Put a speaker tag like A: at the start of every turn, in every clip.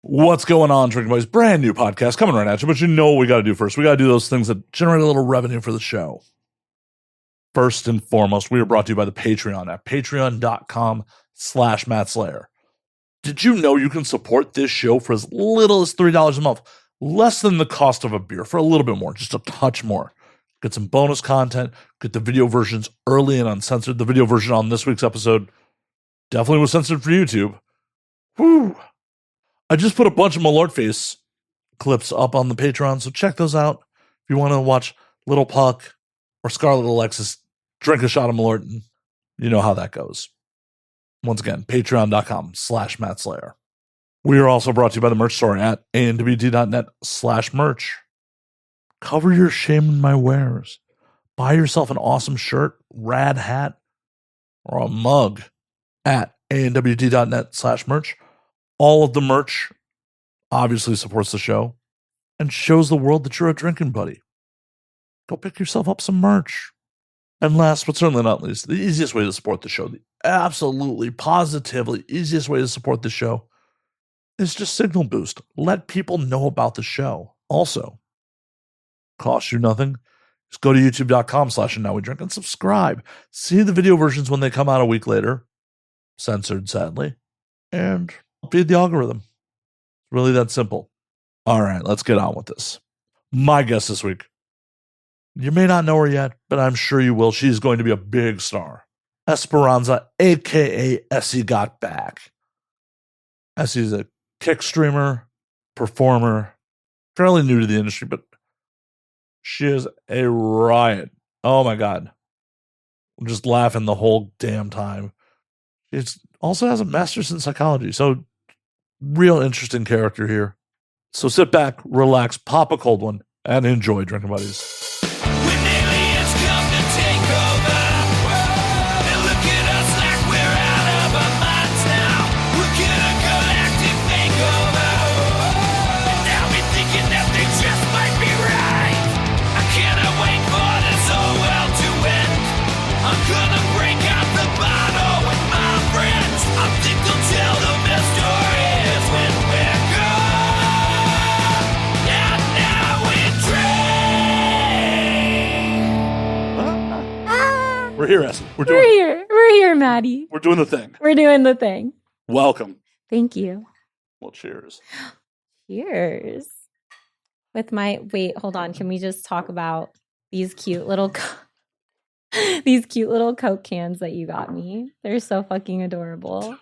A: What's going on, Drinking Buddies? Brand new podcast coming right at you, but you know what we got to do first. We got to do those things that generate a little revenue for the show. First and foremost, we are brought to you by the Patreon at patreon.com/Matt Slayer. Did you know you can support this show for as little as $3 a month? Less than the cost of a beer, for a little bit more, just a touch more. Get some bonus content, get the video versions early and uncensored. The video version on this week's episode definitely was censored for YouTube. Whew. I just put a bunch of Malort Face clips up on the Patreon, so check those out. If you want to watch Little Puck or Scarlet Alexis drink a shot of Malort, you know how that goes. Once again, patreon.com/Matt Slayer. We are also brought to you by the merch store at anwt.net/merch. Cover your shame in my wares. Buy yourself an awesome shirt, rad hat, or a mug at anwt.net/merch. All of the merch obviously supports the show and shows the world that you're a drinking buddy. Go pick yourself up some merch. And last but certainly not least, the easiest way to support the show, the absolutely, positively easiest way to support the show is just signal boost. Let people know about the show. Also, costs you nothing. Just go to youtube.com/nowwedrink and subscribe. See the video versions when they come out a week later. Censored, sadly. And feed the algorithm. It's really that simple. All right, let's get on with this. My guest this week. You may not know her yet, but I'm sure you will. She's going to be a big star. Esperanza, a.k.a. Essie, got back. Essie's a kick streamer, performer, fairly new to the industry, but she is a riot. Oh my God. I'm just laughing the whole damn time. She also has a master's in psychology, so real interesting character here. So sit back, relax, pop a cold one, and enjoy, Drinking Buddies. We're here, Essie. We're
B: here, Maddie.
A: We're doing the thing.
B: We're doing the thing.
A: Welcome.
B: Thank you.
A: Well, cheers.
B: Cheers. With my hold on. Can we just talk about these cute little Coke cans that you got me? They're so fucking adorable.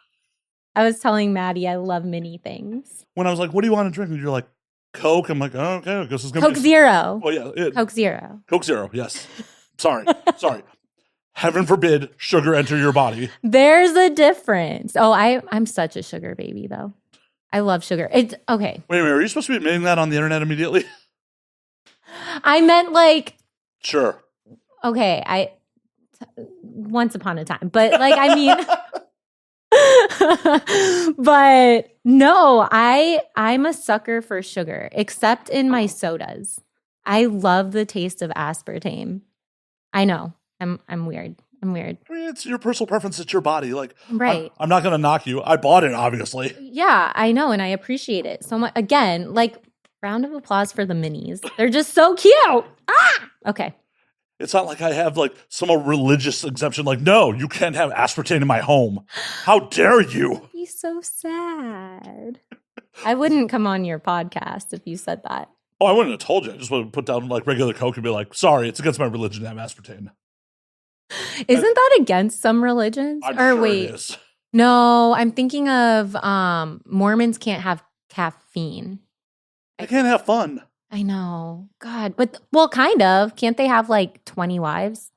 B: I was telling Maddie I love mini things.
A: When I was like, "What do you want to drink?" And you're like, "Coke." I'm like, "Oh, okay. I guess it's gonna
B: Coke Zero."
A: Oh yeah,
B: Coke Zero.
A: Coke Zero. Yes. Sorry. Heaven forbid sugar enter your body.
B: There's a difference. Oh, I'm such a sugar baby, though. I love sugar. It's okay.
A: Wait a minute. Are you supposed to be admitting that on the internet immediately?
B: I meant like.
A: Sure.
B: Okay. Once upon a time, but like, I mean, but no, I'm a sucker for sugar, except in my sodas. I love the taste of aspartame. I know. I'm weird. I mean,
A: it's your personal preference. It's your body. Like,
B: right.
A: I'm not going to knock you. I bought it, obviously.
B: Yeah, I know. And I appreciate it so much. Again, like, round of applause for the minis. They're just so cute. Ah! Okay.
A: It's not like I have like some religious exemption. Like, no, you can't have aspartame in my home. How dare you?
B: He's so sad. I wouldn't come on your podcast if you said that.
A: Oh, I wouldn't have told you. I just would have put down like regular Coke and be like, sorry, it's against my religion to have aspartame.
B: Isn't that against some religions?
A: I'm sure it is.
B: No, I'm thinking of Mormons can't have caffeine.
A: They can't have fun.
B: I know. God. But, well, kind of. Can't they have like 20 wives?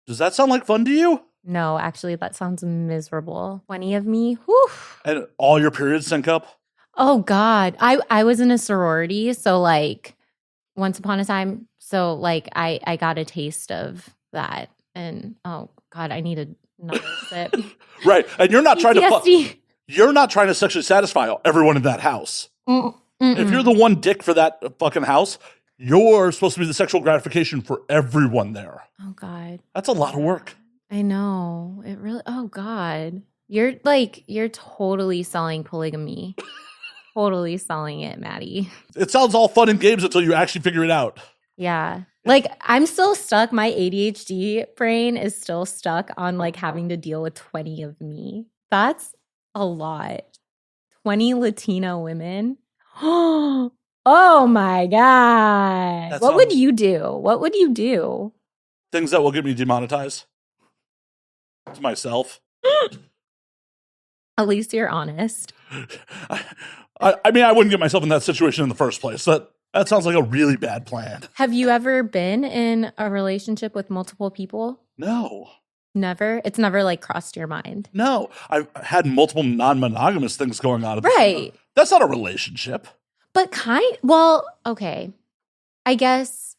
A: Does that sound like fun to you?
B: No, actually, that sounds miserable. 20 of me? Whew.
A: And all your periods sync up?
B: Oh, God. I was in a sorority, so like once upon a time. So like I got a taste of that. And oh, God, I need another sip.
A: Right. And you're not trying to you're not trying to sexually satisfy everyone in that house. If you're the one dick for that fucking house, you're supposed to be the sexual gratification for everyone there.
B: Oh, God.
A: That's a lot of work.
B: I know. It really, oh, God. You're totally selling polygamy. totally selling it, Maddie.
A: It sounds all fun and games until you actually figure it out.
B: Yeah. Like I'm still stuck. My ADHD brain is still stuck on like having to deal with 20 of me. That's a lot. 20 Latina women. Oh my God. What would you do? What would you do?
A: Things that will get me demonetized. To myself.
B: At least you're honest.
A: I mean, I wouldn't get myself in that situation in the first place. That sounds like a really bad plan.
B: Have you ever been in a relationship with multiple people?
A: No.
B: Never? It's never like crossed your mind?
A: No. I've had multiple non-monogamous things going on.
B: Right.
A: That's not a relationship.
B: But well, okay. I guess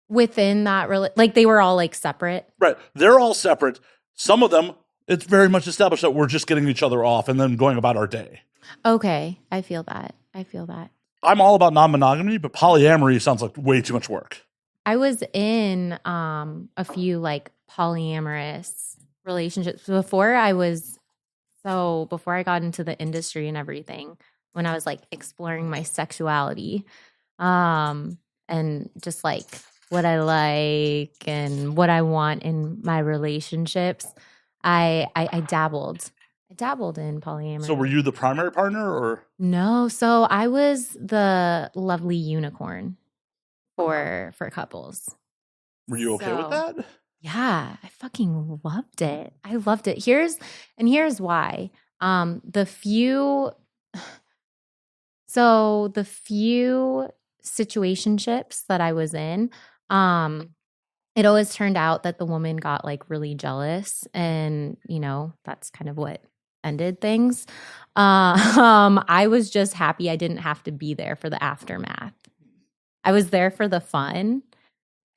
B: within that, like they were all like separate.
A: Right. They're all separate. Some of them, it's very much established that we're just getting each other off and then going about our day.
B: Okay. I feel that.
A: I'm all about non-monogamy, but polyamory sounds like way too much work.
B: I was in a few like polyamorous relationships before I got into the industry and everything, when I was like exploring my sexuality and just like what I like and what I want in my relationships. I dabbled in polyamory.
A: So were you the primary partner or?
B: No. So I was the lovely unicorn for couples.
A: Were you okay with that?
B: Yeah, I fucking loved it. I loved it. Here's why. The few situationships that I was in, it always turned out that the woman got like really jealous, and that's kind of what ended things. I was just happy I didn't have to be there for the aftermath. I was there for the fun.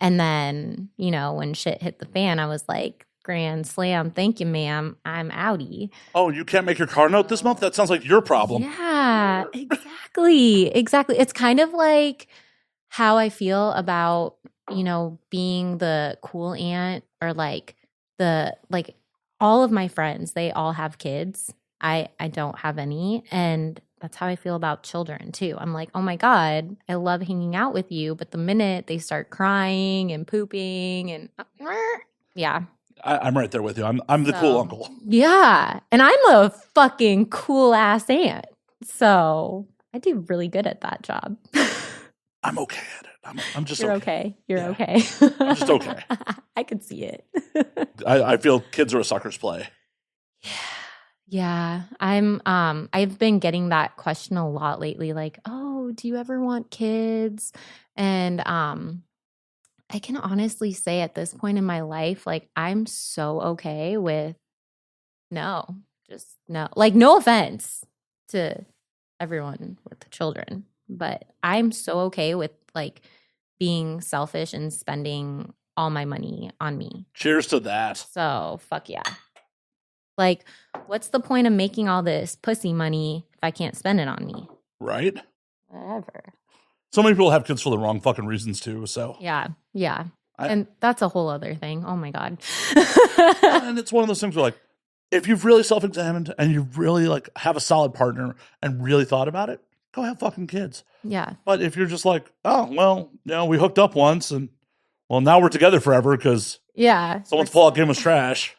B: And then, when shit hit the fan, I was like, grand slam, thank you, ma'am, I'm outie.
A: Oh, you can't make your car note this month? That sounds like your problem.
B: Yeah, exactly. It's kind of like how I feel about, being the cool aunt, or like all of my friends, they all have kids. I don't have any. And that's how I feel about children too. I'm like, oh my God, I love hanging out with you. But the minute they start crying and pooping and yeah.
A: I'm right there with you. I'm the cool uncle.
B: Yeah. And I'm a fucking cool ass aunt. So I do really good at that job.
A: I'm okay at it. I'm just
B: You're okay. You're okay.
A: I'm just okay.
B: I could see it.
A: I feel kids are a sucker's play.
B: Yeah. I've been getting that question a lot lately, like, oh, do you ever want kids? And I can honestly say at this point in my life, like, I'm so okay with no. Like, no offense to everyone with children, but I'm so okay with like being selfish and spending all my money on me.
A: Cheers to that.
B: So fuck yeah. Like, what's the point of making all this pussy money if I can't spend it on me?
A: Right?
B: Whatever.
A: So many people have kids for the wrong fucking reasons too, so.
B: Yeah. And that's a whole other thing. Oh my God.
A: And it's one of those things where like, if you've really self-examined and you really like have a solid partner and really thought about it, go have fucking kids.
B: Yeah.
A: But if you're just like, oh, well, we hooked up once and well, now we're together forever because someone's pull-out game was trash.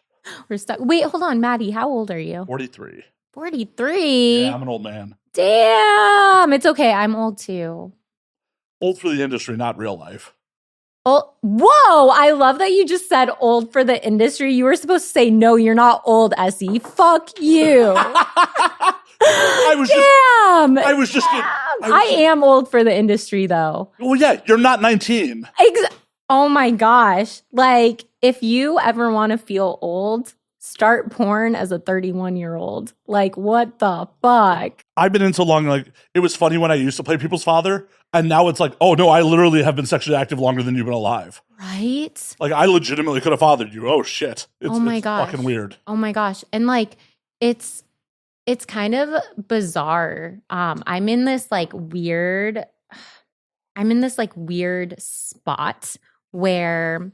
B: We're stuck. Wait, hold on, Maddie. How old are you?
A: 43.
B: 43?
A: Yeah, I'm an old man.
B: Damn. It's okay. I'm old too.
A: Old for the industry, not real life.
B: Oh, whoa. I love that you just said old for the industry. You were supposed to say, no, you're not old, Essie. Fuck you. I am old for the industry, though.
A: Well, yeah, you're not 19.
B: Oh my gosh. Like, if you ever want to feel old, start porn as a 31-year-old. Like, what the fuck?
A: I've been in so long, like, it was funny when I used to play people's father, and now it's like, oh no, I literally have been sexually active longer than you've been alive.
B: Right?
A: Like, I legitimately could have fathered you. Oh shit.
B: Oh my gosh.
A: Fucking weird.
B: Oh my gosh. And like, it's kind of bizarre. I'm in this weird spot where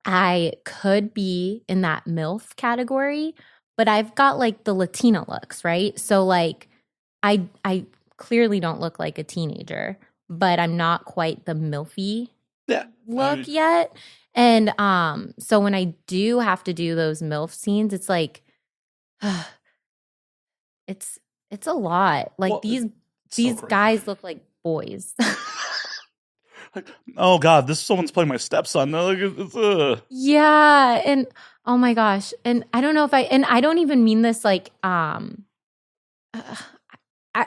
B: I could be in that MILF category, but I've got like the Latina looks, right? So like I clearly don't look like a teenager, but I'm not quite the milfy look yet. And so when I do have to do those MILF scenes, it's like it's a lot. Like these guys look like boys.
A: Like, oh God, someone's playing my stepson. Like,
B: yeah, and oh my gosh, and I don't know if I don't even mean this like I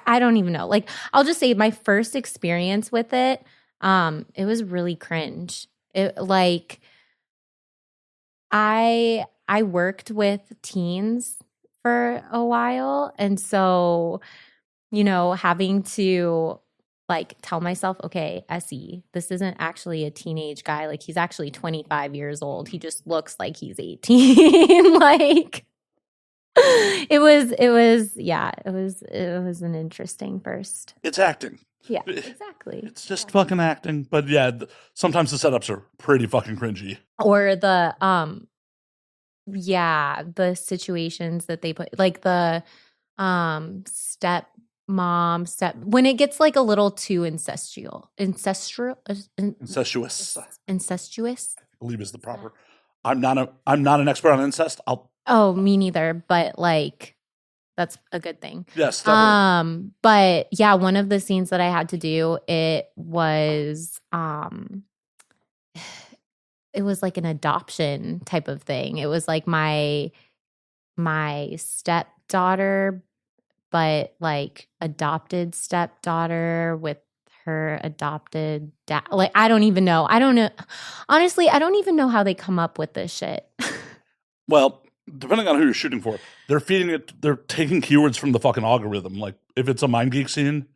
B: don't even know. Like, I'll just say my first experience with it, it was really cringe. It like I worked with teens for a while, and so having to like tell myself, okay, Essie, this isn't actually a teenage guy. Like, he's actually 25 years old. He just looks like he's 18. Like, it was an interesting first.
A: It's acting.
B: Yeah, exactly.
A: It's just fucking acting. But yeah, sometimes the setups are pretty fucking cringy.
B: Or the the situations that they put, like the when it gets like a little too incestuous.
A: I believe is the proper. I'm not an expert on incest.
B: Me neither, but like that's a good thing.
A: Yes, definitely.
B: But yeah, one of the scenes that I had to do, it was like an adoption type of thing. It was like my stepdaughter, but like adopted stepdaughter with her adopted dad. Like, I don't even know. Honestly, I don't even know how they come up with this shit.
A: Well, depending on who you're shooting for, they're taking keywords from the fucking algorithm. Like, if it's a Mind Geek scene.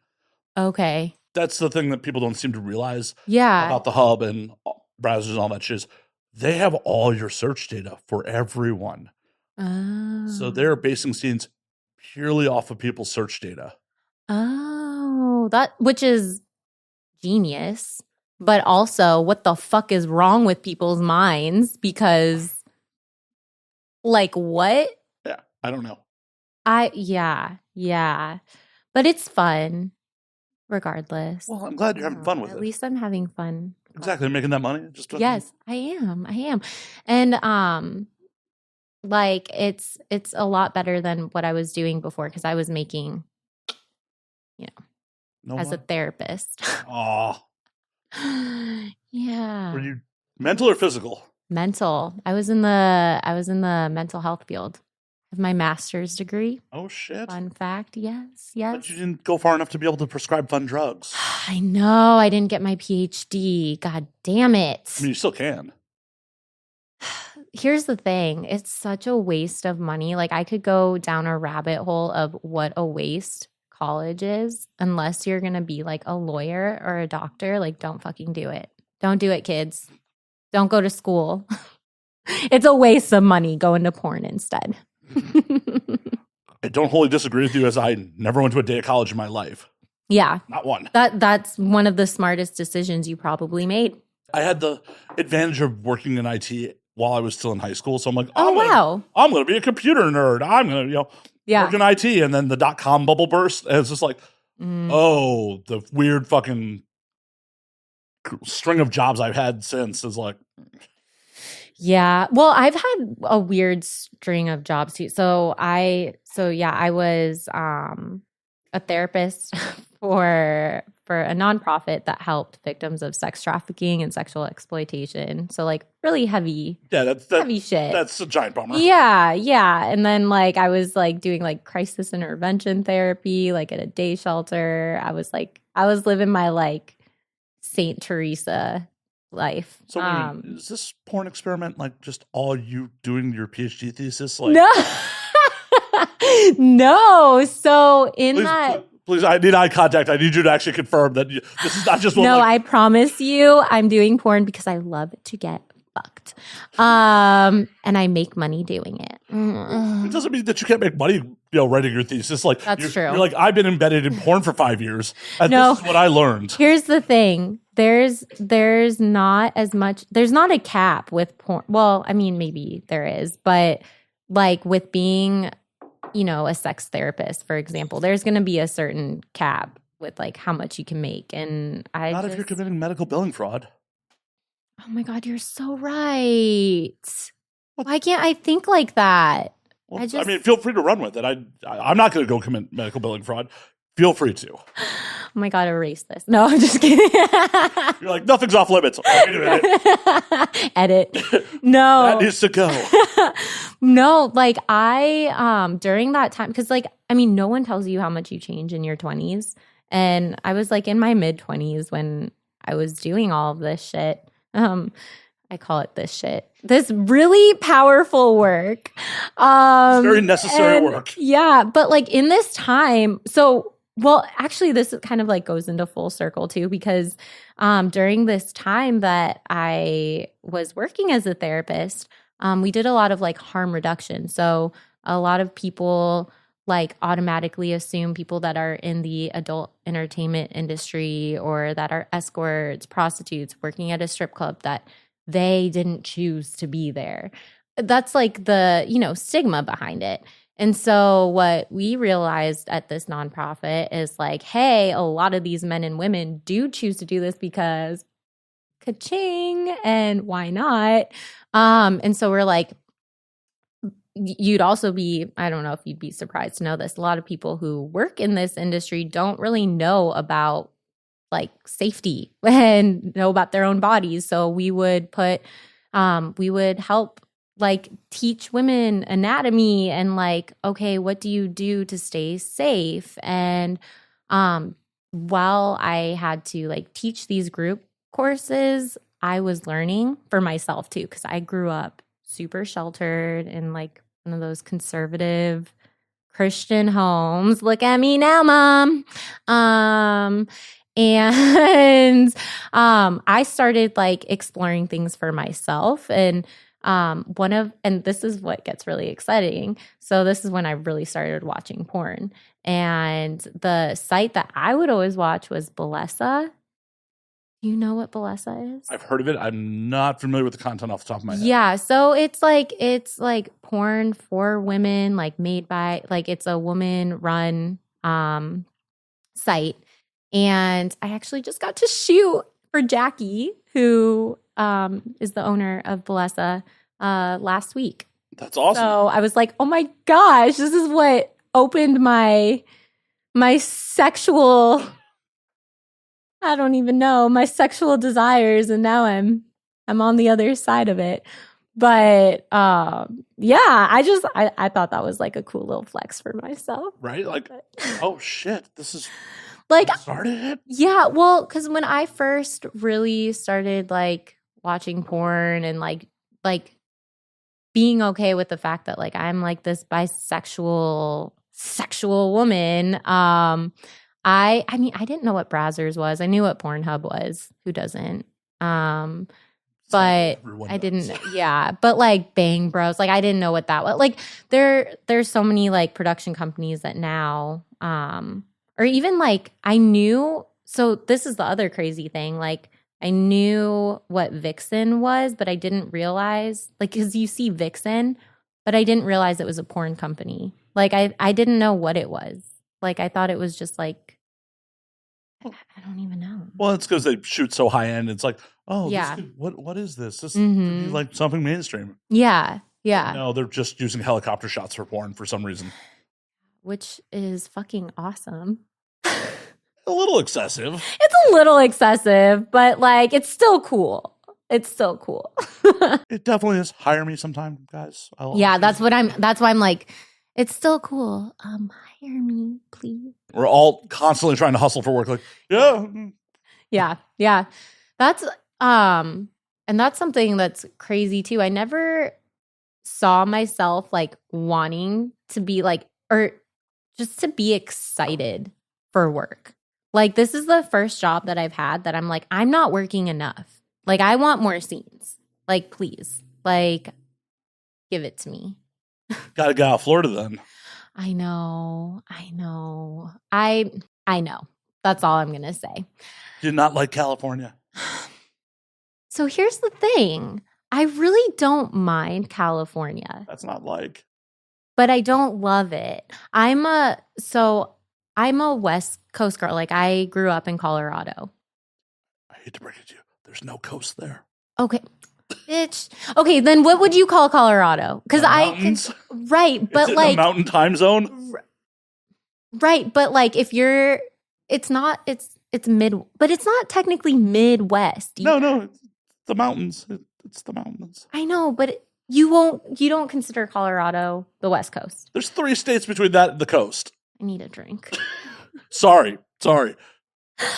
B: Okay.
A: That's the thing that people don't seem to realize.
B: Yeah.
A: About the hub and browsers and all that shit. They have all your search data for everyone.
B: Oh.
A: So they're basing scenes purely off of people's search data.
B: Oh, which is genius. But also, what the fuck is wrong with people's minds? Because, like, what?
A: Yeah, I don't know.
B: Yeah. But it's fun, regardless.
A: Well, I'm glad you're having fun with it.
B: At least I'm having fun.
A: Exactly, making that money.
B: Yes, I am. And like it's a lot better than what I was doing before, because I was making, as a therapist.
A: Oh.
B: Yeah.
A: Were you mental or physical?
B: Mental. I was in the mental health field. I have my master's degree.
A: Oh shit.
B: Fun fact. Yes.
A: But you didn't go far enough to be able to prescribe fun drugs.
B: I know. I didn't get my PhD. God damn it.
A: I mean, you still can.
B: Here's the thing. It's such a waste of money. Like, I could go down a rabbit hole of what a waste college is, unless you're going to be like a lawyer or a doctor. Like, don't fucking do it. Don't do it, kids. Don't go to school. It's a waste of money. Go into porn instead.
A: I don't wholly disagree with you, as I never went to a day of college in my life.
B: Yeah.
A: Not one.
B: That's one of the smartest decisions you probably made.
A: I had the advantage of working in IT while I was still in high school. So I'm like,
B: I'm
A: going to be a computer nerd. I'm going to, work in IT. And then the .com bubble burst. And it's just like, the weird fucking string of jobs I've had since is like.
B: Yeah. Well, I've had a weird string of jobs too. So I was a therapist for a nonprofit that helped victims of sex trafficking and sexual exploitation. So like really heavy. Yeah, heavy shit.
A: That's a giant bummer.
B: Yeah. And then like I was like doing like crisis intervention therapy, like at a day shelter. I was living my like Saint Teresa life.
A: So is this porn experiment like just all you doing your PhD thesis? Like,
B: no. No. So
A: Please, I need eye contact. I need you to actually confirm that this is not just one.
B: No, I promise you, I'm doing porn because I love to get fucked. And I make money doing it.
A: It doesn't mean that you can't make money, writing your thesis. Like,
B: that's true.
A: You're like, I've been embedded in porn for 5 years. And this is what I learned.
B: Here's the thing. There's not a cap with porn. Well, I mean, maybe there is, but like with being, a sex therapist, for example, there's going to be a certain cap with like how much you can make. And
A: Not if you're committing medical billing fraud.
B: Oh my God, you're so right. Why can't I think like that?
A: Well, I mean, feel free to run with it. I'm not going to go commit medical billing fraud. Feel free to.
B: Oh my God, erase this. No, I'm just kidding.
A: You're like, nothing's off limits. Oh, wait a minute.
B: Edit. No.
A: That needs to go.
B: No, like during that time, because like, I mean, no one tells you how much you change in your 20s. And I was like in my mid 20s when I was doing all of this shit. I call it this shit. This really powerful work.
A: It's very necessary work.
B: Yeah, but like in this time, well, actually this kind of like goes into full circle too, because during this time that I was working as a therapist, we did a lot of like harm reduction. So a lot of people like automatically assume people that are in the adult entertainment industry or that are escorts, prostitutes, working at a strip club, that they didn't choose to be there. That's like the, stigma behind it. And so what we realized at this nonprofit is like, hey, a lot of these men and women do choose to do this because ka-ching, and why not? And so we're like, you'd also be, I don't know if you'd be surprised to know this, a lot of people who work in this industry don't really know about like safety and know about their own bodies. So we would help like teach women anatomy and like, okay, what do you do to stay safe? And while I had to like teach these group courses, I was learning for myself too, because I grew up super sheltered in like one of those conservative Christian homes. Look at me now, Mom. And I started like exploring things for myself. And and this is what gets really exciting. So this is when I really started watching porn. And the site that I would always watch was Bellesa. You know what Bellesa is?
A: I've heard of it. I'm not familiar with the content off the top of my head.
B: Yeah, so it's like porn for women, like made by like it's a woman run site. And I actually just got to shoot for Jackie, who is the owner of Bellesa, last week.
A: That's awesome.
B: So I was like, oh my gosh, this is what opened my sexual, I don't even know, my sexual desires, and now I'm on the other side of it. But yeah, I thought that was like a cool little flex for myself.
A: Right? Like, oh shit, this is
B: like
A: started it?
B: Yeah, well, because when I first really started like watching porn and like being okay with the fact that like I'm like this bisexual sexual woman, I mean I didn't know what Brazzers was. I knew what Pornhub was. Who doesn't? But I didn't, yeah. But like Bang Bros, like I didn't know what that was. Like there's so many like production companies that now, or even like I knew. So this is the other crazy thing. Like I knew what Vixen was, but I didn't realize, like, because you see Vixen, but I didn't realize it was a porn company. Like I didn't know what it was. Like I thought it was just like, I don't even know.
A: Well, it's because they shoot so high end. It's like, oh,
B: yeah.
A: What is this? This could be like something mainstream.
B: Yeah, yeah.
A: No, they're just using helicopter shots for porn for some reason.
B: Which is fucking awesome.
A: A little excessive.
B: It's a little excessive, but like it's still cool. It's still cool.
A: It definitely is. Hire me sometime, guys.
B: That's why I'm like, it's still cool. Hire me, please.
A: We're all constantly trying to hustle for work. Like, yeah.
B: Yeah. That's and that's something that's crazy too. I never saw myself like wanting to be like, or just to be excited for work. Like this is the first job that I've had that I'm like, I'm not working enough. Like I want more scenes. Like please, like give it to me.
A: Gotta get out of Florida then.
B: I know. I know. That's all I'm gonna say.
A: Did not like California.
B: So here's the thing. I really don't mind California.
A: That's not like.
B: But I don't love it. So I'm a West Coast girl. Like, I grew up in Colorado.
A: I hate to break it to you. There's no coast there.
B: Okay. Bitch. Okay, then what would you call Colorado? Because
A: mountains.
B: Right, but
A: it's
B: like
A: in a mountain time zone.
B: Right, but like if you're, it's not. It's mid, but it's not technically Midwest.
A: No, it's the mountains. It's the mountains.
B: I know, but you don't consider Colorado the West Coast.
A: There's 3 states between that and the coast.
B: I need a drink.
A: Sorry.
B: I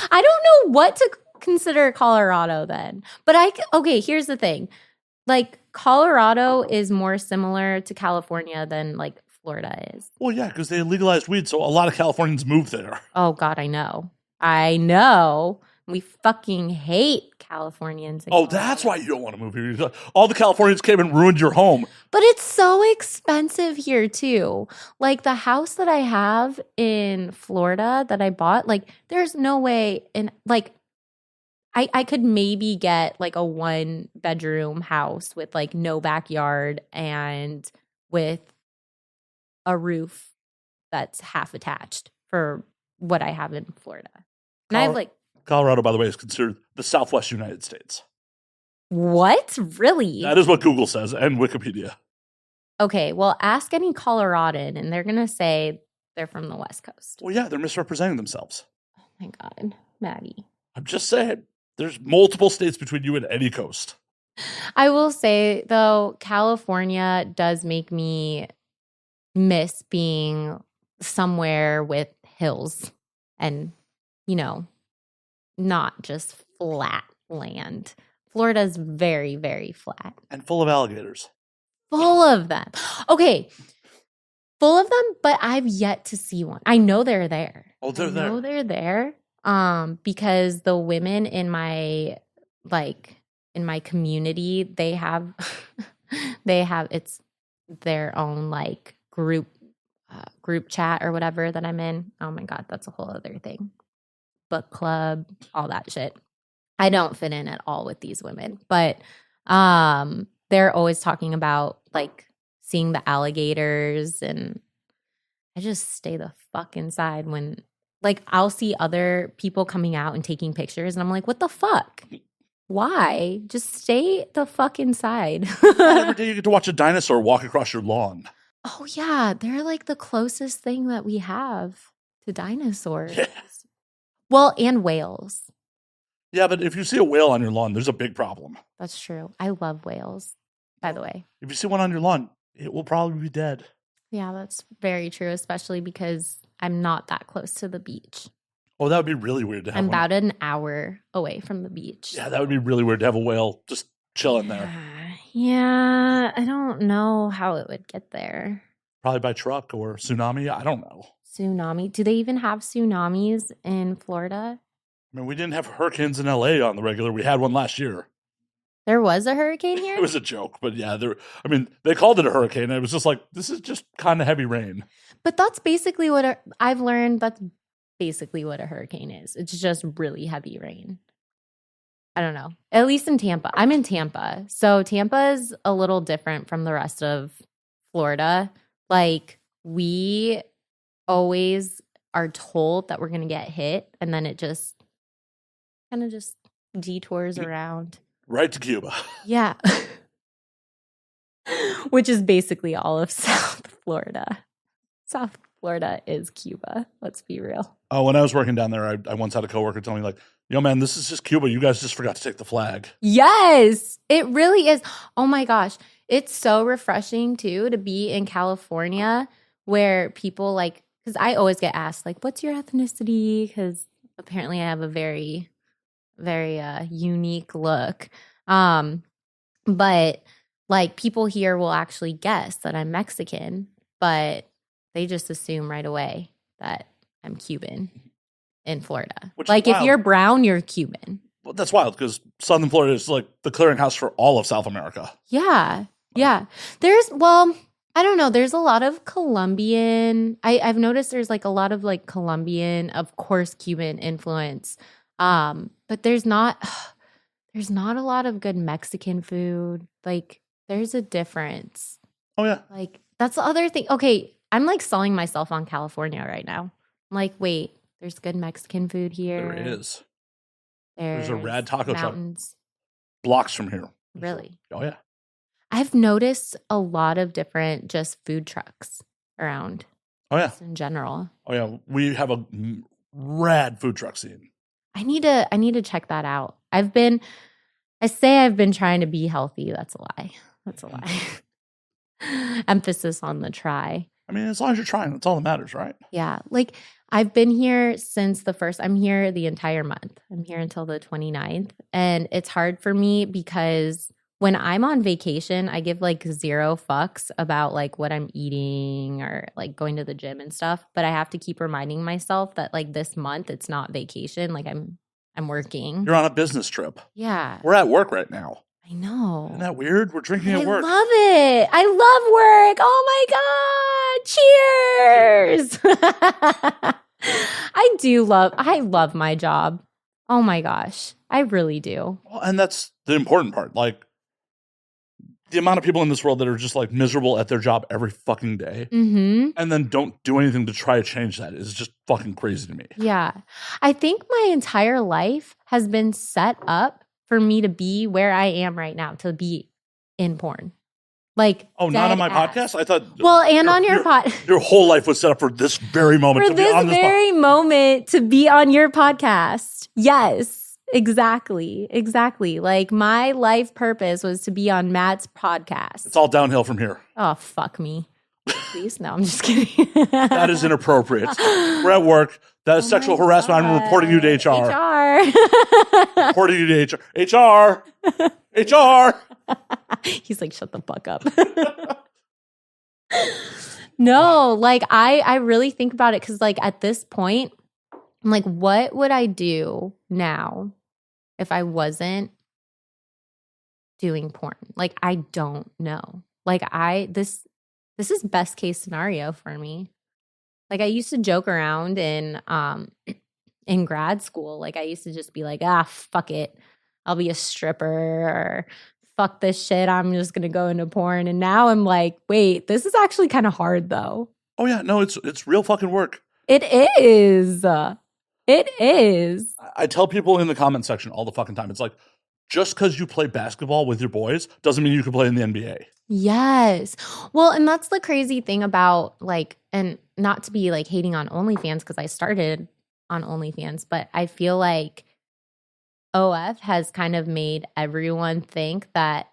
B: don't know what to consider Colorado then. But okay, here's the thing. Like, Colorado is more similar to California than like Florida is.
A: Well, yeah, because they legalized weed, so a lot of Californians moved there.
B: Oh God, I know. We fucking hate Californians.
A: Oh, that's why you don't want to move here. All the Californians came and ruined your home.
B: But it's so expensive here too. Like, the house that I have in Florida that I bought, like, there's no way in, like, I could maybe get like a 1-bedroom house with like no backyard and with a roof that's half attached for what I have in Florida. And I have like,
A: Colorado, by the way, is considered the Southwest United States.
B: what? Really?
A: That is what Google says and Wikipedia.
B: Okay, well, ask any Coloradan and they're going to say they're from the West Coast.
A: Well, yeah, they're misrepresenting themselves.
B: Oh my God, Maddie.
A: I'm just saying, there's multiple states between you and any coast.
B: I will say, though, California does make me miss being somewhere with hills and, not just flat land. Florida's very, very flat.
A: And full of alligators.
B: Full of them. Okay. Full of them, but I've yet to see one. I know they're there.
A: Oh, they're there.
B: I know they're there. Because the women in my community, they have it's their own like group chat or whatever that I'm in. Oh my God, that's a whole other thing. Book club, all that shit. I don't fit in at all with these women, but they're always talking about like seeing the alligators, and I just stay the fuck inside when like I'll see other people coming out and taking pictures and I'm like, what the fuck? Why? Just stay the fuck inside.
A: Every day you get to watch a dinosaur walk across your lawn.
B: Oh yeah, they're like the closest thing that we have to dinosaurs.
A: Yeah.
B: Well, and whales.
A: Yeah, but if you see a whale on your lawn, there's a big problem.
B: That's true. I love whales, by the way.
A: If you see one on your lawn, it will probably be dead.
B: Yeah, that's very true, especially because I'm not that close to the beach.
A: Oh, that would be really weird to have.
B: I'm about an hour away from the beach.
A: Yeah, that would be really weird to have a whale just chilling there.
B: Yeah, I don't know how it would get there.
A: Probably by truck or tsunami. I don't know.
B: Tsunami? Do they even have tsunamis in Florida?
A: I mean, we didn't have hurricanes in LA on the regular. We had one last year.
B: There was a hurricane here?
A: It was a joke, but yeah, they called it a hurricane. And it was just like, this is just kind of heavy rain.
B: But that's basically what I've learned. That's basically what a hurricane is. It's just really heavy rain. I don't know. At least in Tampa. I'm in Tampa. So Tampa is a little different from the rest of Florida. Like, we always are told that we're going to get hit, and then it just kind of just detours around.
A: Right to Cuba.
B: Yeah. Which is basically all of South Florida. South Florida is Cuba. Let's be real.
A: Oh, when I was working down there, I once had a coworker tell me, like, yo, man, this is just Cuba. You guys just forgot to take the flag.
B: Yes, it really is. Oh my gosh. It's so refreshing too to be in California where people like, because I always get asked, like, what's your ethnicity? Because apparently I have a very, very unique look. But like, people here will actually guess that I'm Mexican, but they just assume right away that I'm Cuban in Florida.
A: Which
B: like, if you're brown, you're Cuban.
A: Well, that's wild because Southern Florida is like the clearinghouse for all of South America.
B: Yeah. Yeah. I don't know. There's a lot of Colombian. I've noticed there's like a lot of like Colombian, of course, Cuban influence. But there's not a lot of good Mexican food. Like, there's a difference.
A: Oh, yeah.
B: Like, that's the other thing. Okay, I'm like selling myself on California right now. I'm like, wait, there's good Mexican food here.
A: There is.
B: There's
A: a rad taco
B: mountains.
A: truck blocks from here.
B: Really?
A: Oh, yeah.
B: I've noticed a lot of different just food trucks around.
A: Oh, yeah.
B: Just in general.
A: Oh, yeah. We have a rad food truck scene.
B: I need to check that out. I've been trying to be healthy. That's a lie. That's a lie. Emphasis on the try.
A: I mean, as long as you're trying, that's all that matters, right?
B: Yeah. Like I've been here since I'm here the entire month. I'm here until the 29th. And it's hard for me because when I'm on vacation, I give like zero fucks about like what I'm eating or like going to the gym and stuff. But I have to keep reminding myself that like this month it's not vacation. Like I'm working.
A: You're on a business trip.
B: Yeah.
A: We're at work right now.
B: I know.
A: Isn't that weird? We're drinking at work.
B: I love it. I love work. Oh my God. Cheers. I love my job. Oh my gosh. I really do.
A: Well, and that's the important part. Like the amount of people in this world that are just like miserable at their job every fucking day and then don't do anything to try to change that is just fucking crazy to me.
B: Yeah. I think my entire life has been set up for me to be where I am right now, to be in porn. Like,
A: not on my podcast? I thought.
B: Well, and on your podcast.
A: Your whole life was set up for this very moment.
B: For this very moment to be on your podcast. Yes, exactly. Exactly. Like, my life purpose was to be on Matt's podcast.
A: It's all downhill from here.
B: Oh, fuck me. Please, no, I'm just kidding.
A: That is inappropriate. We're at work. That is sexual harassment. I'm reporting you to HR. Reporting you to HR. HR.
B: He's like, shut the fuck up. No, like I really think about it because like at this point, I'm like, what would I do now if I wasn't doing porn? Like, I don't know. Like this is best case scenario for me. Like I used to joke around in grad school. Like I used to just be like, fuck it. I'll be a stripper, or fuck this shit. I'm just going to go into porn. And now I'm like, wait, this is actually kind of hard though.
A: Oh yeah. No, it's real fucking work.
B: It is. It is.
A: I tell people in the comment section all the fucking time. It's like, just because you play basketball with your boys doesn't mean you can play in the NBA.
B: Yes. Well, and that's the crazy thing about like, and not to be like hating on OnlyFans because I started on OnlyFans, but I feel like OF has kind of made everyone think that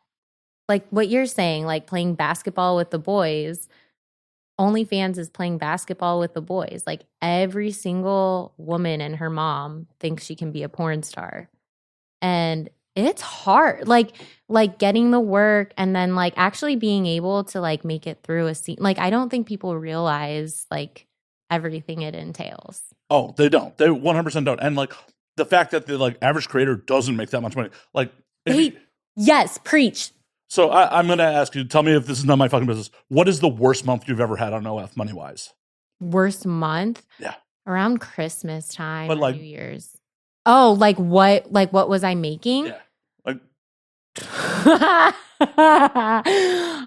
B: like what you're saying, like playing basketball with the boys, OnlyFans is playing basketball with the boys. Like every single woman and her mom thinks she can be a porn star. And it's hard, like getting the work and then like actually being able to like make it through a scene. Like I don't think people realize like everything it entails.
A: Oh, they don't. They 100% don't. And like the fact that the like average creator doesn't make that much money. Like
B: yes, preach.
A: So I'm going to ask you, tell me if this is not my fucking business. What is the worst month you've ever had on OF money wise?
B: Worst month?
A: Yeah.
B: Around Christmas time,
A: but like,
B: New Year's. Oh, like what was I making?
A: Yeah. Like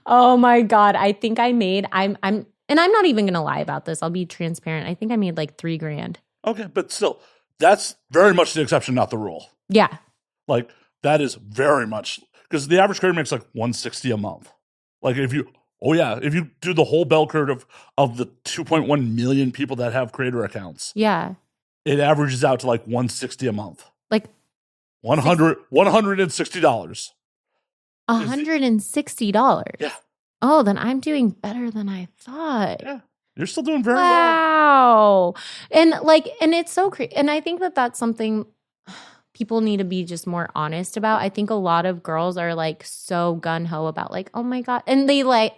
B: oh my God. I think I made and I'm not even gonna lie about this. I'll be transparent. I think I made like $3,000.
A: Okay, but still, that's very much the exception, not the rule.
B: Yeah.
A: Like that is very much because the average creator makes like $160 a month. Like if you do the whole bell curve of the 2.1 million people that have creator accounts.
B: Yeah.
A: It averages out to like $160 a month.
B: Like
A: $160.
B: $160.
A: Yeah.
B: Oh, then I'm doing better than I thought.
A: Yeah. You're still doing very well.
B: Wow. And it's so crazy. And I think that that's something people need to be just more honest about. I think a lot of girls are like so gung-ho about like, oh my God. And they love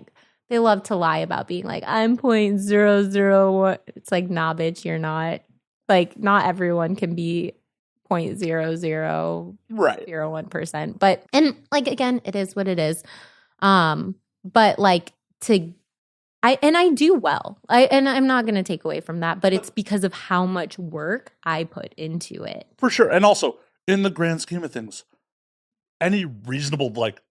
B: to lie about being like, I'm 0.001. It's like, nah, bitch, you're not. Like, not everyone can be 0.0001%. But, and like, again, it is what it is. But like I do well. And I'm not going to take away from that, but it's because of how much work I put into it.
A: For sure. And also, in the grand scheme of things, any reasonable, like,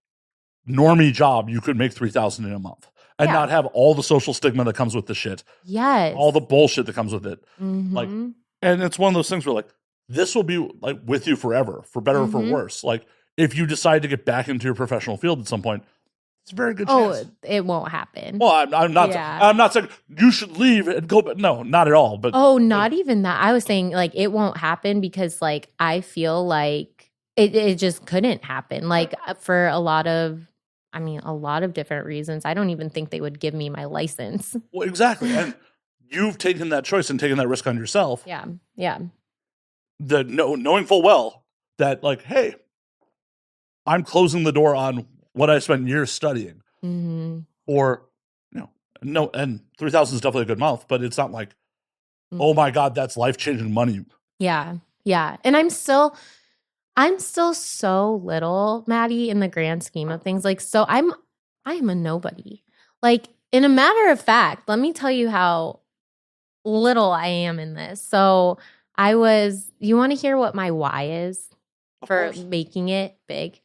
A: normie job, you could make $3,000 in a month. and not have all the social stigma that comes with the shit.
B: Yes.
A: All the bullshit that comes with it.
B: Mm-hmm.
A: Like, and it's one of those things where like, this will be like with you forever, for better or for worse. Like, if you decide to get back into your professional field at some point, it's a very good chance.
B: Oh, it won't happen.
A: Well, I'm not. I'm not saying you should leave and go. But no, not at all. But
B: not even that. I was saying like it won't happen because like I feel like it just couldn't happen. Like for a lot of different reasons. I don't even think they would give me my license.
A: Well, exactly, and you've taken that choice and taken that risk on yourself.
B: Yeah.
A: Knowing full well that like, hey, I'm closing the door on what I spent years studying. Or, no, and 3,000 is definitely a good month, but it's not like, oh my God, that's life-changing money.
B: Yeah. And I'm still so little, Maddie, in the grand scheme of things. Like, so I am a nobody. Like, in a matter of fact, let me tell you how little I am in this. So you want to hear what my why is for making it big?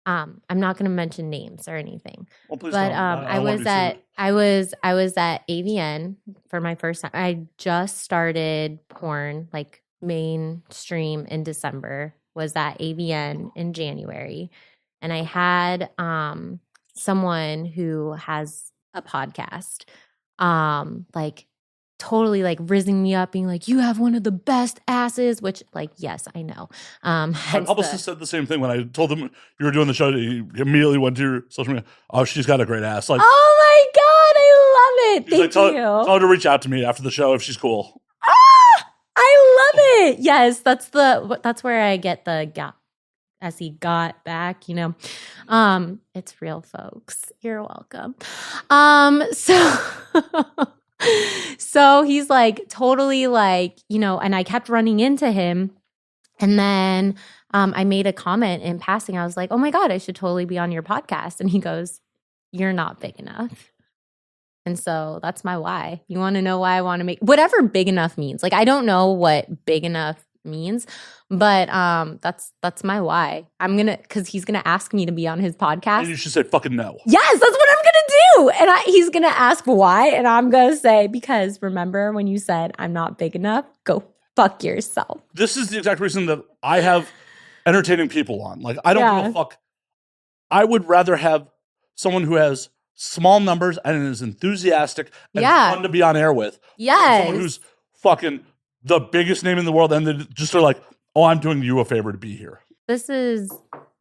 B: I'm not going to mention names or anything. Well, please don't. I was at AVN for my first time. I just started porn, like mainstream, in December. Was at AVN in January, and I had someone who has a podcast, like totally like rizzing me up, being like, "You have one of the best asses," which, like, yes, I know.
A: My publicist said the same thing when I told him you were doing the show. He immediately went to your social media. Oh, she's got a great ass. Like,
B: oh my God, I love it. Thank you.
A: Tell her to reach out to me after the show if she's cool.
B: I love it. Yes, that's where I get the Essie got back, it's real, folks. You're welcome. So he's like totally like, and I kept running into him. And then I made a comment in passing. I was like, oh my God, I should totally be on your podcast. And he goes, you're not big enough. And so that's my why. You want to know why I want to make whatever big enough means. Like, I don't know what big enough means, but that's my why. Because he's gonna ask me to be on his podcast.
A: And you should say fucking no.
B: Yes, that's what I'm gonna do. And he's gonna ask why, and I'm gonna say, because remember when you said I'm not big enough? Go fuck yourself.
A: This is the exact reason that I have entertaining people on. Like, I don't give a fuck. I would rather have someone who has small numbers and is enthusiastic and fun to be on air with.
B: Yes.
A: Someone who's fucking the biggest name in the world and they just are like, oh, I'm doing you a favor to be here.
B: This is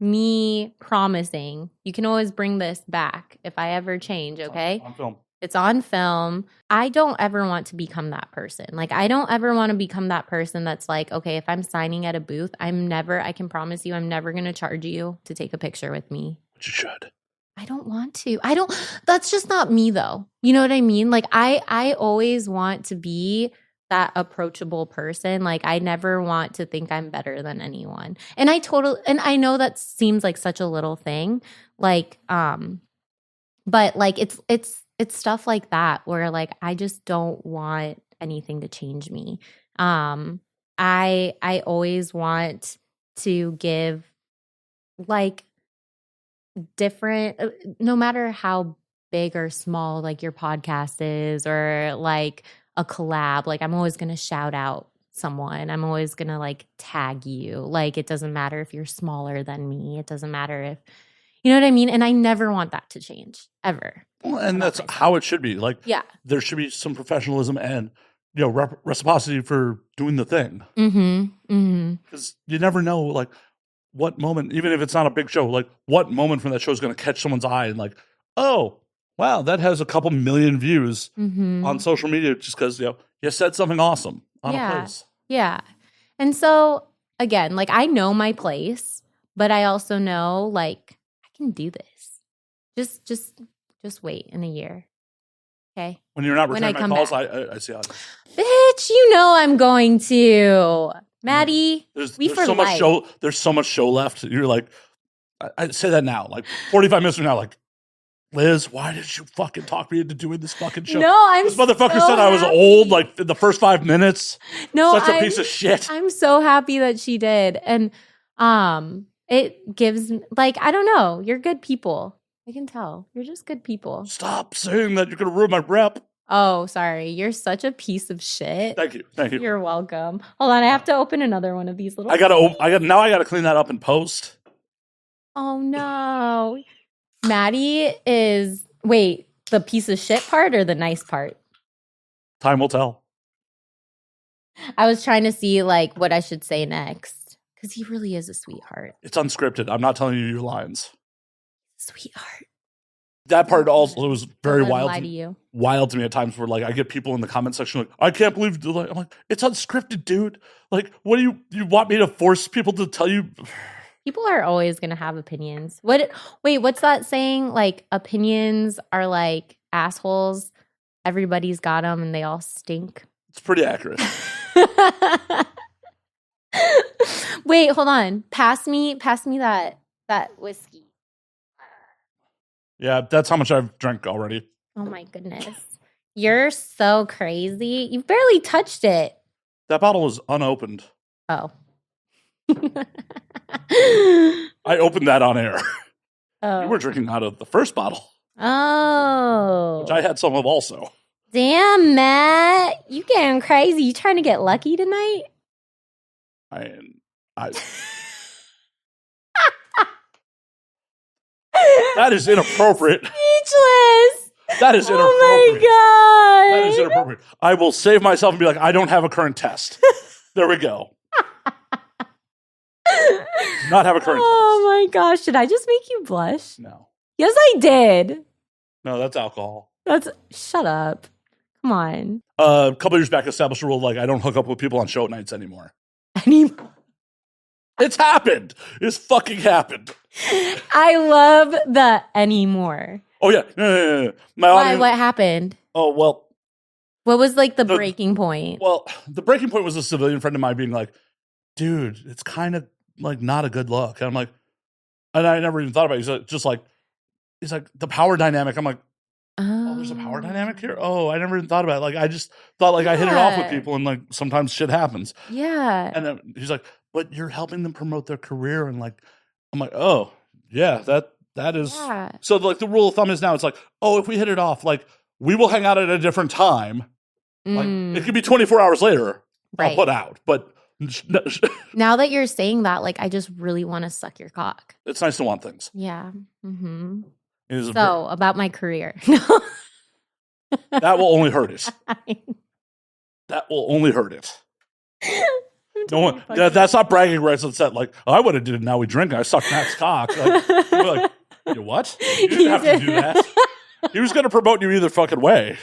B: me promising. You can always bring this back if I ever change, okay?
A: On film.
B: It's on film. I don't ever want to become that person. Like, I don't ever want to become that person that's like, okay, if I'm signing at a booth, I can promise you I'm never going to charge you to take a picture with me.
A: But you should.
B: I don't want to. That's just not me though. You know what I mean? Like, I always want to be that approachable person. Like, I never want to think I'm better than anyone. And I know that seems like such a little thing. Like, but like it's stuff like that where like I just don't want anything to change me. I always want to give like different, no matter how big or small like your podcast is or like a collab, like I'm always going to shout out someone. I'm always going to like tag you. Like, it doesn't matter if you're smaller than me. It doesn't matter if, you know what I mean? And I never want that to change ever.
A: Well, and that's how it should be. Like, there should be some professionalism and, reciprocity for doing the thing. Because you never know, like, what moment, even if it's not a big show, like, what moment from that show is going to catch someone's eye and like, oh, wow, that has a couple million views on social media just because, you said something awesome on a place.
B: Yeah. And so, again, like, I know my place, but I also know, like, I can do this. Just wait in a year. Okay?
A: When you're not returning my calls, I see how it is.
B: Bitch, you know I'm going to. Maddie, there's so
A: much show. There's so much show left. You're like, I say that now, like 45 minutes from now, like, Liz, why did you fucking talk me into doing this fucking show?
B: No,
A: this motherfucker said I was old, like, in the first 5 minutes.
B: No,
A: such a piece of shit.
B: I'm so happy that she did, and it gives, like, I don't know, you're good people, I can tell. You're just good people.
A: Stop saying that. You're going to ruin my rep.
B: Oh, sorry. You're such a piece of shit.
A: Thank you.
B: You're welcome. Hold on. I have to open another one of these little.
A: I got to clean that up in post.
B: Oh, no. Maddie is, wait, the piece of shit part or the nice part?
A: Time will tell.
B: I was trying to see like what I should say next because he really is a sweetheart.
A: It's unscripted. I'm not telling you your lines.
B: Sweetheart.
A: That part also was very wild.
B: Lie to you.
A: Wild to me at times where like I get people in the comment section like, I can't believe I'm like, it's unscripted, dude. Like, what do you want me to force people to tell you?
B: People are always gonna have opinions. What's that saying? Like opinions are like assholes. Everybody's got them and they all stink.
A: It's pretty accurate.
B: Wait, hold on. Pass me that whiskey.
A: Yeah, that's how much I've drank already.
B: Oh my goodness. You're so crazy. You barely touched it.
A: That bottle was unopened.
B: Oh.
A: I opened that on air.
B: Oh.
A: You were drinking out of the first bottle.
B: Oh.
A: Which I had some of also.
B: Damn, Matt. You getting crazy. You trying to get lucky tonight?
A: I That is inappropriate.
B: Speechless.
A: That is inappropriate.
B: Oh my God.
A: That is inappropriate. I will save myself and be like, I don't have a current test. There we go. Not have a current test.
B: Oh my gosh. Did I just make you blush?
A: No.
B: Yes, I did.
A: No, that's alcohol.
B: Shut up. Come on.
A: A couple years back, established a rule like I don't hook up with people on show nights anymore. It's happened. It's fucking happened.
B: I love the anymore.
A: Oh, yeah. No.
B: Why? What happened?
A: Oh, well.
B: What was like the breaking point?
A: Well, the breaking point was a civilian friend of mine being like, dude, it's kind of like not a good look. And I'm like, and I never even thought about it. He's like, the power dynamic. I'm like, oh, there's a power dynamic here? Oh, I never even thought about it. Like, I just thought like I hit it off with people and like sometimes shit happens.
B: Yeah.
A: And then he's like, but you're helping them promote their career. And like, I'm like, oh, yeah, that is. Yeah. So like the rule of thumb is now it's like, oh, if we hit it off, like we will hang out at a different time. Like it could be 24 hours later. Right. I'll put out. But
B: now that you're saying that, like, I just really want to suck your cock.
A: It's nice to want things.
B: Yeah. Mm-hmm.
A: So
B: about my career.
A: That will only hurt it. That will only hurt it. No one. That's not bragging rights on set. Like I would have did it. Now we drink. I sucked Matt's cock. Like, you're like, you what? You didn't have to do that. He was going to promote you either fucking way.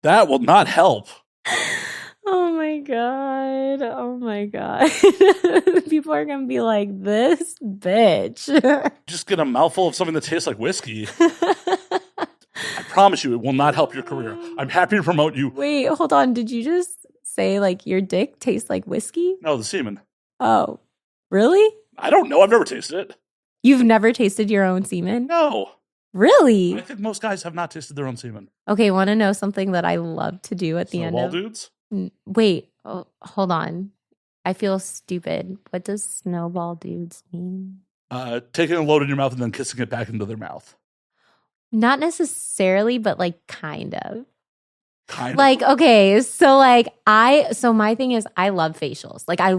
A: That will not help.
B: Oh my God. Oh my God. People are going to be like, this bitch.
A: Just get a mouthful of something that tastes like whiskey. I promise you, it will not help your career. I'm happy to promote you.
B: Wait, hold on. Did you just say like your dick tastes like whiskey?
A: No, the semen.
B: Oh, really?
A: I don't know. I've never tasted it.
B: You've never tasted your own semen?
A: No.
B: Really?
A: I think most guys have not tasted their own semen.
B: Okay, want to know something that I love to do at the end of...
A: dudes?
B: Wait, hold on. I feel stupid. What does snowball dudes mean?
A: Taking a load in your mouth and then kissing it back into their mouth.
B: Not necessarily, but like kind of.
A: Kind of?
B: Like, okay, so like so my thing is I love facials. Like I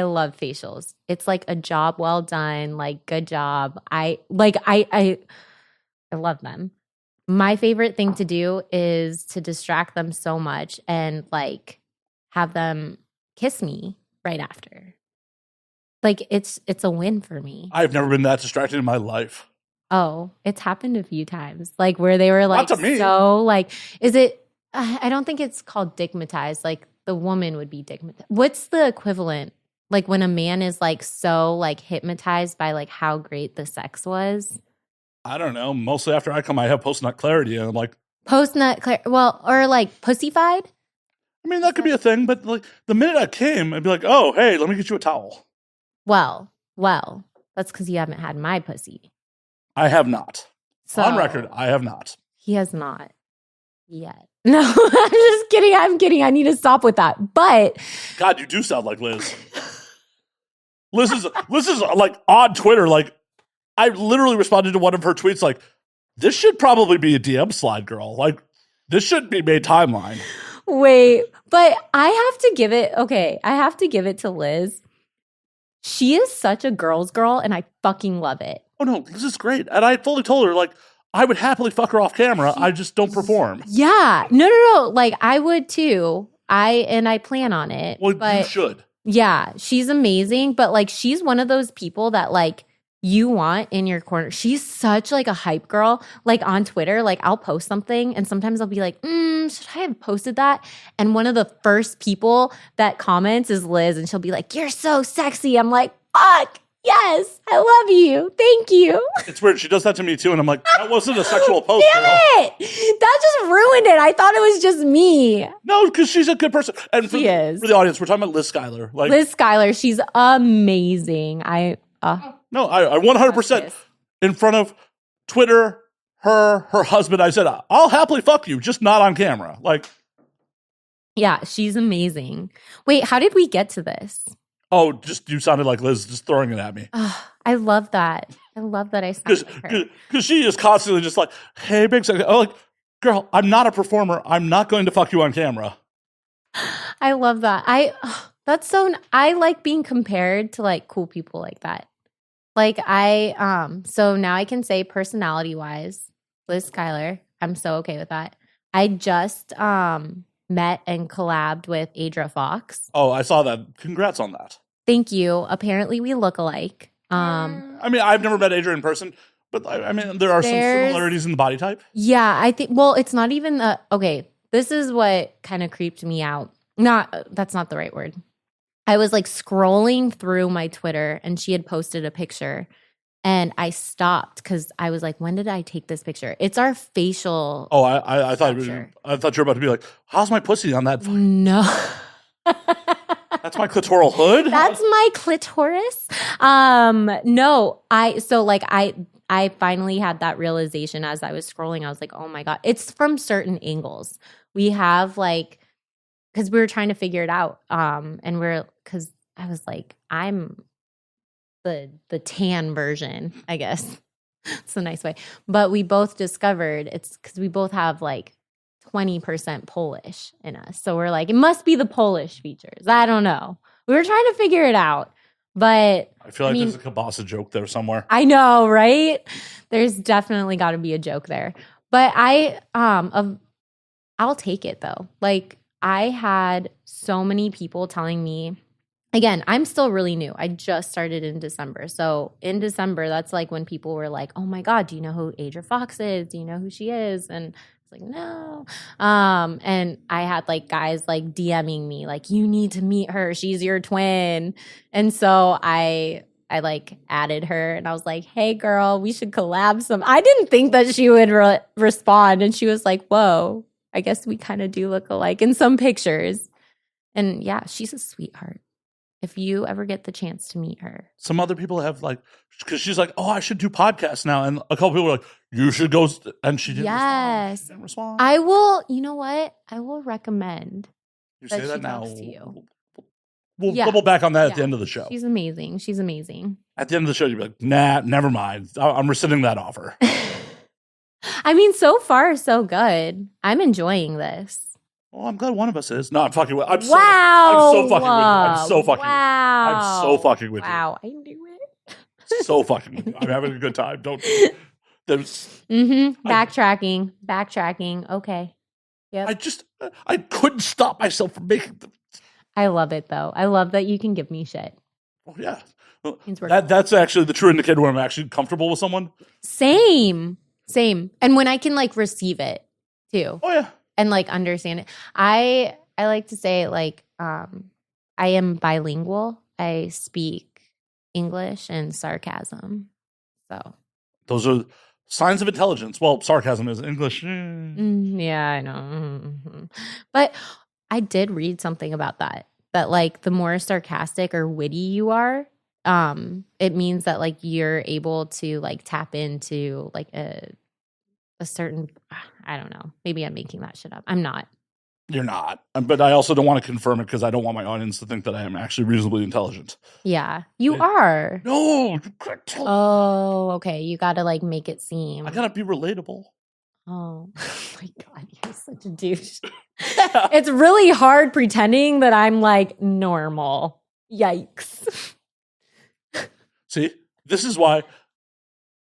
B: love facials. It's like a job well done, like good job. I love them. My favorite thing to do is to distract them so much and like have them kiss me right after. Like it's a win for me.
A: I've never been that distracted in my life.
B: Oh, it's happened a few times. Like where they were like,
A: not to me.
B: So like, is it, I don't think it's called digmatized. Like the woman would be digmatized. What's the equivalent? Like when a man is like so like hypnotized by like how great the sex was.
A: I don't know. Mostly after I come, I have post-nut clarity, and I'm like
B: post-nut well, or like pussyfied.
A: I mean, that could be a thing, but like the minute I came, I'd be like, "Oh, hey, let me get you a towel."
B: Well, that's because you haven't had my pussy.
A: I have not.
B: So,
A: on record, I have not.
B: He has not yet. No, I'm just kidding. I'm kidding. I need to stop with that. But
A: God, you do sound like Liz. Liz is like on Twitter, like I literally responded to one of her tweets like, this should probably be a DM slide, girl. Like, this shouldn't be made timeline.
B: Wait, but I have to give it, okay, I have to give it to Liz. She is such a girl's girl, and I fucking love it.
A: Oh, no, this is great. And I fully told her, like, I would happily fuck her off camera. I just don't perform.
B: Yeah. No. Like, I would too. I plan on it.
A: Well,
B: but
A: you should.
B: Yeah, she's amazing. But, like, she's one of those people that, like, you want in your corner. She's such, like, a hype girl. Like, on Twitter, like, I'll post something, and sometimes I'll be like, should I have posted that? And one of the first people that comments is Liz, and she'll be like, you're so sexy. I'm like, fuck. Yes, I love you. Thank you.
A: It's weird. She does that to me too. And I'm like, that wasn't a sexual post.
B: Damn it. That just ruined it. I thought it was just me.
A: No, because she's a good person. And
B: She is.
A: For the audience, we're talking about Liz Schuyler. Like,
B: Liz Schuyler, she's amazing.
A: I 100% in front of Twitter, her husband, I said, I'll happily fuck you, just not on camera. Like,
B: yeah, she's amazing. Wait, how did we get to this?
A: Oh, just you sounded like Liz just throwing it at me.
B: I love that. I love that I sound like her.
A: Because she is constantly just like, hey, big sex. I'm like, girl, I'm not a performer. I'm not going to fuck you on camera.
B: I love that. I like being compared to like cool people like that. Like so now I can say personality wise, Liz Schuyler, I'm so okay with that. I just met and collabed with Adra Fox.
A: Oh, I saw that. Congrats on that.
B: Thank you. Apparently we look alike.
A: I mean, I've never met Adra in person, but I mean, there are some similarities in the body type.
B: Yeah, I think, well, it's not even okay, this is what kind of creeped me out. That's not the right word. I was like scrolling through my Twitter and she had posted a picture and I stopped because I was like, when did I take this picture? It's our facial.
A: Oh, I thought you were about to be like, how's my pussy on that?
B: No.
A: That's my clitoral hood?
B: That's my clitoris. No, I finally had that realization as I was scrolling. I was like, oh my God. It's from certain angles. We have like, because we were trying to figure it out. Because I was like, I'm the tan version, I guess. It's a nice way. But we both discovered it's because we both have like 20% Polish in us. So we're like, it must be the Polish features. I don't know. We were trying to figure it out. But
A: I feel like there's a kielbasa joke there somewhere.
B: I know, right? There's definitely got to be a joke there. But I'll take it though. Like I had so many people telling me, again, I'm still really new. I just started in December. So in December, that's like when people were like, oh my God, do you know who Adra Fox is? Do you know who she is? And it's like, no. And I had like guys like DMing me, like, you need to meet her. She's your twin. And so I like added her and I was like, hey girl, we should collab some. I didn't think that she would respond. And she was like, whoa, I guess we kind of do look alike in some pictures. And yeah, she's a sweetheart. If you ever get the chance to meet her.
A: Some other people have like, because she's like, oh, I should do podcasts now. And a couple people were like, you should go. And she didn't respond. She didn't respond.
B: I will, you know what? I will recommend.
A: You say that now.
B: To you.
A: We'll double back on that at the end of the show.
B: She's amazing. She's amazing.
A: At the end of the show, you'll be like, nah, never mind. I'm rescinding that offer.
B: I mean, so far, so good. I'm enjoying this.
A: Well, I'm glad one of us is. No, I'm fucking with you.
B: Wow.
A: I'm so fucking with you. I'm so fucking
B: wow.
A: with you. I'm so fucking with you.
B: Wow, I knew it.
A: So fucking with you. I'm having a good time. Don't.
B: Backtracking. Okay. Yep.
A: I couldn't stop myself from making them.
B: I love it, though. I love that you can give me shit.
A: Oh, yeah. That's actually the true indicator when I'm actually comfortable with someone.
B: Same. And when I can, like, receive it, too.
A: Oh, yeah.
B: And like understand it. I like to say like I am bilingual. I speak English and sarcasm. So
A: those are signs of intelligence. Well, sarcasm is English.
B: Yeah, I know. Mm-hmm. But I did read something about that like the more sarcastic or witty you are, it means that like you're able to like tap into like a certain, I don't know. Maybe I'm making that shit up. I'm not.
A: You're not. But I also don't want to confirm it because I don't want my audience to think that I am actually reasonably intelligent.
B: Yeah, you are.
A: No, you can't tell.
B: Oh, okay. You got to like make it seem.
A: I gotta be relatable.
B: Oh my God, you're such a douche. It's really hard pretending that I'm like normal. Yikes.
A: See, this is why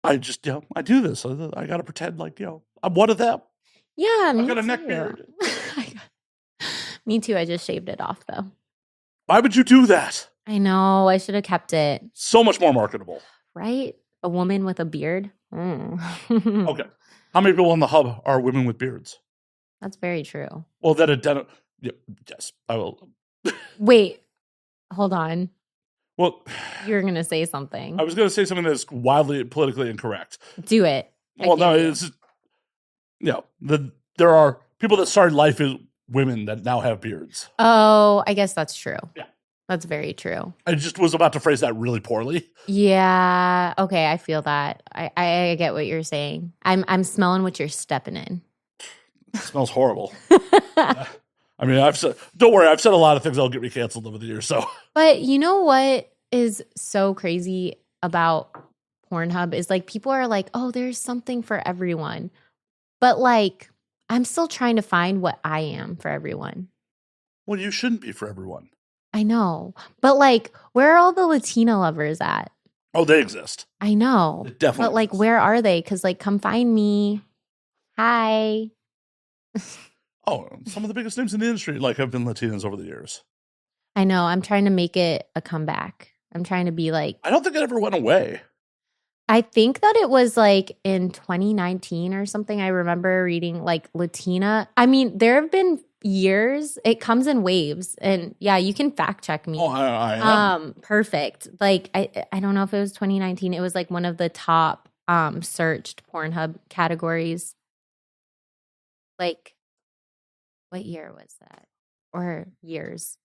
A: I just, I do this. I gotta pretend like, I'm one of them.
B: Yeah,
A: I got a neck beard.
B: Me too. I just shaved it off though.
A: Why would you do that?
B: I know. I should have kept it.
A: So much more marketable.
B: Right? A woman with a beard?
A: Okay. How many people on the hub are women with beards?
B: That's very true.
A: Well, that yes, I will.
B: Wait, hold on.
A: Well,
B: you're going to say something.
A: I was going to say something that's wildly politically incorrect.
B: Do it.
A: Well, no, it's, there are people that started life as women that now have beards.
B: Oh, I guess that's true.
A: Yeah.
B: That's very true.
A: I just was about to phrase that really poorly.
B: Yeah. Okay, I feel that. I get what you're saying. I'm smelling what you're stepping in.
A: It smells horrible. I mean, don't worry, I've said a lot of things that'll get me canceled over the years. So,
B: but you know what is so crazy about Pornhub is like people are like, oh, there's something for everyone. But like, I'm still trying to find what I am for everyone.
A: Well, you shouldn't be for everyone.
B: I know. But like, where are all the Latina lovers at?
A: Oh, they exist.
B: I know.
A: They definitely
B: But like,
A: exist.
B: where are they? Because like, come find me. Hi.
A: Oh, some of the biggest names in the industry have been Latinas over the years.
B: I know. I'm trying to make it a comeback. I'm trying to be like.
A: I don't think it ever went away.
B: I think that it was like in 2019 or something. I remember reading like Latina. I mean, there have been years. It comes in waves, and yeah, you can fact check me.
A: Oh, I am.
B: Perfect. Like I don't know if it was 2019. It was like one of the top searched Pornhub categories. Like, what year was that? Or years?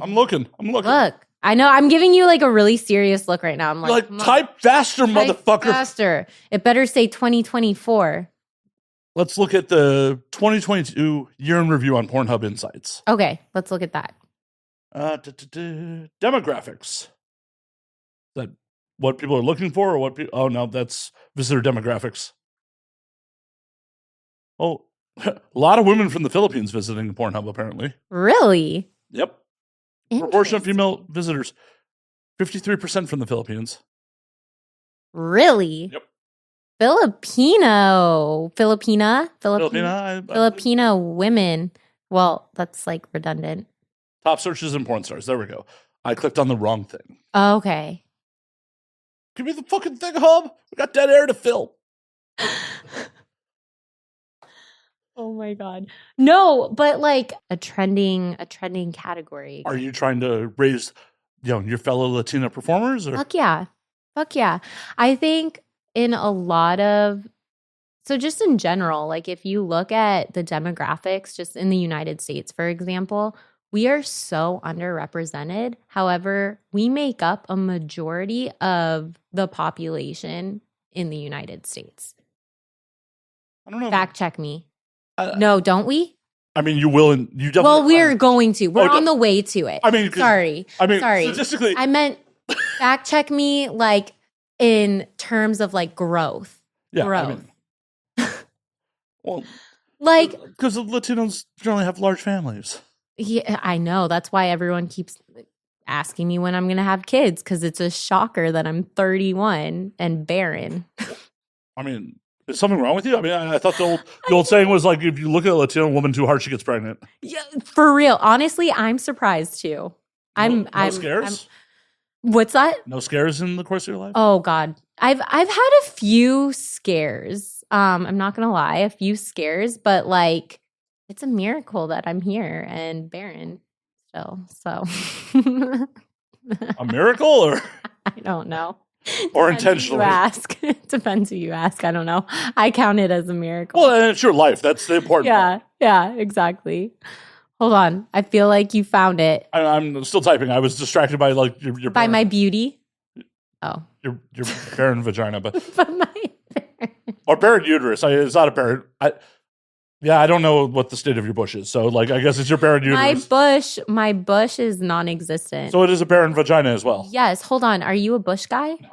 A: I'm looking.
B: Look. I know. I'm giving you like a really serious look right now. I'm like
A: type faster, motherfucker.
B: Faster. It better say 2024.
A: Let's look at the 2022 year in review on Pornhub Insights.
B: Okay, let's look at that.
A: Demographics. Is that what people are looking for, or what? Oh no, that's visitor demographics. Oh, a lot of women from the Philippines visiting Pornhub, apparently.
B: Really?
A: Yep. Proportion of female visitors, 53% from the Philippines.
B: Really?
A: Yep.
B: Filipina women. Well, that's like redundant.
A: Top searches and porn stars. There we go. I clicked on the wrong thing.
B: Okay.
A: Give me the fucking thing, hub. We got dead air to fill.
B: Oh my God. No, but like a trending category.
A: Are you trying to raise, your fellow Latina performers? Or?
B: Fuck yeah. I think in a lot of, so just in general, like if you look at the demographics, just in the United States, for example, we are so underrepresented. However, we make up a majority of the population in the United States.
A: I don't know.
B: Fact check me. No, don't we?
A: I mean, you will, and you definitely.
B: Well, we're going to. We're on the way to it.
A: I mean,
B: sorry.
A: Statistically,
B: I meant fact check me, like in terms of like growth.
A: Yeah,
B: growth.
A: Well,
B: like
A: because Latinos generally have large families.
B: Yeah, I know. That's why everyone keeps asking me when I'm going to have kids, because it's a shocker that I'm 31 and barren.
A: I mean. Is something wrong with you? I mean, I thought the old saying was like, if you look at a Latino woman too hard, she gets pregnant.
B: Yeah, for real. Honestly, I'm surprised too.
A: No scares?
B: What's that?
A: No scares in the course of your life?
B: Oh God, I've had a few scares. I'm not gonna lie, a few scares, but like, it's a miracle that I'm here and barren still. So,
A: a miracle, or
B: I don't know.
A: Or intentionally.
B: Depends who you ask. I don't know. I count it as a miracle.
A: Well, and it's your life. That's the important part.
B: Yeah, exactly. Hold on. I feel like you found it.
A: I'm still typing. I was distracted by like your
B: by my beauty. Oh.
A: Your barren vagina, but
B: by my
A: or barren uterus. It's not a barren. Yeah, I don't know what the state of your bush is. So, like, I guess it's your barren uterus.
B: My bush is non-existent.
A: So it is a barren vagina as well.
B: Yes. Hold on. Are you a bush guy?
A: No.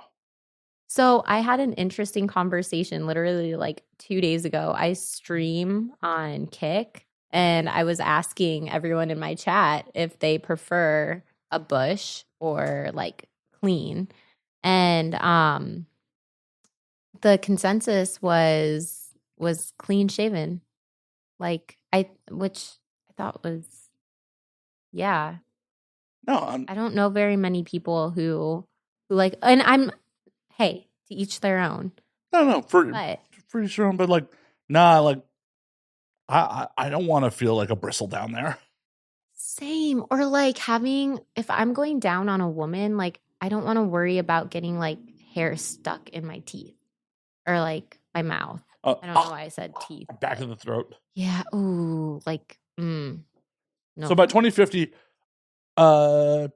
B: So I had an interesting conversation literally like 2 days ago. I stream on Kick and I was asking everyone in my chat if they prefer a bush or like clean. And the consensus was clean shaven. Like which I thought was yeah.
A: No,
B: I don't know very many people who like, and hey, to each their own.
A: no, for
B: But
A: each their own. But like, nah, like, I don't want to feel like a bristle down there.
B: same. Or like if I'm going down on a woman, like I don't want to worry about getting like hair stuck in my teeth or like my mouth. I don't know why I said teeth.
A: Back of the throat.
B: Yeah. Ooh, like, no.
A: So by 2050, the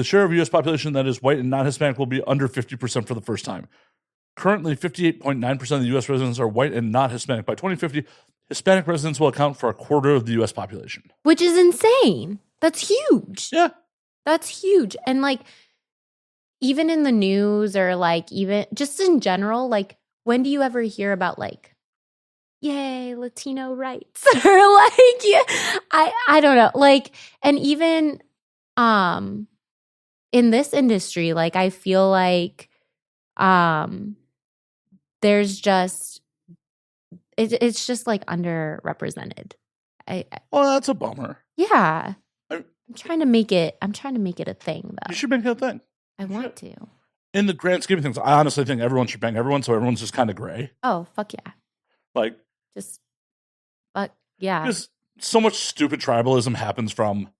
A: share of U.S. population that is white and not Hispanic will be under 50% for the first time. Currently, 58.9% of the U.S. residents are white and not Hispanic. By 2050, Hispanic residents will account for a quarter of the U.S. population.
B: Which is insane. That's huge.
A: Yeah.
B: That's huge. And like, even in the news or like even just in general, like when do you ever hear about like, yay, Latino rights? Or like, yeah, I don't know. Like, and even in this industry, like I feel like there's just it's just like underrepresented.
A: Well, that's a bummer.
B: Yeah. I'm trying to make it a thing though.
A: You should make it a thing.
B: I want to.
A: In the grand scheme of things, I honestly think everyone should bang everyone, so everyone's just kind of gray.
B: Oh, fuck yeah.
A: Like,
B: but yeah.
A: Because so much stupid tribalism happens from,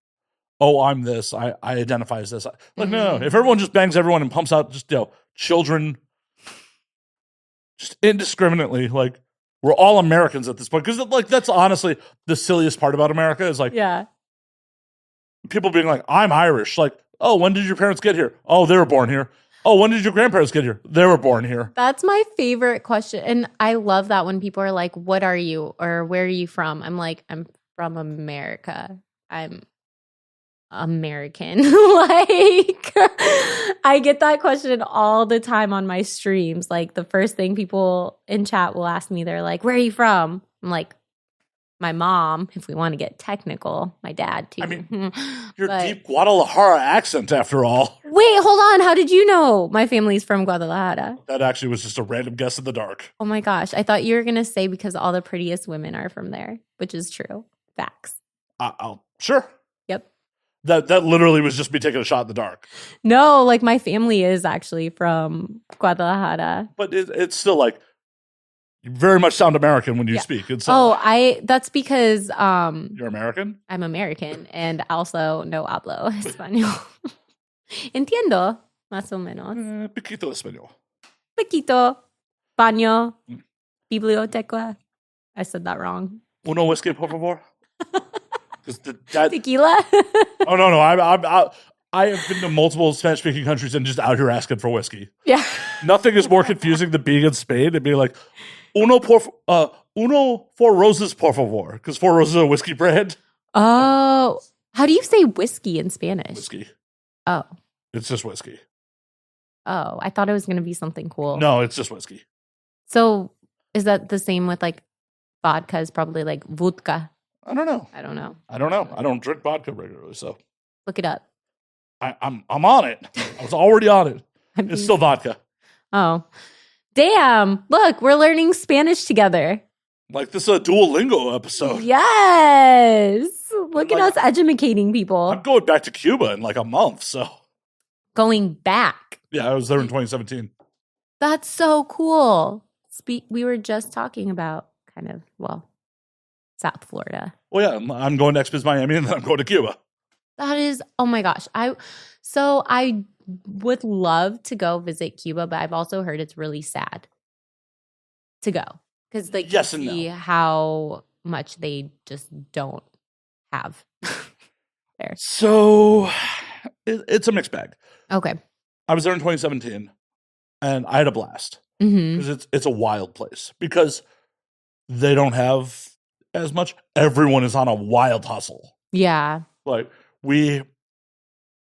A: oh, I'm this, I identify as this. Like, no, if everyone just bangs everyone and pumps out just, children just indiscriminately, like, we're all Americans at this point. Because, like, that's honestly the silliest part about America is, like,
B: yeah,
A: people being like, I'm Irish. Like, oh, when did your parents get here? Oh, they were born here. Oh, when did your grandparents get here? They were born here.
B: That's my favorite question. And I love that when people are like, what are you? Or where are you from? I'm like, I'm from America. I'm American. Like, I get that question all the time on my streams. Like, the first thing people in chat will ask me, they're like, where are you from? I'm like, my mom, if we want to get technical, my dad too.
A: I mean, your deep Guadalajara accent, after all.
B: Wait, hold on. How did you know my family's from Guadalajara?
A: That actually was just a random guess in the dark.
B: Oh my gosh. I thought you were going to say because all the prettiest women are from there, which is true. Facts.
A: Sure.
B: Yep.
A: That literally was just me taking a shot in the dark.
B: No, like my family is actually from Guadalajara.
A: But it's still like, you very much sound American when you speak. It's
B: that's because
A: you're American?
B: I'm American and also no hablo español. Entiendo, más o menos.
A: Poquito español.
B: Poquito. Baño. Biblioteca. I said that wrong.
A: Uno whiskey, por favor.
B: Tequila?
A: Oh, no. I have been to multiple Spanish-speaking countries and just out here asking for whiskey.
B: Yeah.
A: Nothing is more confusing than being in Spain and being like, uno four roses, por favor. Because Four Roses is a whiskey brand.
B: Oh. How do you say whiskey in Spanish?
A: Whiskey.
B: Oh.
A: It's just whiskey.
B: Oh, I thought it was going to be something cool.
A: No, it's just whiskey.
B: So is that the same with like vodka is probably like vodka?
A: I don't know.
B: I don't know.
A: I don't drink vodka regularly, so.
B: Look it up.
A: I'm on it. I was already on it. It's still vodka.
B: Oh. Damn. Look, we're learning Spanish together.
A: Like this is a Duolingo episode.
B: Yes. Look at us educating people.
A: I'm going back to Cuba in like a month, so.
B: Going back?
A: Yeah, I was there in 2017.
B: That's so cool. We were just talking about South Florida.
A: Well, yeah, I'm going to XBiz Miami and then I'm going to Cuba.
B: That is, oh my gosh. I would love to go visit Cuba, but I've also heard it's really sad to go. Because like
A: yes
B: you
A: and
B: see
A: no.
B: how much they just don't have there.
A: So it's a mixed bag.
B: Okay.
A: I was there in 2017 and I had a blast.
B: Mm-hmm.
A: because it's a wild place because they don't have as much. Everyone is on a wild hustle.
B: Yeah.
A: Like we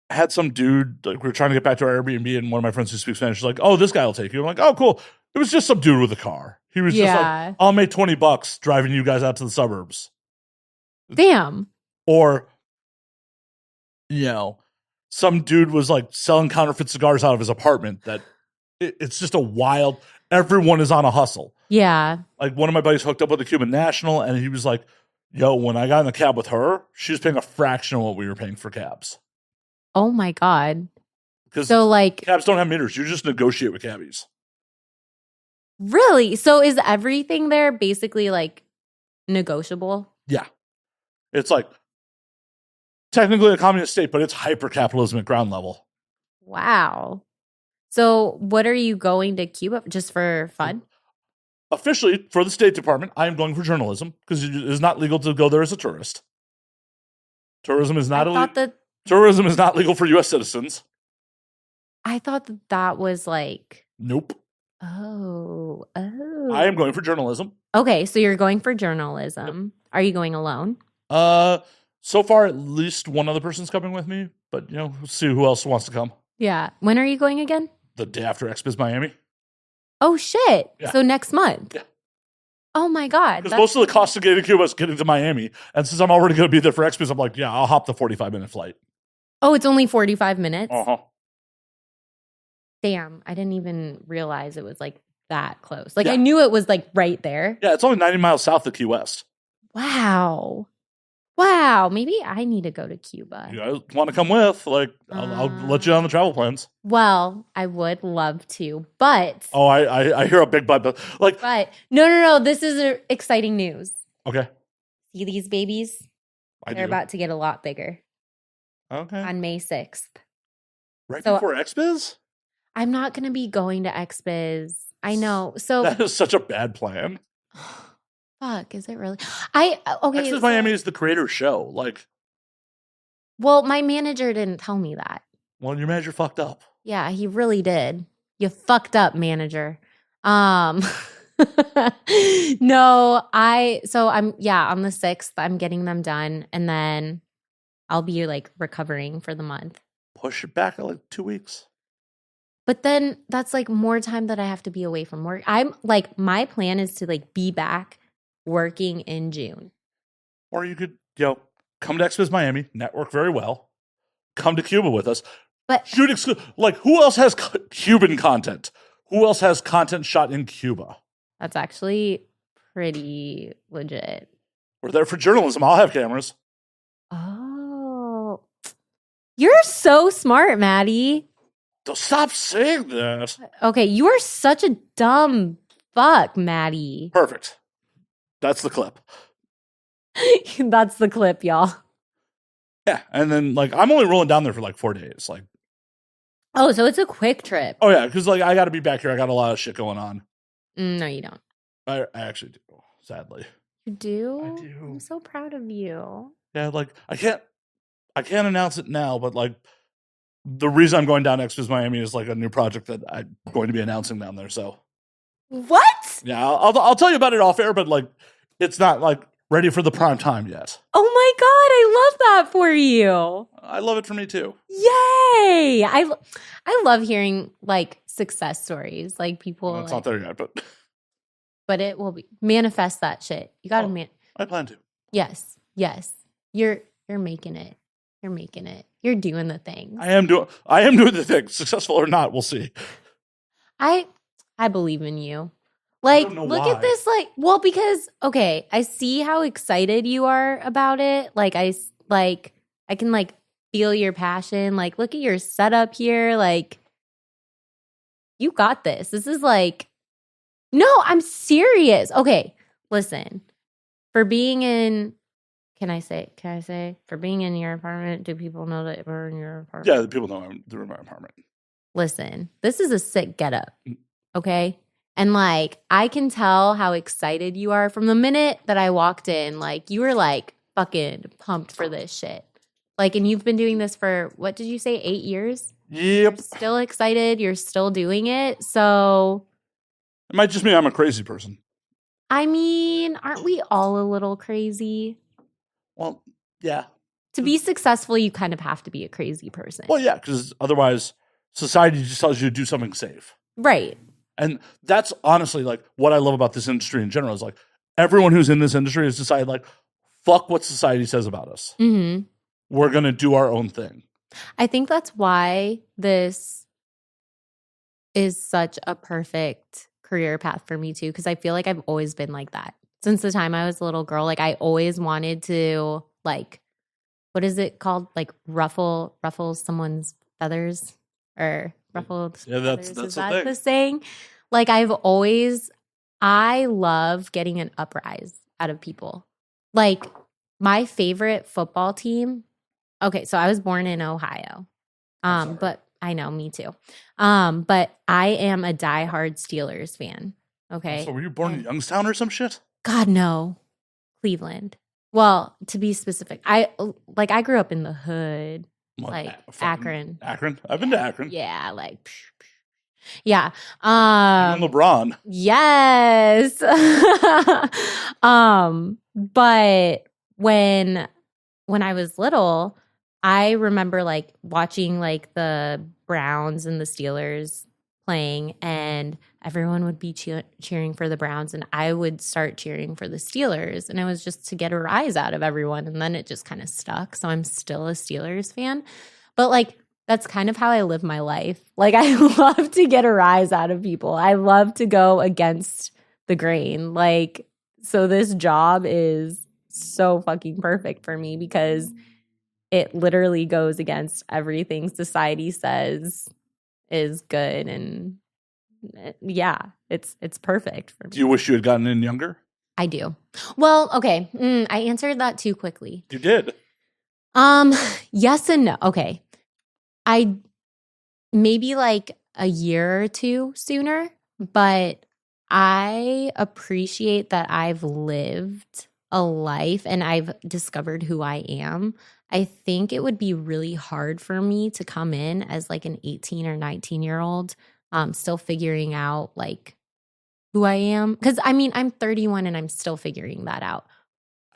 A: had some dude, like we were trying to get back to our Airbnb, and one of my friends who speaks Spanish is like, "Oh, this guy will take you." I'm like, "Oh, cool." It was just some dude with a car. He was just like, "I'll make $20 driving you guys out to the suburbs."
B: Damn.
A: Or, you know, some dude was like selling counterfeit cigars out of his apartment. That it's just a wild. Everyone is on a hustle.
B: Yeah.
A: Like one of my buddies hooked up with a Cuban national, and he was like, "Yo, when I got in the cab with her, she was paying a fraction of what we were paying for cabs."
B: Oh my God.
A: Because
B: so like
A: cabs don't have meters. You just negotiate with cabbies.
B: Really? So is everything there basically like negotiable?
A: Yeah. It's like technically a communist state, but it's hyper capitalism at ground level.
B: Wow. So what are you going to Cuba just for fun?
A: Officially, for the State Department, I am going for journalism because it is not legal to go there as a tourist. Tourism is not illegal. Tourism is not legal for U.S. citizens.
B: I thought that was like.
A: Nope.
B: Oh.
A: I am going for journalism.
B: Okay, so you're going for journalism. Yep. Are you going alone?
A: So far, at least one other person's coming with me, but we'll see who else wants to come.
B: Yeah. When are you going again?
A: The day after XBiz Miami.
B: Oh shit!
A: Yeah.
B: So next month.
A: Yeah.
B: Oh my God!
A: Because most of the cost of getting to Cuba is getting to Miami, and since I'm already going to be there for XBiz, I'm like, yeah, I'll hop the 45-minute flight.
B: Oh, it's only 45 minutes.
A: Uh huh.
B: Damn, I didn't even realize it was like that close. Like I knew it was like right there.
A: Yeah, it's only 90 miles south of Key West.
B: Wow. Maybe I need to go to Cuba.
A: You guys want to come with? Like, I'll let you on the travel plans.
B: Well, I would love to, but
A: I hear a big but like.
B: But no. This is exciting news.
A: Okay.
B: See these babies? They're about to get a lot bigger.
A: Okay.
B: On May 6th.
A: Right before XBiz?
B: I'm not going to be going to XBiz. I know. So
A: that is such a bad plan.
B: Fuck, is it really?
A: XBiz Miami is the creator's show. Like,
B: well, my manager didn't tell me that.
A: Well, your manager fucked up.
B: Yeah, he really did. You fucked up, manager. No, I'm on the 6th, I'm getting them done, and then I'll be like recovering for the month.
A: Push it back like 2 weeks.
B: But then that's like more time that I have to be away from work. I'm like, my plan is to like be back working in June.
A: Or you could, come to XBiz Miami, network very well, come to Cuba with us, but shoot like who else has Cuban content? Who else has content shot in Cuba?
B: That's actually pretty legit.
A: We're there for journalism. I'll have cameras.
B: Oh, you're so smart, Maddie.
A: Don't stop saying that.
B: Okay, you are such a dumb fuck, Maddie.
A: Perfect. That's the clip.
B: That's the clip, y'all.
A: Yeah, and then like I'm only rolling down there for like 4 days. Like,
B: oh, so it's a quick trip.
A: Oh yeah, because like I got to be back here. I got a lot of shit going on.
B: No, you don't.
A: I actually do. Sadly,
B: you do.
A: I do.
B: I'm so proud of you.
A: Yeah, like I can't announce it now, but like the reason I'm going down XBiz Miami is like a new project that I'm going to be announcing down there. So
B: what?
A: Yeah, I'll tell you about it off air, but like it's not like ready for the prime time yet.
B: Oh my God, I love that for you.
A: I love it for me too.
B: Yay! I love hearing like success stories, like people.
A: Well, it's not there yet,
B: but it will be. Manifest that shit. You got to
A: I plan to.
B: Yes. You're making it. You're making it. You're doing the thing.
A: I am doing the thing. Successful or not, we'll see.
B: I believe in you. Like, look at this. Like, well, because okay, I see how excited you are about it. Like, I can like feel your passion. Like, look at your setup here. Like, you got this. This is like, no, I'm serious. Okay, listen. For being in, can I say for being in your apartment? Do people know that we're in your apartment?
A: Yeah, the people know they're in my apartment.
B: Listen, this is a sick getup. Okay. And like, I can tell how excited you are from the minute that I walked in. Like, you were like fucking pumped for this shit. Like, and you've been doing this for, what did you say, 8 years?
A: Yep.
B: You're still excited. You're still doing it. So
A: It might just mean I'm a crazy person.
B: I mean, aren't we all a little crazy?
A: Well, yeah.
B: To be successful, you kind of have to be a crazy person.
A: Well, yeah, because otherwise society just tells you to do something safe.
B: Right.
A: And that's honestly like what I love about this industry in general is like everyone who's in this industry has decided like, fuck what society says about us.
B: Mm-hmm.
A: We're going to do our own thing.
B: I think that's why this is such a perfect career path for me too, because I feel like I've always been like that. Since the time I was a little girl, like I always wanted to like, what is it called? Like ruffle someone's feathers or ruffle feathers. Is that the saying? Like I love getting an uprise out of people. Like my favorite football team. Okay, so I was born in Ohio. But I know, me too. But I am a diehard Steelers fan. Okay.
A: So were you born in Youngstown or some shit?
B: God, no. Cleveland. Well, to be specific, I grew up in the hood. Like Akron.
A: Akron? I've been to Akron.
B: Yeah, like yeah.
A: And LeBron.
B: Yes. But when I was little, I remember like watching like the Browns and the Steelers playing, and everyone would be cheering for the Browns, and I would start cheering for the Steelers, and it was just to get a rise out of everyone, and then it just kind of stuck. So I'm still a Steelers fan, but like that's kind of how I live my life. Like I love to get a rise out of people. I love to go against the grain. Like, so this job is so fucking perfect for me because it literally goes against everything society says is good. And yeah, it's perfect for me.
A: Do you wish you had gotten in younger?
B: I do. Well, okay. I answered that too quickly.
A: You did.
B: Yes and no. Okay. I maybe like a year or two sooner, but I appreciate that I've lived a life and I've discovered who I am. I think it would be really hard for me to come in as like an 18 or 19-year-old, still figuring out like who I am. Because I mean, I'm 31 and I'm still figuring that out.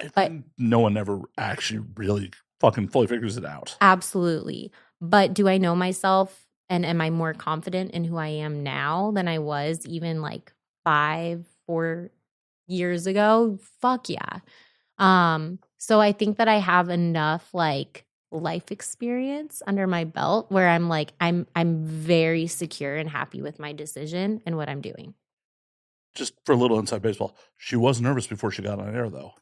A: I think no one ever actually really fucking fully figures it out.
B: Absolutely. But do I know myself and am I more confident in who I am now than I was even like 4 years ago? Fuck yeah. So I think that I have enough like life experience under my belt where I'm like I'm very secure and happy with my decision and what I'm doing.
A: Just for a little inside baseball, she was nervous before she got on air though.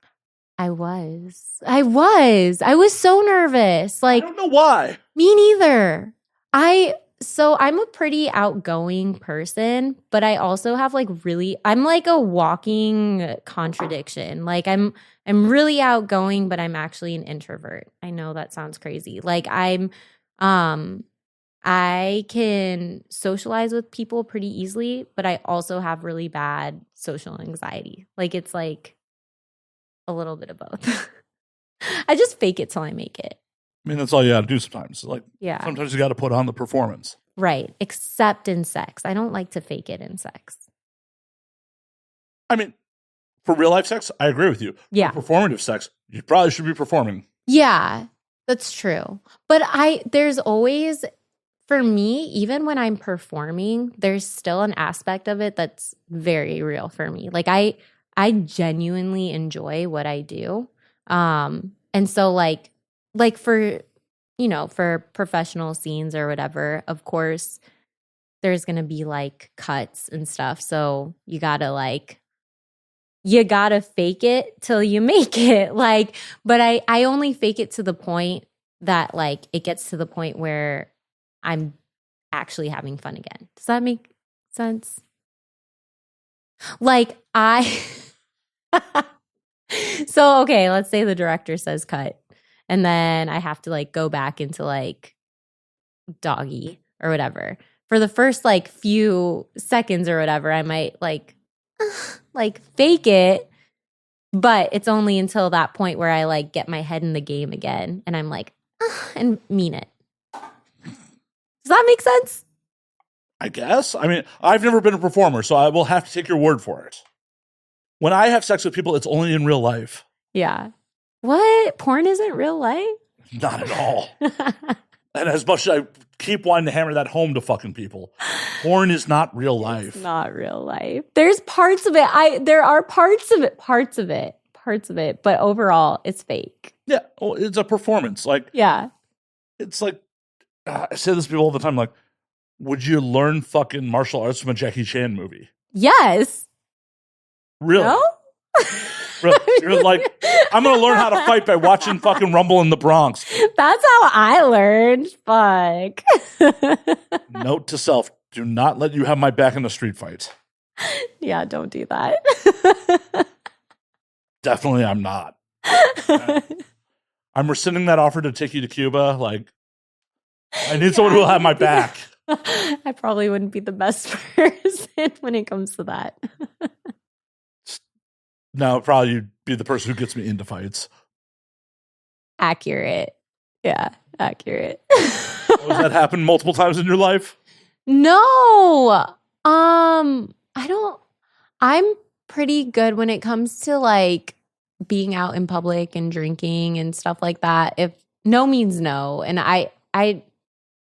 B: I was so nervous. Like
A: I don't know why.
B: Me neither. I'm a pretty outgoing person, but I also have like I'm like a walking contradiction. Like I'm really outgoing, but I'm actually an introvert. I know that sounds crazy. Like I can socialize with people pretty easily, but I also have really bad social anxiety. Like it's like a little bit of both. I just fake it till I make it.
A: I mean, that's all you got to do sometimes. Like,
B: yeah.
A: Sometimes you got to put on the performance.
B: Right. Except in sex. I don't like to fake it in sex.
A: I mean, for real life sex, I agree with you.
B: Yeah.
A: For performative sex, you probably should be performing.
B: Yeah, that's true. But there's always, for me, even when I'm performing, there's still an aspect of it that's very real for me. Like I genuinely enjoy what I do. And so like for, for professional scenes or whatever, of course, there's going to be like cuts and stuff. So you got to fake it till you make it. Like, but I only fake it to the point that like it gets to the point where I'm actually having fun again. Does that make sense? Like so, okay, let's say the director says cut. And then I have to like go back into like doggy or whatever. For the first like few seconds or whatever, I might like fake it. But it's only until that point where I like get my head in the game again and I'm like, and mean it. Does that make sense?
A: I guess. I mean, I've never been a performer, so I will have to take your word for it. When I have sex with people, it's only in real life.
B: Yeah. What? Porn isn't real life?
A: Not at all. And as much as I keep wanting to hammer that home to fucking people, porn is not real life.
B: It's not real life. There's parts of it. There are parts of it. But overall, it's fake.
A: Yeah. Well, it's a performance. Like,
B: yeah.
A: It's like, I say this to people all the time, like, would you learn fucking martial arts from a Jackie Chan movie?
B: Yes.
A: Really?
B: No?
A: Really? You're like, I'm going to learn how to fight by watching fucking Rumble in the Bronx.
B: That's how I learned. Fuck.
A: Note to self, do not let you have my back in the street fight.
B: Yeah, don't do that.
A: Definitely I'm not. I'm rescinding that offer to take you to Cuba. Like, I need someone who will have my back.
B: I probably wouldn't be the best person when it comes to that.
A: No, probably you'd be the person who gets me into fights.
B: Accurate. Yeah, accurate.
A: Has that happened multiple times in your life?
B: No. I'm pretty good when it comes to like being out in public and drinking and stuff like that. If no means no. And I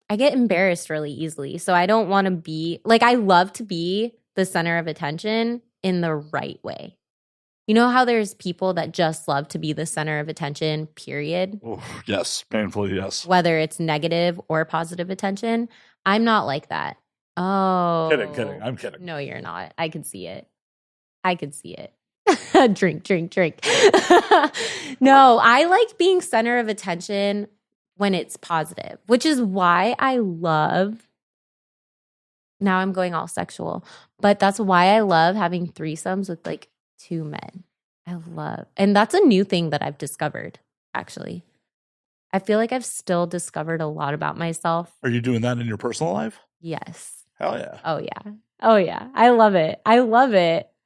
B: get embarrassed really easily. So I don't want to be like, I love to be the center of attention in the right way. You know how there's people that just love to be the center of attention, period?
A: Oh, yes, painfully, yes.
B: Whether it's negative or positive attention. I'm not like that. Oh.
A: Kidding. I'm kidding.
B: No, you're not. I could see it. Drink. No, I like being center of attention when it's positive, which is why I love, now I'm going all sexual, but that's why I love having threesomes with like 2 men. And that's a new thing that I've discovered, actually. I feel like I've still discovered a lot about myself.
A: Are you doing that in your personal life?
B: Yes.
A: Hell yeah.
B: Oh yeah. I love it.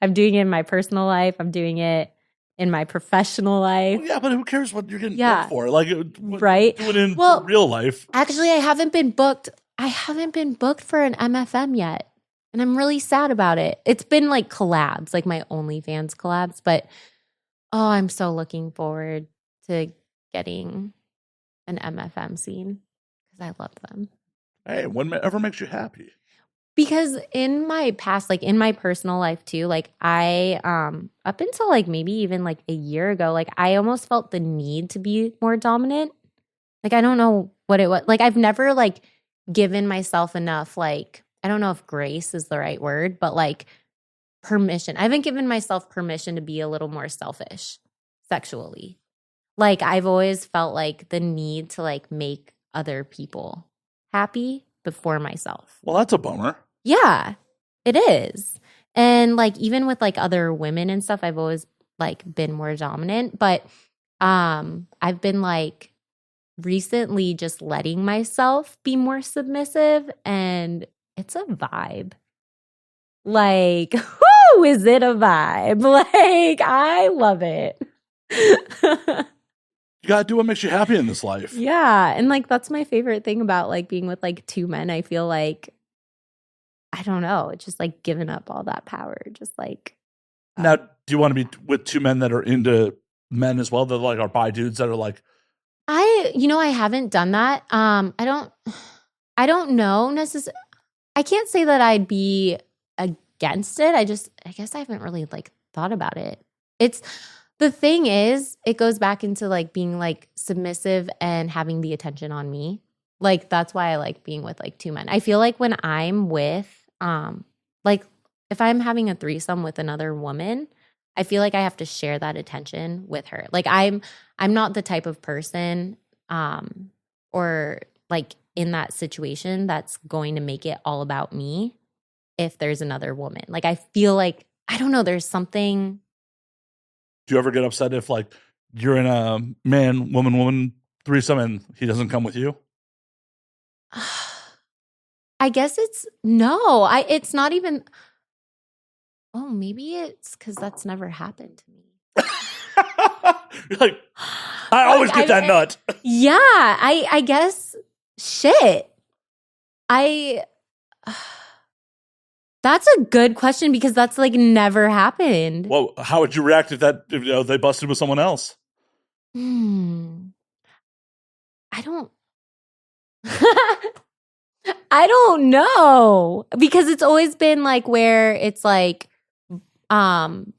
B: I'm doing it in my personal life. I'm doing it in my professional life.
A: Well, yeah, but who cares what you're getting booked for? Like,
B: right?
A: Do it in real life.
B: Actually, I haven't been booked for an MFM yet. And I'm really sad about it. It's been like collabs, like my OnlyFans collabs. But, I'm so looking forward to getting an MFM scene because I love them.
A: Hey, whatever makes you happy.
B: Because in my past, like in my personal life too, like I, up until like maybe even like a year ago, like I almost felt the need to be more dominant. Like, I don't know what it was. Like, I've never like given myself enough, like, I don't know if grace is the right word, but like permission. I haven't given myself permission to be a little more selfish sexually. Like, I've always felt like the need to like make other people happy before myself.
A: Well, that's a bummer.
B: Yeah, it is. And like even with like other women and stuff, I've always like been more dominant. But I've been like recently just letting myself be more submissive, and it's a vibe. Like, whoo, is it a vibe? Like, I love it.
A: You gotta do what makes you happy in this life.
B: Yeah. And like that's my favorite thing about like being with like 2 men. I feel like, I don't know, it's just like giving up all that power. Just like
A: now, do you want to be with 2 men that are into men as well? That like are bi dudes that are like,
B: I haven't done that. I don't know necessarily. I can't say that I'd be against it. I guess I haven't really like thought about it. The thing is, it goes back into like being like submissive and having the attention on me. Like that's why I like being with like 2 men. I feel like when I'm with like if I'm having a threesome with another woman, I feel like I have to share that attention with her. Like I'm not the type of person or like in that situation that's going to make it all about me if there's another woman. Like I feel like, I don't know, there's something.
A: Do you ever get upset if like you're in a man, woman threesome and he doesn't come with you?
B: I guess it's not even. Oh, maybe it's because that's never happened to me.
A: You're like, I always get that nut.
B: Yeah, I guess shit. That's a good question because that's like never happened.
A: Well, how would you react if they busted with someone else?
B: I don't I don't know because it's always been like where it's like been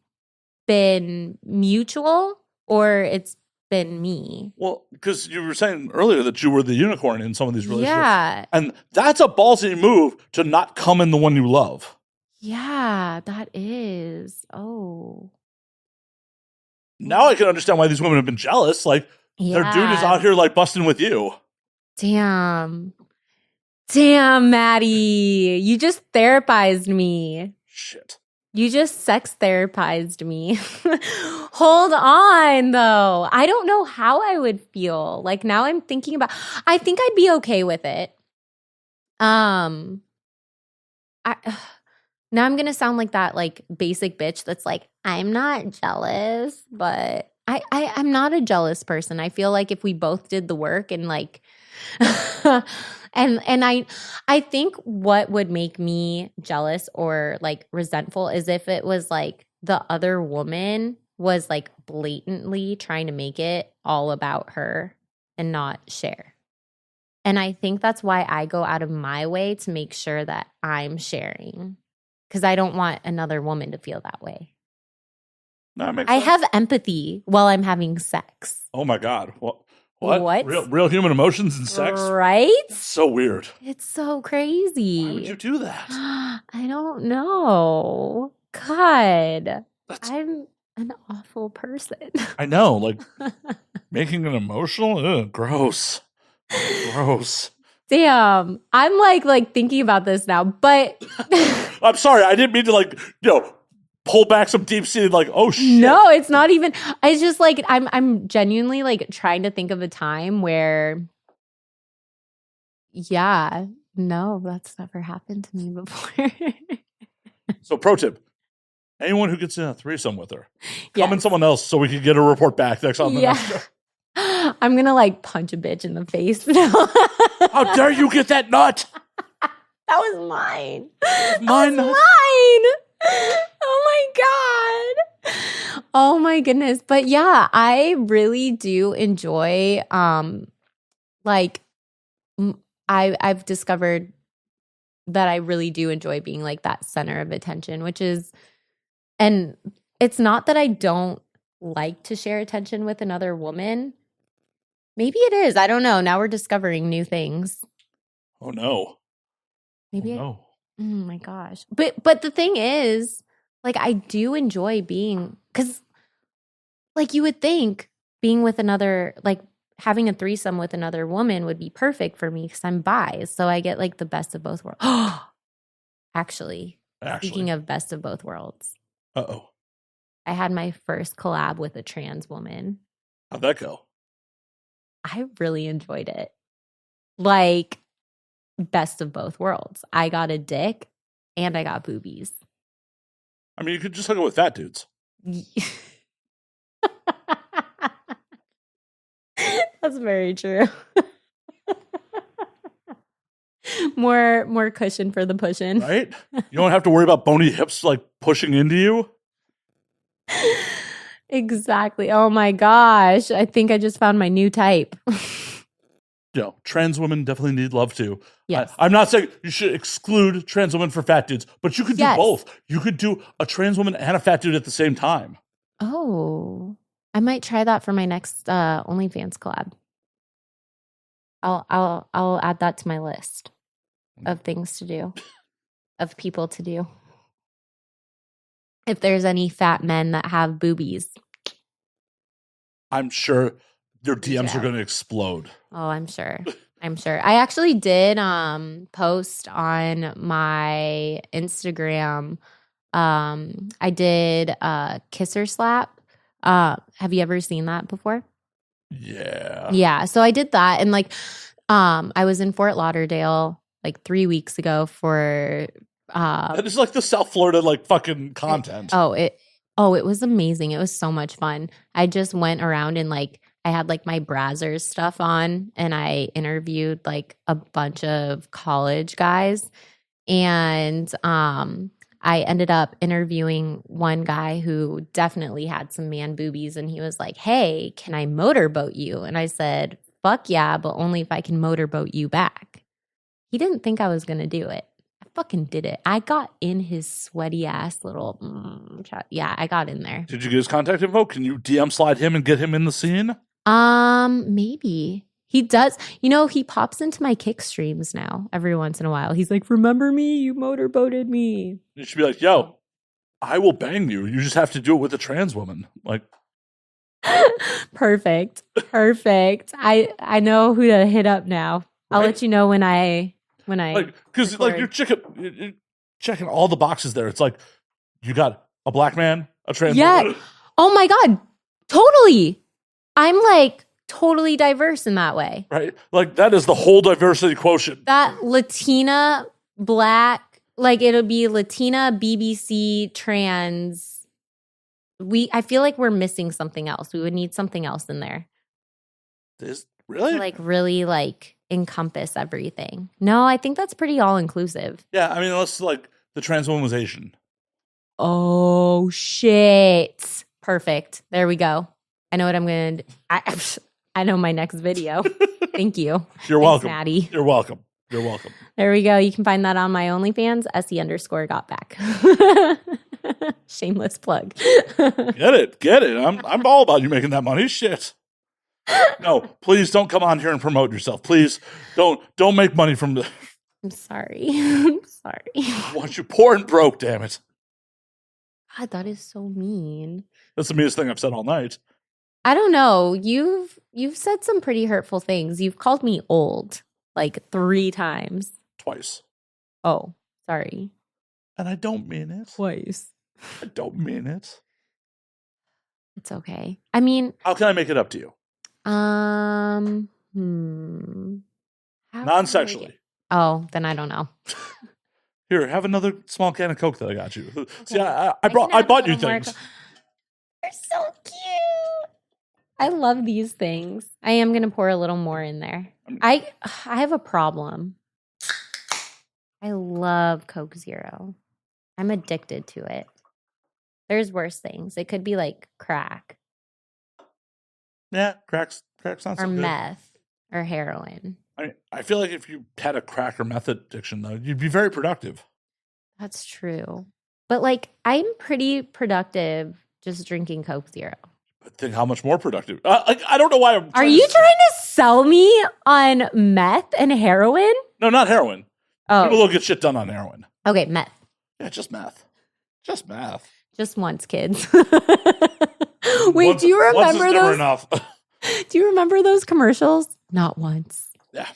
B: mutual or it's been me.
A: Well, because you were saying earlier that you were the unicorn in some of these relationships.
B: Yeah.
A: And that's a ballsy move to not come in the one you love.
B: Yeah, that is. Oh.
A: Now I can understand why these women have been jealous. Like, their dude is out here, like, busting with you.
B: Damn, Maddie. You just therapized me.
A: Shit.
B: You just sex therapized me. Hold on, though. I don't know how I would feel. Like, now I'm thinking about, I think I'd be okay with it. Now I'm going to sound like that, like, basic bitch that's like, I'm not jealous, but I'm not a jealous person. I feel like if we both did the work and, like, and I think what would make me jealous or, like, resentful is if it was, like, the other woman was, like, blatantly trying to make it all about her and not share. And I think that's why I go out of my way to make sure that I'm sharing. Because I don't want another woman to feel that way.
A: No,
B: I have empathy while I'm having sex.
A: Oh my God. What?
B: What?
A: Real human emotions and sex?
B: Right?
A: That's so weird.
B: It's so crazy.
A: Why would you do that?
B: I don't know. God. I'm an awful person.
A: I know. Like, making it emotional? Ugh, gross. Gross.
B: Damn. I'm like thinking about this now, but
A: I'm sorry. I didn't mean to, like, pull back some deep seated, like, oh shit.
B: No, it's not even. It's just like I'm genuinely like trying to think of a time where, yeah, no, that's never happened to me before.
A: So, pro tip: anyone who gets in a threesome with her, come in someone else so we can get a report back next on the next show.
B: I'm gonna like punch a bitch in the face.
A: How dare you get that nut?
B: That was mine.
A: Mine.
B: Mine. Oh my God. Oh my goodness. But yeah, I really do enjoy like I've discovered that I really do enjoy being like that center of attention, which is, and it's not that I don't like to share attention with another woman. Maybe it is. I don't know. Now we're discovering new things.
A: Oh no.
B: Maybe.
A: Oh
B: my gosh. But the thing is, like, I do enjoy being, because, like, you would think being with another, like, having a threesome with another woman would be perfect for me because I'm bi. So I get, like, the best of both worlds. Actually, speaking of best of both worlds.
A: Uh-oh.
B: I had my first collab with a trans woman.
A: How'd that go?
B: I really enjoyed it. Like, best of both worlds. I got a dick and I got boobies.
A: I mean, you could just hook it with fat dudes.
B: That's very true. More cushion for the pushing.
A: Right? You don't have to worry about bony hips, like, pushing into you.
B: Exactly. Oh my gosh. I think I just found my new type.
A: Trans women definitely need love too.
B: Yes.
A: I'm not saying you should exclude trans women for fat dudes, but you could do both. You could do a trans woman and a fat dude at the same time.
B: Oh, I might try that for my next OnlyFans collab. I'll add that to my list of things to do, of people to do. If there's any fat men that have boobies,
A: I'm sure your DMs are going to explode.
B: Oh, I'm sure. I actually did post on my Instagram. I did kisser slap. Have you ever seen that before? Yeah. So I did that, and like I was in Fort Lauderdale like 3 weeks ago for
A: that is like the South Florida like fucking content.
B: It was amazing. It was so much fun. I just went around and like I had like my Brazzers stuff on and I interviewed like a bunch of college guys And I ended up interviewing one guy who definitely had some man boobies, and he was like, hey, can I motorboat you? And I said, fuck yeah, but only if I can motorboat you back. He didn't think I was going to do it. I fucking did it. I got in his sweaty ass little yeah, I got in there.
A: Did you get his contact info? Can you DM slide him and get him in the scene?
B: Maybe. He does. You know, he pops into my kick streams now every once in a while. He's like, remember me? You motorboated me.
A: You should be like, yo, I will bang you. You just have to do it with a trans woman. Like,
B: Perfect. I know who to hit up now. Right? I'll let you know when I
A: like, because like you're checking all the boxes there. It's like you got a black man, a trans woman.
B: Oh my God. Totally. I'm like totally diverse in that way.
A: Right? Like that is the whole diversity quotient.
B: That Latina, black, like it'll be Latina, BBC, trans. I feel like we're missing something else. We would need something else in there.
A: Really?
B: Like really like encompass everything. No, I think that's pretty all inclusive.
A: Yeah, I mean, unless like the trans woman was Asian.
B: Oh shit. Perfect. There we go. I know what I'm going to I know my next video. Thank you.
A: You're welcome.
B: Maddie.
A: You're welcome. You're welcome.
B: There we go. You can find that on my OnlyFans, Essie_got_back. Shameless plug.
A: Get it. I'm all about you making that money. Shit. No, please don't come on here and promote yourself. Please don't make money from the.
B: I'm sorry. I
A: want you poor and broke, damn it.
B: God, that is so mean.
A: That's the meanest thing I've said all night.
B: I don't know. You've said some pretty hurtful things. You've called me old like 3 times.
A: Twice.
B: Oh, sorry.
A: And I don't mean it.
B: Twice.
A: I don't mean it.
B: It's okay. I mean,
A: how can I make it up to you? Non-sexually.
B: Oh, then I don't know.
A: Here, have another small can of Coke that I got you. Okay. See, I bought you things.
B: They're so cute. I love these things. I am going to pour a little more in there. I have a problem. I love Coke Zero. I'm addicted to it. There's worse things. It could be like crack.
A: Yeah, crack's not so good.
B: Or meth or heroin.
A: I feel like if you had a crack or meth addiction, though, you'd be very productive.
B: That's true. But like, I'm pretty productive just drinking Coke Zero.
A: But think how much more productive. I don't know why I'm.
B: Are you trying to sell me on meth and heroin?
A: No, not heroin.
B: Oh.
A: People don't get shit done on heroin.
B: Okay, meth.
A: Yeah, just meth. Just math.
B: Just once, kids. Wait, do you remember those?
A: Enough.
B: Do you remember those commercials? Not once.
A: Yeah.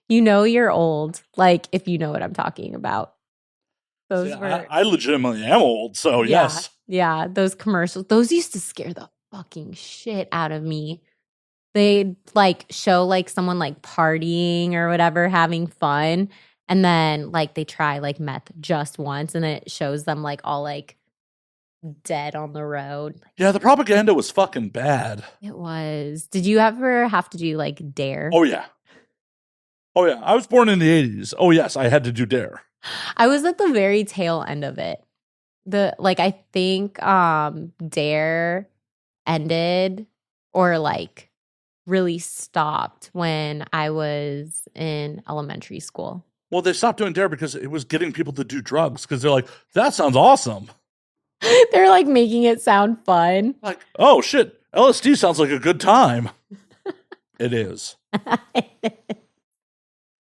B: You know you're old, like if you know what I'm talking about. Those were.
A: I legitimately am old, so yes.
B: Yeah, those commercials. Those used to scare the fucking shit out of me. They'd like show like someone like partying or whatever, having fun, and then like they try like meth just once, and then it shows them like all like dead on the road.
A: Yeah, the propaganda was fucking bad.
B: It was. Did you ever have to do like DARE?
A: Oh yeah. I was born in the 80s. Oh yes, I had to do DARE.
B: I was at the very tail end of it. I think DARE ended or like really stopped when I was in elementary school.
A: Well, they stopped doing DARE because it was getting people to do drugs because they're like, that sounds awesome.
B: They're like making it sound fun.
A: Like, oh shit, LSD sounds like a good time. It is.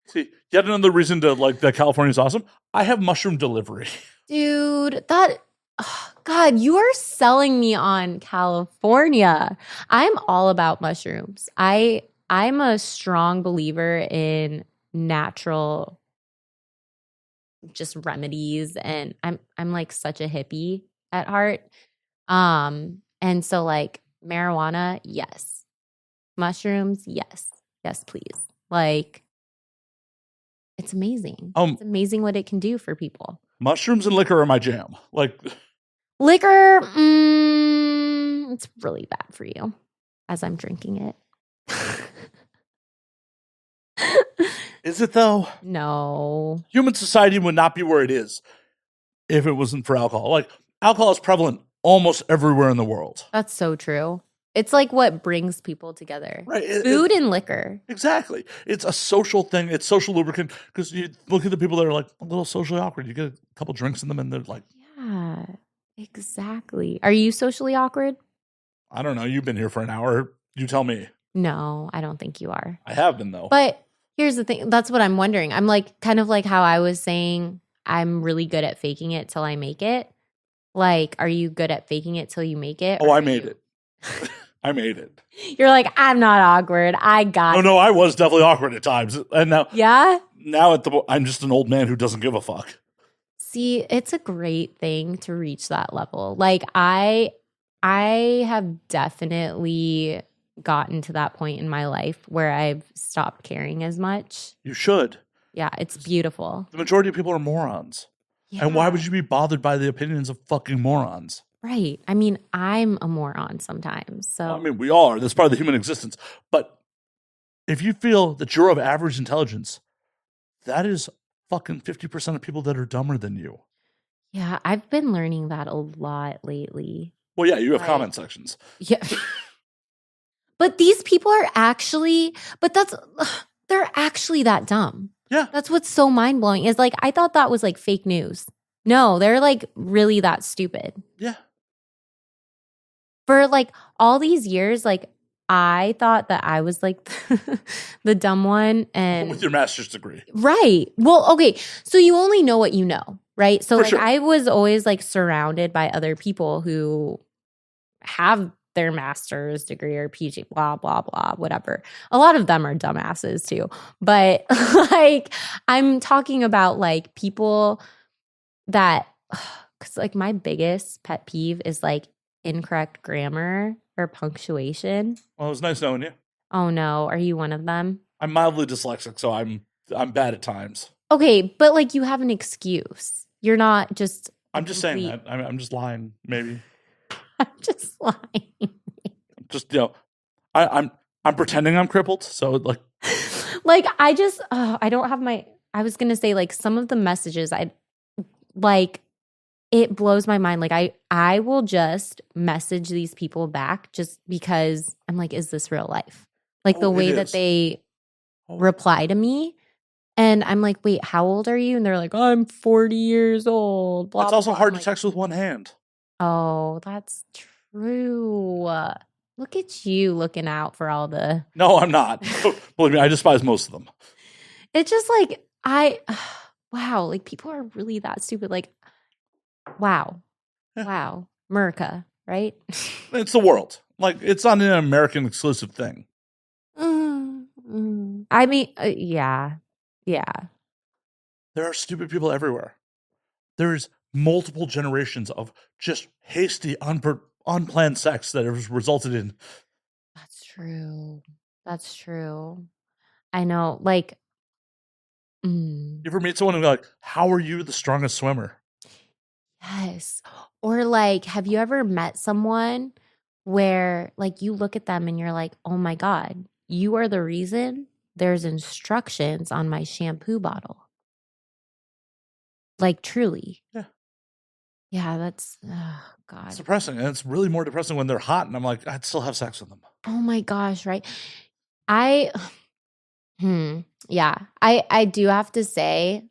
A: See, yet another reason to like that California is awesome. I have mushroom delivery.
B: Dude, God, you are selling me on California. I'm all about mushrooms. I'm a strong believer in natural just remedies, and I'm like such a hippie at heart. And so like marijuana, yes. Mushrooms, yes. Yes, please. Like it's amazing. It's amazing what it can do for people.
A: Mushrooms and liquor are my jam. Like
B: liquor, it's really bad for you as I'm drinking it.
A: Is it though?
B: No.
A: Human society would not be where it is if it wasn't for alcohol. Like, alcohol is prevalent almost everywhere in the world.
B: That's so true. It's like what brings people together.
A: Right.
B: Food and liquor.
A: Exactly. It's a social thing. It's social lubricant, because you look at the people that are like a little socially awkward. You get a couple drinks in them and they're like,
B: yeah, exactly. Are you socially awkward?
A: I don't know. You've been here for an hour. You tell me.
B: No, I don't think you are.
A: I have been, though.
B: But here's the thing. That's what I'm wondering. I'm like, kind of like how I was saying, I'm really good at faking it till I make it. Like, are you good at faking it till you make it?
A: Oh, I made it. I made it.
B: You're like, I'm not awkward. I got it.
A: No, I was definitely awkward at times. And now,
B: yeah?
A: Now I'm just an old man who doesn't give a fuck.
B: See, it's a great thing to reach that level. Like, I have definitely gotten to that point in my life where I've stopped caring as much.
A: You should.
B: Yeah, it's beautiful.
A: The majority of people are morons.
B: Yeah.
A: And why would you be bothered by the opinions of fucking morons?
B: Right. I mean, I'm a moron sometimes. So
A: Well, I mean, we all are. That's part of the human existence. But if you feel that you're of average intelligence, that is fucking 50% of people that are dumber than you.
B: yeah, I've been learning that a lot lately.
A: Well, yeah, you have
B: Right.
A: comment sections.
B: Yeah. But these people are actually, they're actually that dumb.
A: Yeah.
B: That's what's so mind blowing is like, I thought that was like fake news. No, they're like really that stupid.
A: Yeah.
B: For like all these years, like I thought that I was like the dumb one. And
A: With your master's degree.
B: right. Well, okay. So you only know what you know, right? So
A: For
B: like
A: sure.
B: I was always like surrounded by other people who have their master's degree or PhD, blah, blah, blah, whatever. A lot of them are dumbasses too. But like I'm talking about like people that, because like my biggest pet peeve is like incorrect grammar or punctuation.
A: Well, it was nice knowing you.
B: Oh no, are you one of them?
A: I'm mildly dyslexic, so I'm bad at times.
B: Okay, but like you have an excuse. You're not just.
A: I'm just saying that. I'm just lying, maybe.
B: I'm just lying.
A: Just, I'm pretending I'm crippled. So like
B: I just I don't have my. I was gonna say like some of the messages I like. It blows my mind. Like I will just message these people back just because I'm like, is this real life? Like the way that they reply to me. And I'm like, wait, how old are you? And they're like, I'm 40 years old. Blah,
A: it's also
B: blah.
A: hard to text with one hand.
B: Oh, that's true. Look at you looking out for all the.
A: No, I'm not. Believe me, I despise most of them.
B: It's just like, wow, like people are really that stupid. Like, wow.
A: Yeah.
B: Wow. America, right?
A: It's the world. Like, it's not an American exclusive thing.
B: I mean, yeah. Yeah.
A: There are stupid people everywhere. There's multiple generations of just hasty, unplanned sex that has resulted in.
B: That's true. That's true. I know. Like,
A: You ever meet someone and be like, how are you the strongest swimmer?
B: yes. Or like, have you ever met someone where like you look at them and you're like, oh my God, you are the reason there's instructions on my shampoo bottle. Like truly.
A: Yeah.
B: Yeah, that's, oh God.
A: It's depressing. And it's really more depressing when they're hot. And I'm like, I'd still have sex with them.
B: Oh my gosh, right? Yeah. I do have to say,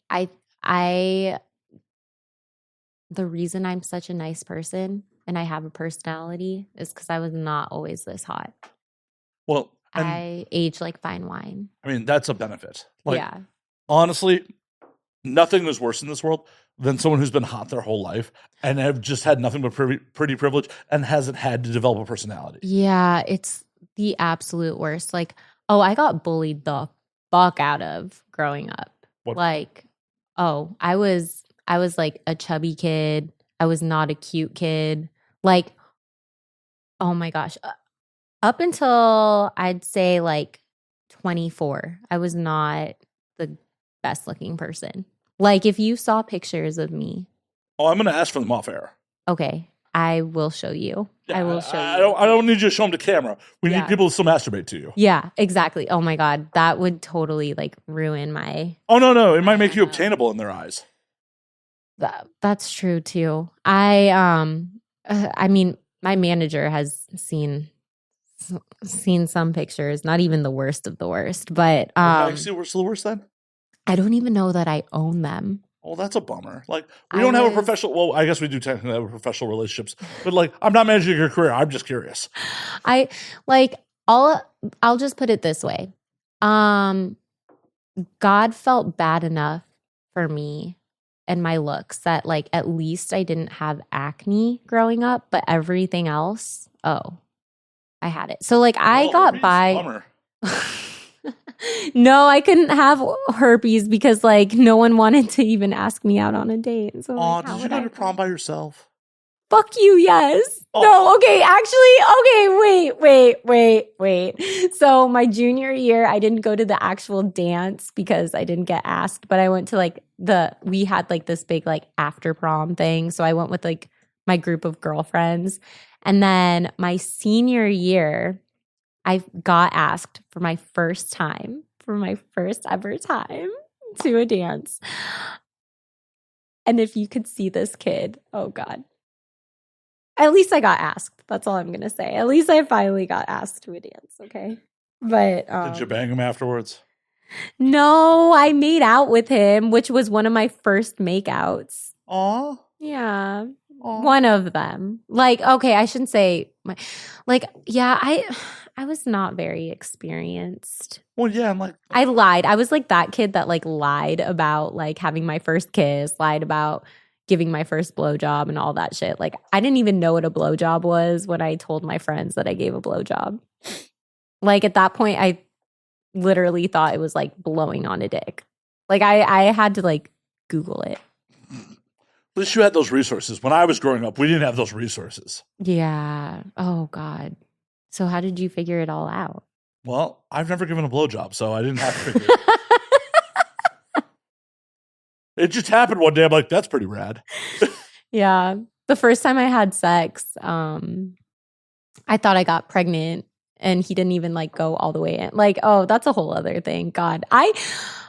B: the reason I'm such a nice person and I have a personality is because I was not always this hot.
A: Well,
B: I age like fine wine.
A: I mean, that's a benefit. Like,
B: yeah.
A: Honestly, nothing is worse in this world than someone who's been hot their whole life and have just had nothing but pretty privilege and hasn't had to develop a personality.
B: Yeah, it's the absolute worst. Like, oh, I got bullied the fuck out of growing up.
A: What?
B: Like, oh, I was like a chubby kid. I was not a cute kid. Like, oh my gosh. Up until I'd say like 24, I was not the best looking person. Like if you saw pictures of me.
A: Oh, I'm going to ask for them off air.
B: Okay. I will show you.
A: Yeah,
B: I will show
A: I
B: you.
A: don't need you to show them to camera. We
B: Yeah.
A: need people to still masturbate to you.
B: Yeah, exactly. Oh my God. That would totally like ruin my.
A: Oh, no. It might make you obtainable in their eyes.
B: That's true too. I mean, my manager has seen some pictures, not even the worst of the worst, but
A: See, what's the worst then?
B: I don't even know that I own them.
A: Oh, that's a bummer. Like, we don't have a professional. Well, I guess we do technically have professional relationships, but like, I'm not managing your career. I'm just curious.
B: I'll just put it this way. God felt bad enough for me and my looks that like at least I didn't have acne growing up, but everything else, I had it. So like I got by.
A: Bummer.
B: No, I couldn't have herpes because like no one wanted to even ask me out on a date. So like,
A: Did you go to prom by yourself?
B: Fuck you, yes.
A: Oh.
B: No, okay, actually, wait. So my junior year, I didn't go to the actual dance because I didn't get asked, but I went to like we had like this big like after prom thing. So I went with like my group of girlfriends. And then my senior year, I got asked for my first ever time to a dance. And if you could see this kid, oh God. At least I got asked. That's all I'm going to say. At least I finally got asked to a dance, okay? But
A: did you bang him afterwards?
B: No, I made out with him, which was one of my first makeouts.
A: Aw.
B: Yeah.
A: Aww.
B: One of them. Like, okay, I shouldn't say I was not very experienced.
A: Well, yeah, I'm like
B: I lied. I was like that kid that like lied about like having my first kiss, lied about giving my first blowjob and all that shit. Like I didn't even know what a blowjob was when I told my friends that I gave a blowjob. Like at that point, I literally thought it was like blowing on a dick. Like I had to like Google it.
A: At least you had those resources. When I was growing up, we didn't have those resources.
B: Yeah. Oh God. So how did you figure it all out?
A: Well, I've never given a blowjob, so I didn't have to figure it out. It just happened one day. I'm like, that's pretty rad.
B: Yeah. The first time I had sex, I thought I got pregnant and he didn't even like go all the way in. Like, oh, that's a whole other thing. God, I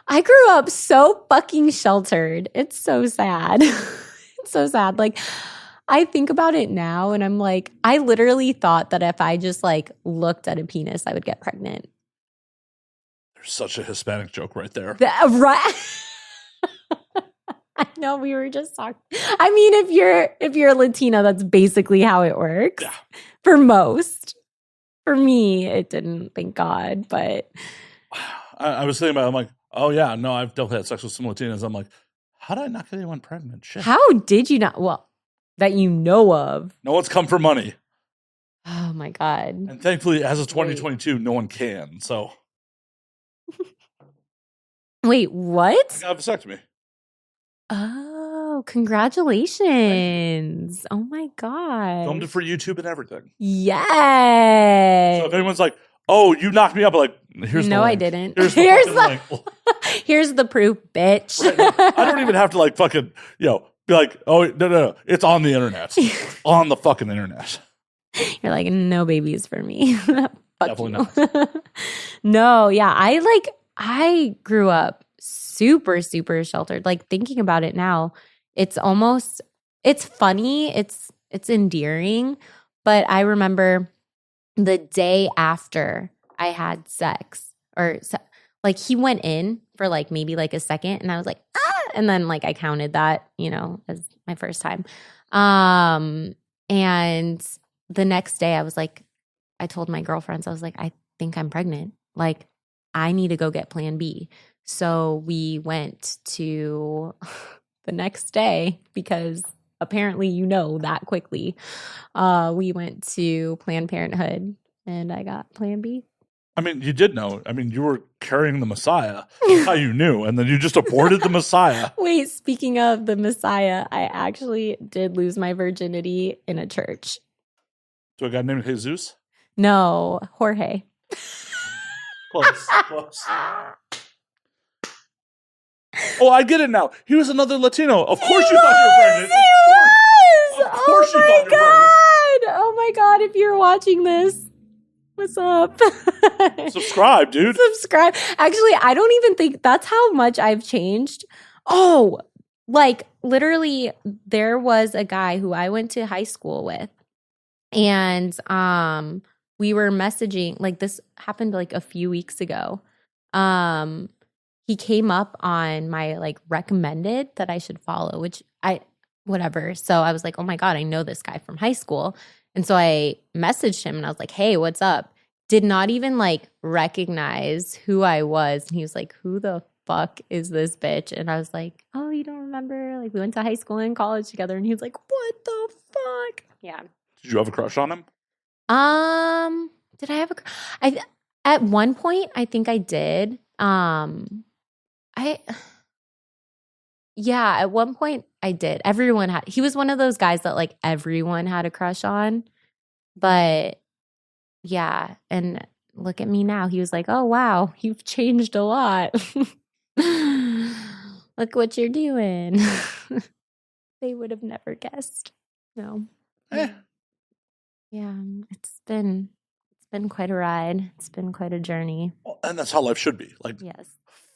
B: grew up so fucking sheltered. It's so sad. It's so sad. Like, I think about it now and I'm like, I literally thought that if I just like looked at a penis, I would get pregnant.
A: There's such a Hispanic joke right there.
B: Right. I know, we were just talking. I mean, if you're Latina, that's basically how it works.
A: Yeah.
B: For most. For me, it didn't, thank God. But
A: I was thinking about it, I'm like, oh yeah, no, I've definitely had sex with some Latinas. I'm like, how did I not get anyone pregnant? Shit.
B: How did you not? Well, that you know of.
A: No one's come for money.
B: Oh my God.
A: And thankfully, as of 2022, no one can. So.
B: Wait, what?
A: I got a vasectomy.
B: Oh, congratulations. Oh my God.
A: Filmed it for YouTube and everything.
B: Yes.
A: So if anyone's like, oh, you knocked me up, like, here's the
B: No,
A: link.
B: I didn't.
A: Here's the link.
B: Here's the proof, bitch.
A: Right. I don't even have to like fucking, be like, oh, no. It's on the internet. On the fucking internet.
B: You're like, no babies for me.
A: Definitely not.
B: No, yeah. I grew up super, super sheltered. Like thinking about it now, it's funny. It's endearing. But I remember the day after I had sex like he went in for like maybe like a second and I was like, ah, and then like I counted that, as my first time. And the next day I was like, I told my girlfriends, I was like, I think I'm pregnant. Like I need to go get Plan B. So we went to the next day because apparently that quickly. We went to Planned Parenthood and I got Plan B.
A: I mean, you did know. I mean, you were carrying the Messiah. That's how you knew. And then you just aborted the Messiah.
B: Wait, speaking of the Messiah, I actually did lose my virginity in a church.
A: To a guy named Jesus?
B: No, Jorge.
A: Close. Oh, I get it now. He was another Latino. Of course you thought you were pregnant.
B: He was.
A: Of course course you found your purpose.
B: Oh my God, if you're watching this, what's up?
A: Subscribe, dude.
B: Subscribe. Actually, I don't even think that's how much I've changed. Oh, like literally, there was a guy who I went to high school with, and we were messaging. Like this happened like a few weeks ago. He came up on my like recommended that I should follow, which whatever. So I was like, oh my God, I know this guy from high school. And so I messaged him and I was like, hey, what's up? Did not even like recognize who I was. And he was like, who the fuck is this bitch? And I was like, oh, you don't remember? Like we went to high school and college together. And he was like, what the fuck? Yeah.
A: Did you have a crush on him?
B: Did I have at one point I think I did. Yeah, at one point I did. He was one of those guys that like everyone had a crush on. But yeah, and look at me now. He was like, oh wow, you've changed a lot. Look what you're doing. They would have never guessed. No.
A: Eh.
B: Yeah, it's been quite a ride. It's been quite a journey.
A: And that's how life should be. Like,
B: yes.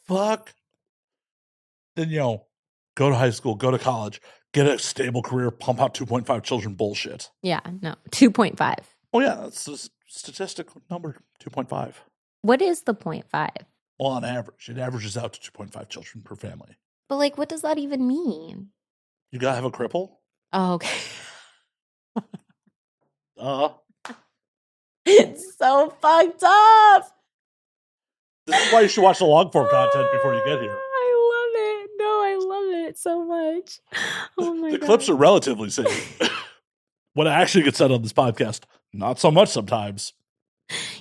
A: Fuck. Then, go to high school, go to college, get a stable career, pump out 2.5 children bullshit.
B: Yeah, no, 2.5.
A: Oh, yeah, that's the statistical number, 2.5.
B: What is the 0.5?
A: Well, on average, it averages out to 2.5 children per family.
B: But, like, what does that even mean?
A: You gotta have a cripple?
B: Oh, okay. It's so fucked up.
A: This is why you should watch the long form content before you get here.
B: I love it. No, I love it so much. Oh my God.
A: The clips are relatively safe. What actually gets said on this podcast, not so much sometimes.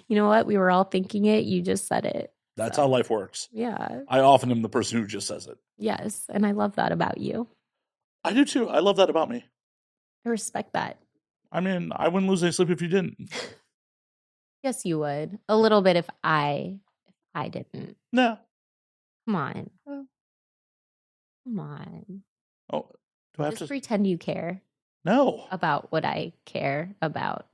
B: You know what? We were all thinking it. You just said it.
A: That's how life works.
B: Yeah.
A: I often am the person who just says it.
B: Yes. And I love that about you.
A: I do too. I love that about me.
B: I respect that.
A: I mean, I wouldn't lose any sleep if you didn't.
B: Yes, you would. A little bit if I didn't.
A: No.
B: Come on. Come on.
A: Oh, do I have
B: Just
A: to
B: pretend you care?
A: No.
B: About what I care about.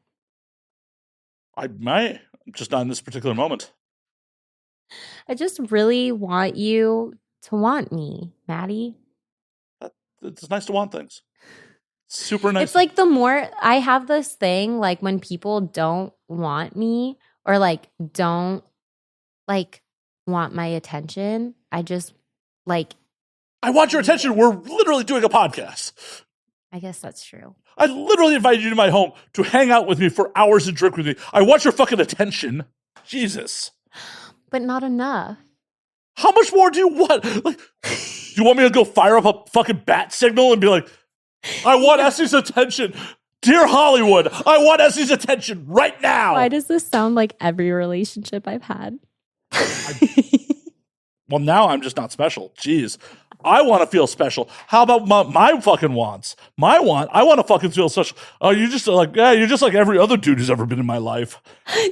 A: I might. Just not in this particular moment.
B: I just really want you to want me, Maddie.
A: It's nice to want things. Super nice.
B: It's like the more I have this thing, like when people don't want me or like don't like want my attention, I just like.
A: I want your attention. We're literally doing a podcast.
B: I guess that's true.
A: I literally invited you to my home to hang out with me for hours and drink with me. I want your fucking attention. Jesus.
B: But not enough.
A: How much more do you want? Like, do you want me to go fire up a fucking bat signal and be like, I want Essie's attention. Dear Hollywood, I want Essie's attention right now.
B: Why does this sound like every relationship I've had?
A: Well, now I'm just not special. Jeez. I want to feel special. How about my fucking wants? I want to fucking feel special. Oh, you're just like every other dude who's ever been in my life.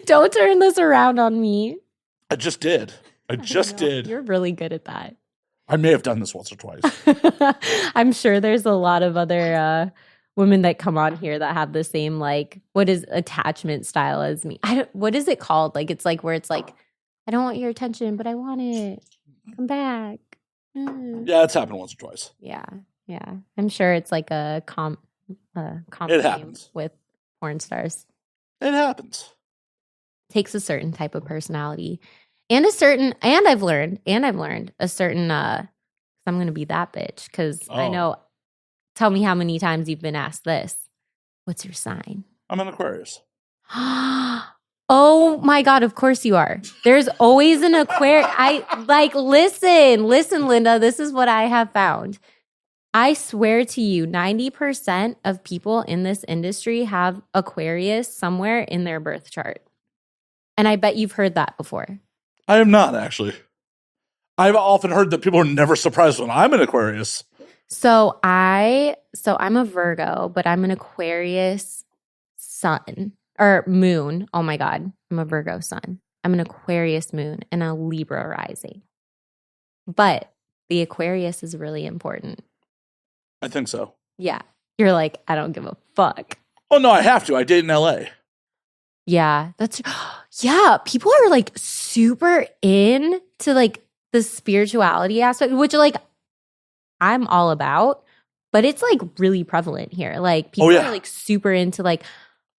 B: Don't turn this around on me.
A: I just did. I just did.
B: You're really good at that.
A: I may have done this once or twice.
B: I'm sure there's a lot of other women that come on here that have the same, like, what is attachment style as me? What is it called? Like, it's like where it's like, I don't want your attention, but I want it. Come back.
A: Yeah, it's happened once or twice.
B: Yeah. I'm sure it's like a
A: it happens
B: with porn stars.
A: It happens.
B: Takes a certain type of personality. And I've learned a certain, I'm going to be that bitch because I know, tell me how many times you've been asked this. What's your sign?
A: I'm an Aquarius.
B: Oh my God, of course you are. There's always an Aquarius. Listen, Linda, this is what I have found. I swear to you, 90% of people in this industry have Aquarius somewhere in their birth chart. And I bet you've heard that before.
A: I am not, actually. I've often heard that people are never surprised when I'm an Aquarius.
B: So I'm a Virgo, but I'm an Aquarius sun or moon. Oh my God. I'm a Virgo sun. I'm an Aquarius moon and a Libra rising. But the Aquarius is really important.
A: I think so.
B: Yeah. You're like, I don't give a fuck.
A: Oh, no, I have to. I date in LA.
B: Yeah, that's yeah. People are like super into like the spirituality aspect, which like I'm all about, but it's like really prevalent here. Like people are like super into like,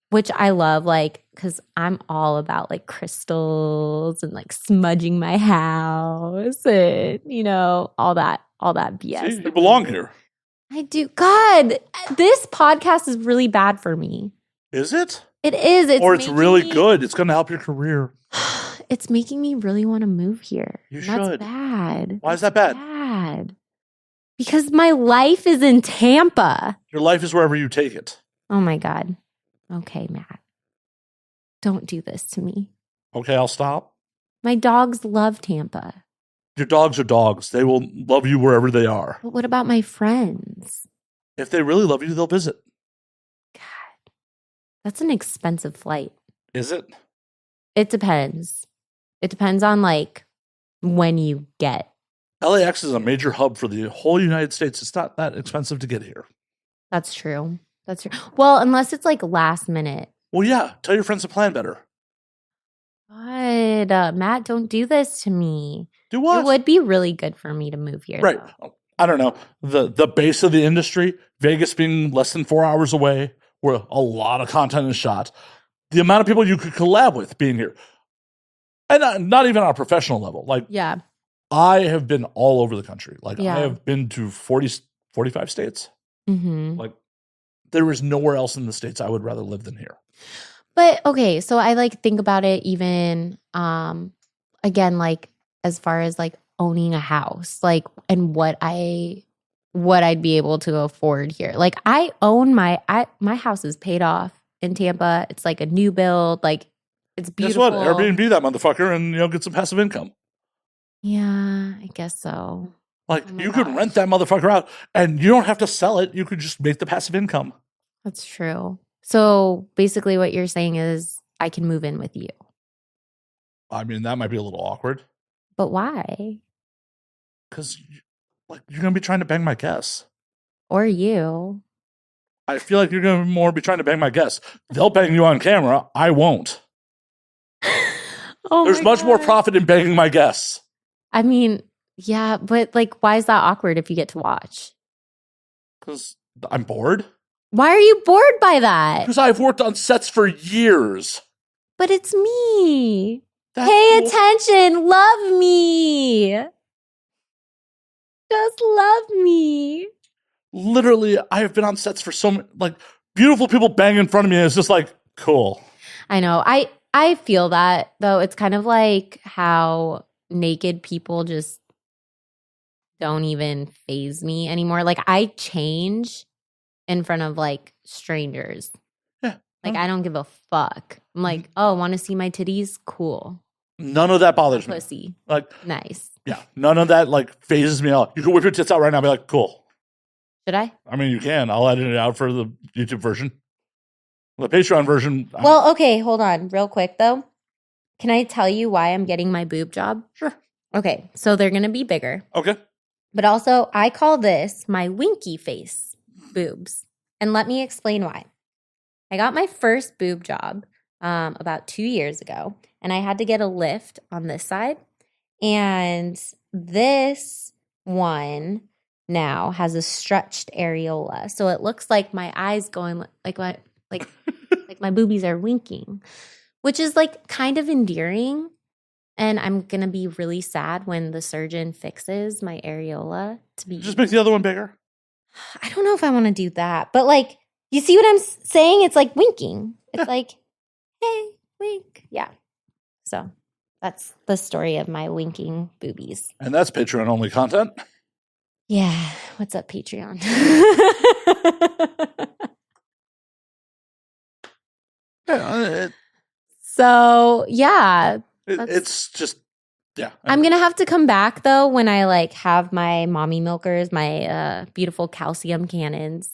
B: which I love, like, because I'm all about like crystals and like smudging my house and all that BS.
A: See, you belong here.
B: I do. God, this podcast is really bad for me.
A: Is it?
B: It is.
A: It's really good. It's going to help your career.
B: It's making me really want to move here.
A: You
B: should. That's bad.
A: Why is that bad?
B: Bad. Because my life is in Tampa.
A: Your life is wherever you take it.
B: Oh my God. Okay, Matt. Don't do this to me.
A: Okay, I'll stop.
B: My dogs love Tampa.
A: Your dogs are dogs. They will love you wherever they are.
B: But what about my friends?
A: If they really love you, they'll visit.
B: God, that's an expensive flight.
A: Is it?
B: It depends. It depends on like when you get.
A: LAX is a major hub for the whole United States. It's not that expensive to get here.
B: That's true. That's true. Well, unless it's like last minute.
A: Well, yeah. Tell your friends to plan better.
B: God, Matt, don't do this to me.
A: Do what?
B: It would be really good for me to move here.
A: Right.
B: Though.
A: I don't know. The base of the industry, Vegas being less than 4 hours away, where a lot of content is shot. The amount of people you could collab with being here. And not even on a professional level. Like,
B: yeah.
A: I have been all over the country. Like,
B: yeah.
A: I have been to 45 states.
B: Mm-hmm.
A: Like, there is nowhere else in the States I would rather live than here.
B: But, okay, so I, like, think about it even, again, like, as far as, like, owning a house, like, and what I'd be able to afford here. Like, I own my house is paid off in Tampa. It's, like, a new build. Like, it's beautiful.
A: Guess what? Airbnb that motherfucker and, get some passive income.
B: Yeah, I guess so.
A: Like, you could rent that motherfucker out, and you don't have to sell it. You could just make the passive income.
B: That's true. So, basically what you're saying is I can move in with you.
A: I mean, that might be a little awkward.
B: But why?
A: Because, like, you're going to be trying to bang my guests.
B: Or you.
A: I feel like you're going to more be trying to bang my guests. They'll bang you on camera. I won't. There's much more profit in banging my guests.
B: I mean, yeah, but like, why is that awkward if you get to watch?
A: Because I'm bored.
B: Why are you bored by that?
A: Because I've worked on sets for years.
B: But it's me. Pay attention. Love me. Just love me.
A: Literally, I have been on sets for so many, like, beautiful people bang in front of me, and it's just like, cool.
B: I know. I feel that, though. It's kind of like how naked people just don't even faze me anymore. Like, I change in front of, like, strangers.
A: Yeah.
B: Like, I don't give a fuck. I'm like, oh, want to see my titties? Cool.
A: None of that bothers me.
B: Pussy.
A: Like,
B: nice.
A: Yeah. None of that, like, phases me out. You can whip your tits out right now and be like, cool.
B: Should I?
A: I mean, you can. I'll edit it out for the YouTube version. The Patreon version.
B: Well, okay, hold on. Real quick, though. Can I tell you why I'm getting my boob job?
A: Sure.
B: Okay, so they're going to be bigger.
A: Okay.
B: But also, I call this my winky face boobs. And let me explain why. I got my first boob job about 2 years ago, and I had to get a lift on this side. And this one now has a stretched areola. So it looks like my eyes going like my boobies are winking, which is like kind of endearing. And I'm going to be really sad when the surgeon fixes my areola to be.
A: Just make the other one bigger.
B: I don't know if I want to do that. But like, you see what I'm saying? It's like winking. It's like, hey, wink. Yeah. So that's the story of my winking boobies.
A: And that's Patreon only content.
B: Yeah. What's up, Patreon? So, yeah.
A: It's just, yeah.
B: I'm going to have to come back, though, when I, like, have my mommy milkers, my beautiful calcium cannons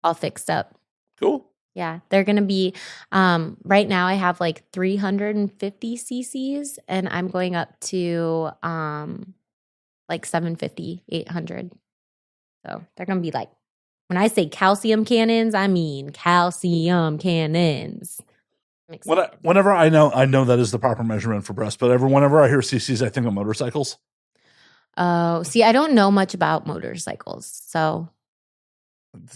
B: all fixed up.
A: Cool.
B: Yeah. They're going to be, right now I have, like, 350 cc's, and I'm going up to, like, 750, 800. So, they're going to be, like, When I say calcium cannons, I mean calcium cannons.
A: Whenever I know that is the proper measurement for breast, but whenever I hear CCs, I think of motorcycles.
B: Oh, see, I don't know much about motorcycles. So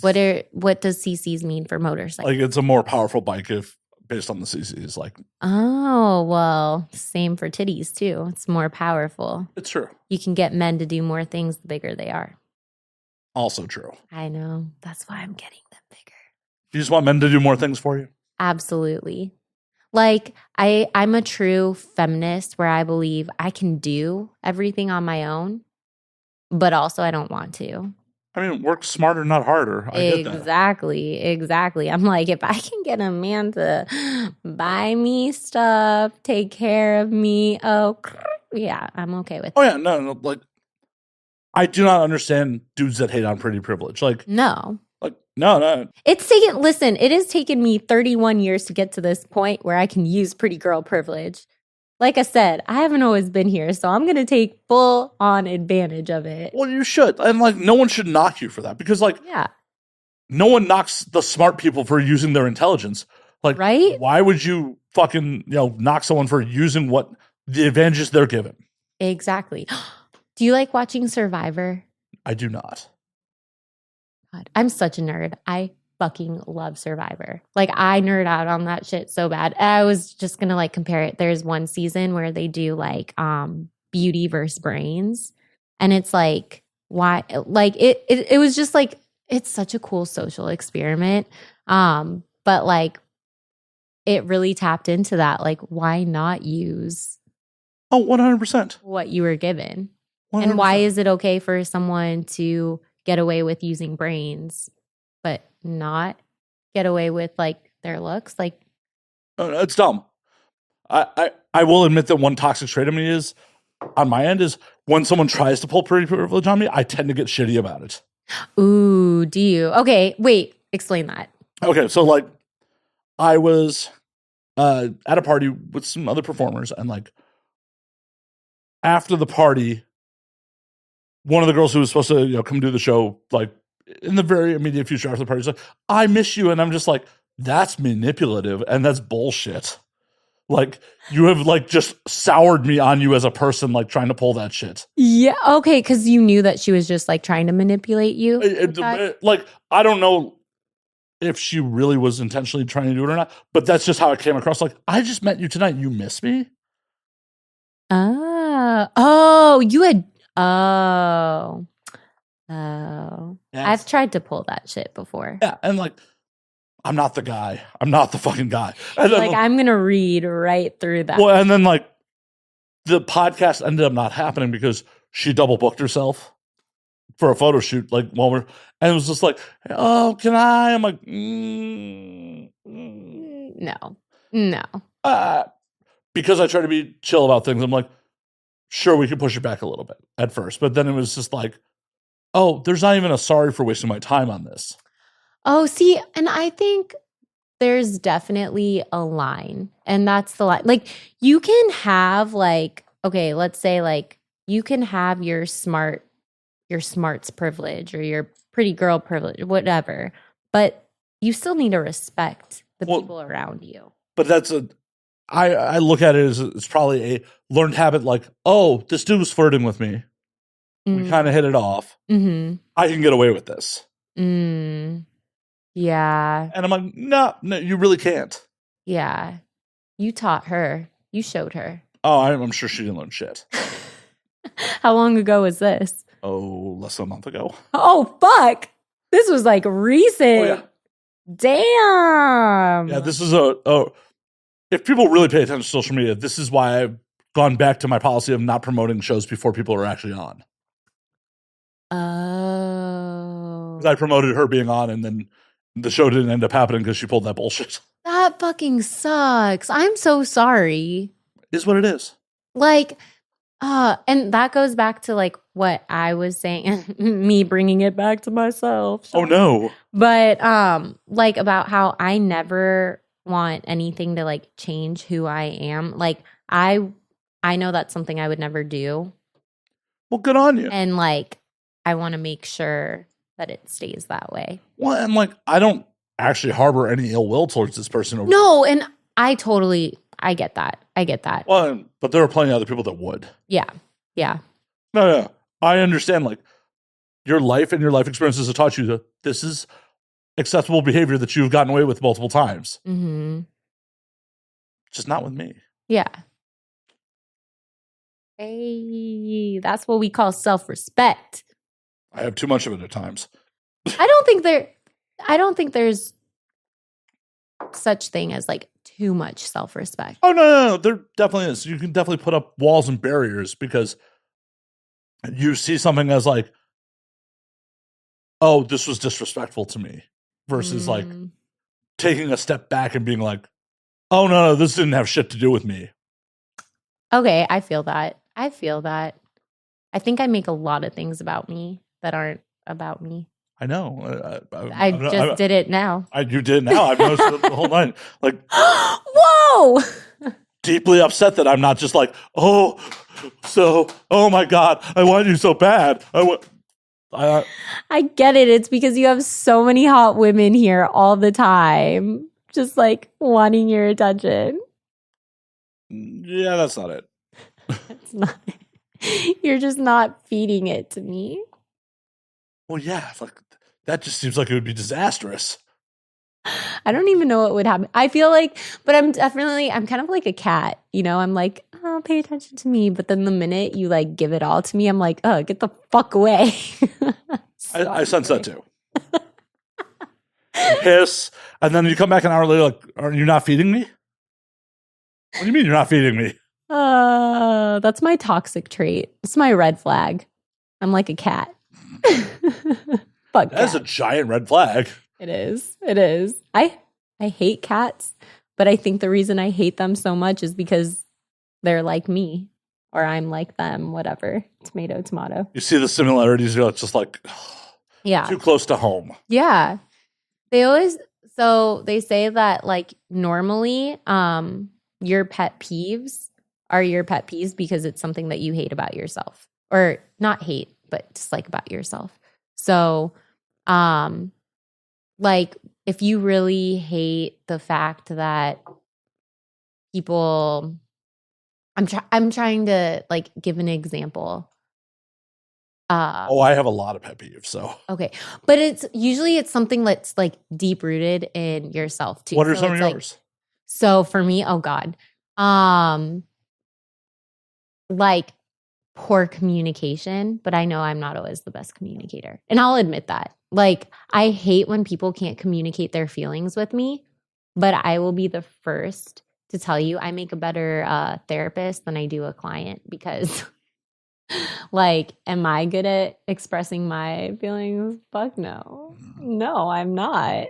B: what does CCs mean for motorcycles?
A: Like it's a more powerful bike if based on the CCs. Like,
B: oh, well, same for titties too. It's more powerful.
A: It's true.
B: You can get men to do more things the bigger they are.
A: Also true.
B: I know. That's why I'm getting them bigger.
A: You just want men to do more things for you?
B: Absolutely. Like I'm a true feminist where I believe I can do everything on my own, but also I don't want to.
A: I mean, work smarter, not harder.
B: Exactly. I'm like, if I can get a man to buy me stuff, take care of me, yeah, I'm okay with it.
A: Oh yeah, no, like I do not understand dudes that hate on pretty privilege. Like
B: no.
A: Like, no.
B: It has taken me 31 years to get to this point where I can use pretty girl privilege. Like I said, I haven't always been here, so I'm going to take full on advantage of it.
A: Well, you should. And like, no one should knock you for that because like,
B: yeah,
A: no one knocks the smart people for using their intelligence. Like,
B: right?
A: Why would you fucking, knock someone for using what the advantages they're given?
B: Exactly. Do you like watching Survivor?
A: I do not.
B: God, I'm such a nerd. I fucking love Survivor. Like I nerd out on that shit so bad. I was just gonna like compare it. There's one season where they do like beauty versus brains, and it's like why like it was just like it's such a cool social experiment. But like it really tapped into that. Like why not use
A: 100%
B: what you were given?
A: 100%.
B: And why is it okay for someone to get away with using brains, but not get away with like their looks? Like,
A: it's dumb. I will admit that one toxic trait of me is on my end is when someone tries to pull pretty privilege on me, I tend to get shitty about it.
B: Ooh, do you? Okay, wait, explain that.
A: Okay, so like I was at a party with some other performers, and like after the party, one of the girls who was supposed to come do the show, like in the very immediate future after the party, is like, "I miss you," and I'm just like, "That's manipulative, and that's bullshit." Like you have like just soured me on you as a person, like trying to pull that shit.
B: Yeah, okay, because you knew that she was just like trying to manipulate you.
A: Like I don't know if she really was intentionally trying to do it or not, but that's just how it came across. Like I just met you tonight. You miss me?
B: You had. Oh. Yes. I've tried to pull that shit before.
A: Yeah, and like, I'm not the guy. I'm not the fucking guy. And
B: then, like, I'm going to read right through that.
A: Well, and then like, the podcast ended up not happening because she double booked herself for a photo shoot. Like, and it was just like, oh, can I? I'm like,
B: no.
A: Because I try to be chill about things. I'm like, sure, we could push it back a little bit at first. But then it was just like, oh, there's not even a sorry for wasting my time on this.
B: Oh, see, and I think there's definitely a line. And that's the line. Like, you can have like, okay, let's say like you can have your smarts privilege or your pretty girl privilege, whatever. But you still need to respect the people around you.
A: But that's I look at it as it's probably a learned habit. Like, oh, this dude was flirting with me. We kind of hit it off.
B: Mm-hmm.
A: I can get away with this.
B: Yeah.
A: And I'm like, no, you really can't.
B: Yeah. You taught her. You showed her.
A: Oh, I'm sure she didn't learn shit.
B: How long ago was this?
A: Oh, less than a month ago.
B: Oh, fuck. This was like recent.
A: Oh, yeah.
B: Damn.
A: Yeah, this is if people really pay attention to social media, this is why I've gone back to my policy of not promoting shows before people are actually on.
B: Oh.
A: I promoted her being on, and then the show didn't end up happening because she pulled that bullshit.
B: That fucking sucks. I'm so sorry.
A: It is what it is.
B: Like, and that goes back to like what I was saying, me bringing it back to myself.
A: Oh no.
B: But like about how I never want anything to like change who I am. Like I know that's something I would never do.
A: Well, good on you.
B: And like I want to make sure that it stays that way.
A: Well, and like, I don't actually harbor any ill will towards this person.
B: No, and I get that.
A: Well, but there are plenty of other people that would.
B: Yeah.
A: No. I understand, like, your life and your life experiences have taught you that this is acceptable behavior that you've gotten away with multiple times.
B: Mm-hmm.
A: Just not with me.
B: Yeah. Hey, that's what we call self-respect.
A: I have too much of it at times.
B: I don't think there's such thing as like too much self-respect.
A: Oh, no. There definitely is. You can definitely put up walls and barriers because you see something as like, oh, this was disrespectful to me, versus like taking a step back and being like, oh, no, this didn't have shit to do with me.
B: Okay, I feel that. I think I make a lot of things about me that aren't about me.
A: I know.
B: I just did it now.
A: You did now. I've noticed it the whole night. Like,
B: whoa!
A: Deeply upset that I'm not just like, oh my God, I want you so bad.
B: I get it. It's because you have so many hot women here all the time, just like wanting your attention.
A: Yeah, that's not it.
B: That's not. You're just not feeding it to me.
A: Well, yeah, like that just seems like it would be disastrous.
B: I don't even know what would happen. I feel like, but I'm kind of like a cat, you know? I'm like, oh, pay attention to me. But then the minute you like give it all to me, I'm like, oh, get the fuck away.
A: I sense that too. Piss. And then you come back an hour later, like, are you not feeding me? What do you mean you're not feeding me?
B: That's my toxic trait. It's my red flag. I'm like a cat. Fuck.
A: That's a giant red flag.
B: It is. I hate cats, but I think the reason I hate them so much is because they're like me, or I'm like them, whatever. Tomato.
A: You see the similarities, you're just like,
B: yeah,
A: too close to home.
B: Yeah. So they say that like normally your pet peeves are your pet peeves because it's something that you hate about yourself, or not hate, but dislike about yourself. So like if you really hate the fact that people, I'm trying to like give an example.
A: I have a lot of pet peeves, so.
B: Okay. But it's something that's like deep rooted in yourself too.
A: What are some of yours?
B: Like, so for me, oh God, like poor communication, but I know I'm not always the best communicator. And I'll admit that. Like, I hate when people can't communicate their feelings with me, but I will be the first to tell you I make a better therapist than I do a client because, like, am I good at expressing my feelings? Fuck no. No, I'm not.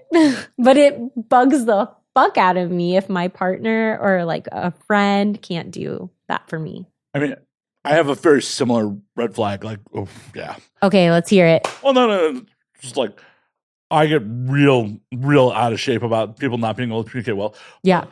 B: But it bugs the fuck out of me if my partner or, like, a friend can't do that for me.
A: I mean, I have a very similar red flag. Like, oh, yeah.
B: Okay, let's hear it.
A: Well, no. Just like, I get real out of shape about people not being able to communicate well.
B: Yeah.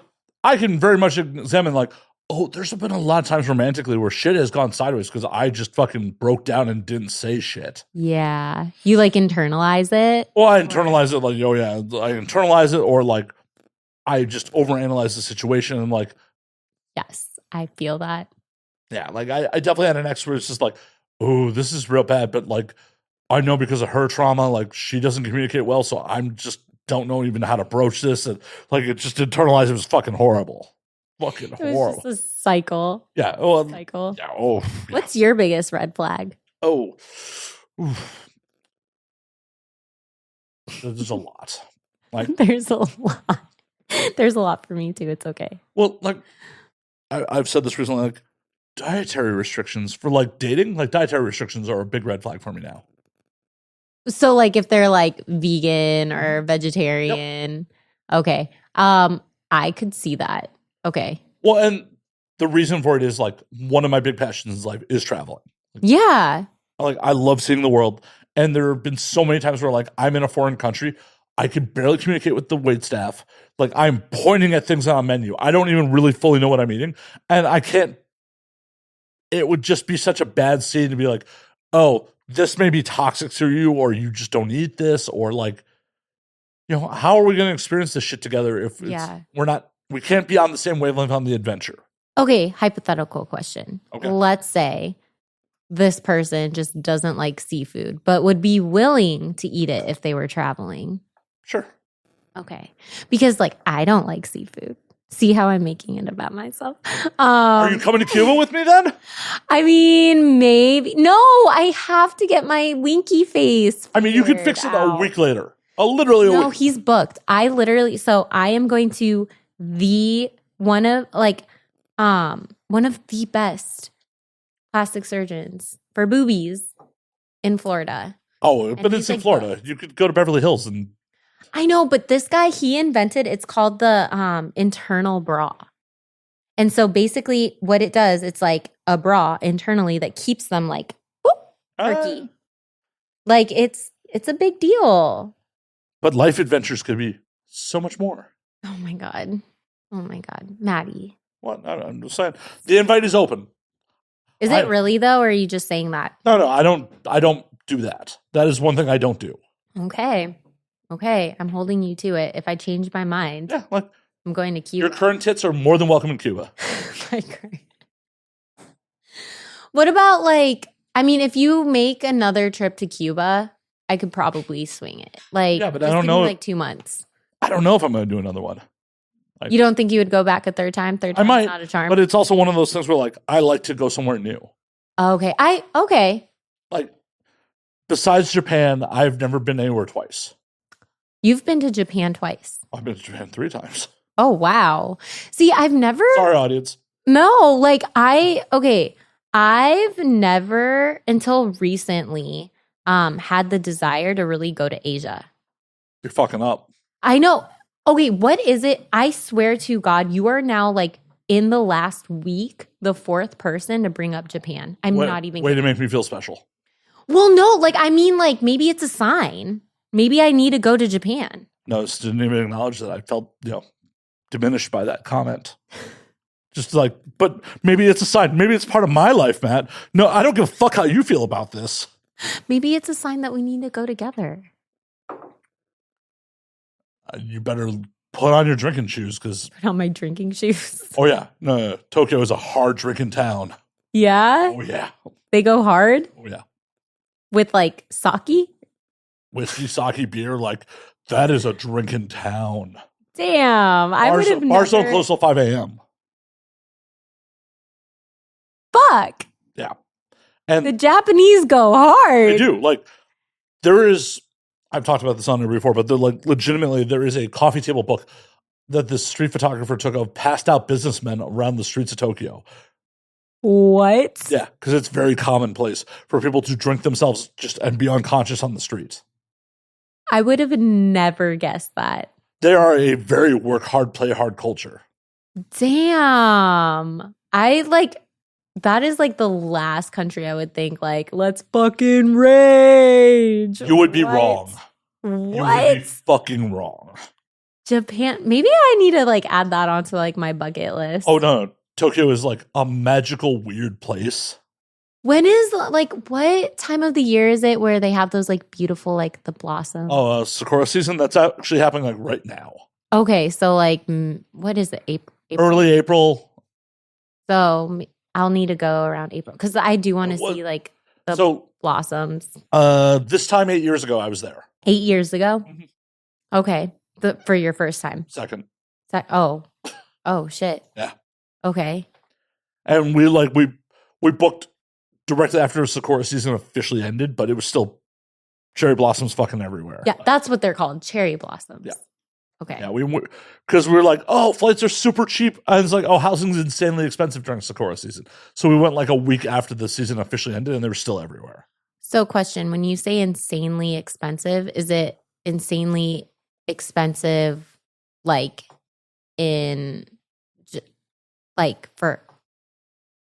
A: I can very much examine like, oh, there's been a lot of times romantically where shit has gone sideways because I just fucking broke down and didn't say shit.
B: Yeah. You like internalize it?
A: Well, I internalize it like, oh yeah, I internalize it, or like I just overanalyze the situation and like.
B: Yes, I feel that.
A: Yeah, like I definitely had an ex where it's just like, oh, this is real bad, but like I know because of her trauma, like she doesn't communicate well, so I'm just don't know even how to broach this, and like it just internalized. It was fucking horrible, fucking horrible.
B: It was just a cycle.
A: Yeah. Oh,
B: cycle.
A: Yeah. Oh. Yeah.
B: What's your biggest red flag?
A: Oh, there's a lot. Like
B: there's a lot. There's a lot for me too. It's okay.
A: Well, like I've said this recently, like dietary restrictions for like dating, like dietary restrictions are a big red flag for me now.
B: So like if they're like vegan or vegetarian, yep. Okay. I could see that. Okay.
A: Well, and the reason for it is like one of my big passions in life is traveling. Like,
B: yeah.
A: Like I love seeing the world. And there have been so many times where like I'm in a foreign country, I can barely communicate with the wait staff. Like I'm pointing at things on a menu. I don't even really fully know what I'm eating. And I can't, it would just be such a bad scene to be like, oh, this may be toxic to you, or you just don't eat this, or like, how are we going to experience this shit together if we can't be on the same wavelength on the adventure?
B: Okay, hypothetical question.
A: Okay.
B: Let's say this person just doesn't like seafood, but would be willing to eat it if they were traveling.
A: Sure.
B: Okay. Because I don't like seafood. See how I'm making it about myself?
A: Are you coming to Cuba with me then?
B: I mean, maybe. No, I have to get my winky face.
A: I mean, you can fix it a week later. Literally a week.
B: No, he's booked. I am going to one of the best plastic surgeons for boobies in Florida.
A: Oh, but it's in Florida. You could go to Beverly Hills and...
B: I know, but this guy, he invented, it's called the internal bra. And so basically what it does, it's like a bra internally that keeps them perky. It's a big deal.
A: But life adventures could be so much more.
B: Oh my God, Maddie.
A: What? I'm just saying. The invite is open.
B: Is it really though, or are you just saying that?
A: No, I don't do that. That is one thing I don't do.
B: Okay, I'm holding you to it. If I change my mind, I'm going to Cuba.
A: Your current tits are more than welcome in Cuba.
B: What about if you make another trip to Cuba, I could probably swing it.
A: But I don't know.
B: 2 months.
A: I don't know if I'm going to do another one.
B: You don't think you would go back a third time?
A: I might,
B: not a charm.
A: but it's also one of those things where I like to go somewhere new.
B: Okay.
A: Besides Japan, I've never been anywhere twice.
B: You've been to Japan twice.
A: I've been to Japan 3 times.
B: Oh, wow. See, I've never...
A: Sorry, audience.
B: No, I've never, until recently, had the desire to really go to Asia.
A: You're fucking up.
B: I know. Okay, what is it? I swear to God, you are now, in the last week, the 4th person to bring up Japan. I'm not even...
A: Way to make me feel special.
B: Well, no, maybe it's a sign. Maybe I need to go to Japan.
A: No, just didn't even acknowledge that. I felt, diminished by that comment. Just but maybe it's a sign. Maybe it's part of my life, Matt. No, I don't give a fuck how you feel about this.
B: Maybe it's a sign that we need to go together.
A: You better put on your drinking shoes because...
B: Put on my drinking shoes?
A: Oh, yeah. No. Tokyo is a hard drinking town.
B: Yeah?
A: Oh, yeah.
B: They go hard?
A: Oh, yeah.
B: With sake?
A: Whiskey, sake, beer, that is a drinking town.
B: Damn. I would have never...
A: Bars don't close till 5 a.m.
B: Fuck.
A: Yeah. And
B: the Japanese go hard.
A: They do. There is... I've talked about this on here before, but legitimately, there is a coffee table book that this street photographer took of passed out businessmen around the streets of Tokyo.
B: What?
A: Yeah, because it's very commonplace for people to drink themselves and be unconscious on the streets.
B: I would have never guessed that.
A: They are a very work hard, play hard culture.
B: Damn. That is the last country I would think let's fucking rage.
A: You would be wrong.
B: What?
A: You would be fucking wrong.
B: Japan. Maybe I need to add that onto my bucket list.
A: Oh no. Tokyo is a magical, weird place.
B: When is what time of the year is it where they have those beautiful the blossoms?
A: Oh, Sakura season. That's actually happening right now.
B: Okay, so what is it? April?
A: Early April.
B: So I'll need to go around April because I do want to see the blossoms.
A: This time 8 years ago, I was there.
B: 8 years ago.
A: Mm-hmm.
B: Okay, for your first time.
A: Second.
B: Oh shit.
A: Yeah.
B: Okay.
A: And we booked directly after Sakura season officially ended, but it was still cherry blossoms fucking everywhere.
B: Yeah, that's what they're called, cherry blossoms.
A: Yeah.
B: Okay.
A: Yeah, because we were flights are super cheap, and it's housing's insanely expensive during Sakura season. So we went a week after the season officially ended, and they were still everywhere.
B: So, question: when you say insanely expensive, is it insanely expensive, in for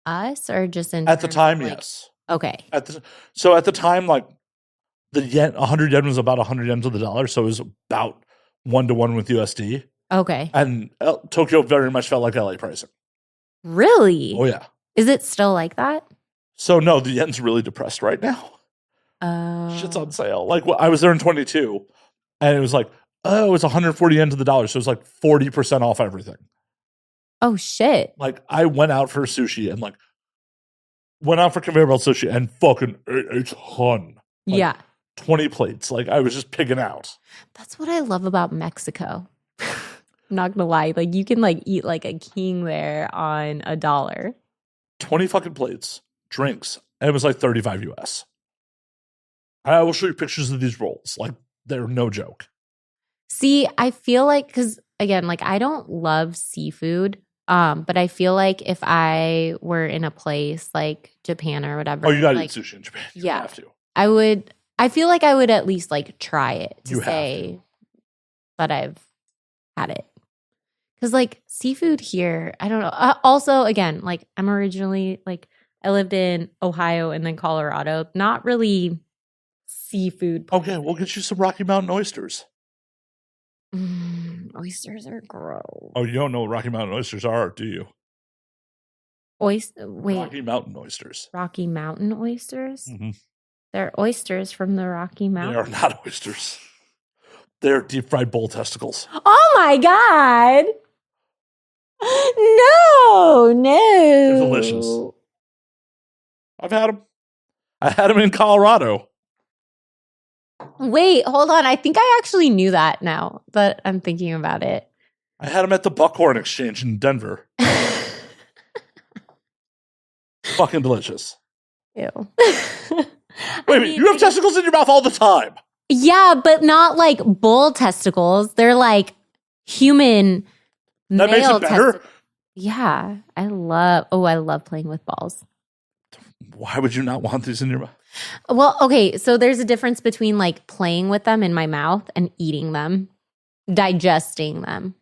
B: us, or just in
A: at the time? Yes.
B: Okay.
A: At the time, the yen, 100 yen was about 100 yen to the dollar, so it was about 1-to-1 with USD.
B: Okay.
A: And Tokyo very much felt like LA pricing.
B: Really?
A: Oh, yeah.
B: Is it still like that?
A: So, no, the yen's really depressed right now. Shit's on sale. Like, I was there in 22, and it was like, oh, it's 140 yen to the dollar, so it's like 40% off everything.
B: Oh shit!
A: Like, I went out for sushi and like went out for conveyor belt sushi and fucking ate a ton. Like,
B: Yeah,
A: 20 plates. Like, I was just picking out.
B: that's what I love about Mexico. Not gonna lie, like you can like eat like a king there on $1.
A: 20 fucking plates, drinks, and it was like 35 US. I will show you pictures of these rolls. Like, they're no joke.
B: See, I feel like because again, like I don't love seafood, but I feel like if I were in a place like Japan or whatever,
A: Oh, you gotta
B: like,
A: eat sushi in Japan. You
B: yeah,
A: have to.
B: I would. I feel like I would at least like try it to
A: You have
B: say that I've had it. Because like seafood here, I don't know. Also, again, like I'm originally like I lived in Ohio and then Colorado. Not really seafood.
A: Okay, we'll get you some Rocky Mountain oysters.
B: Oysters are gross.
A: Oh, you don't know what Rocky Mountain oysters are, do you?
B: Wait,
A: Rocky Mountain oysters.
B: Rocky Mountain oysters?
A: Mm-hmm.
B: They're oysters from the Rocky
A: They
B: Mountains.
A: are not oysters. They're deep fried bull testicles.
B: Oh my god! No, no.
A: They're delicious. I've had them. I had them in Colorado.
B: Wait, hold on. I think I actually knew that now that I'm thinking about it.
A: I had them at the Buckhorn Exchange in Denver. Fucking delicious.
B: Ew.
A: Wait a minute, you have testicles in your mouth all the time.
B: Yeah, but not like bull testicles. They're like human
A: That makes
B: male
A: it better?
B: testicles. Yeah, I love playing with balls.
A: Why would you not want these in your mouth?
B: Well, okay, so there's a difference between like playing with them in my mouth and eating them, digesting them.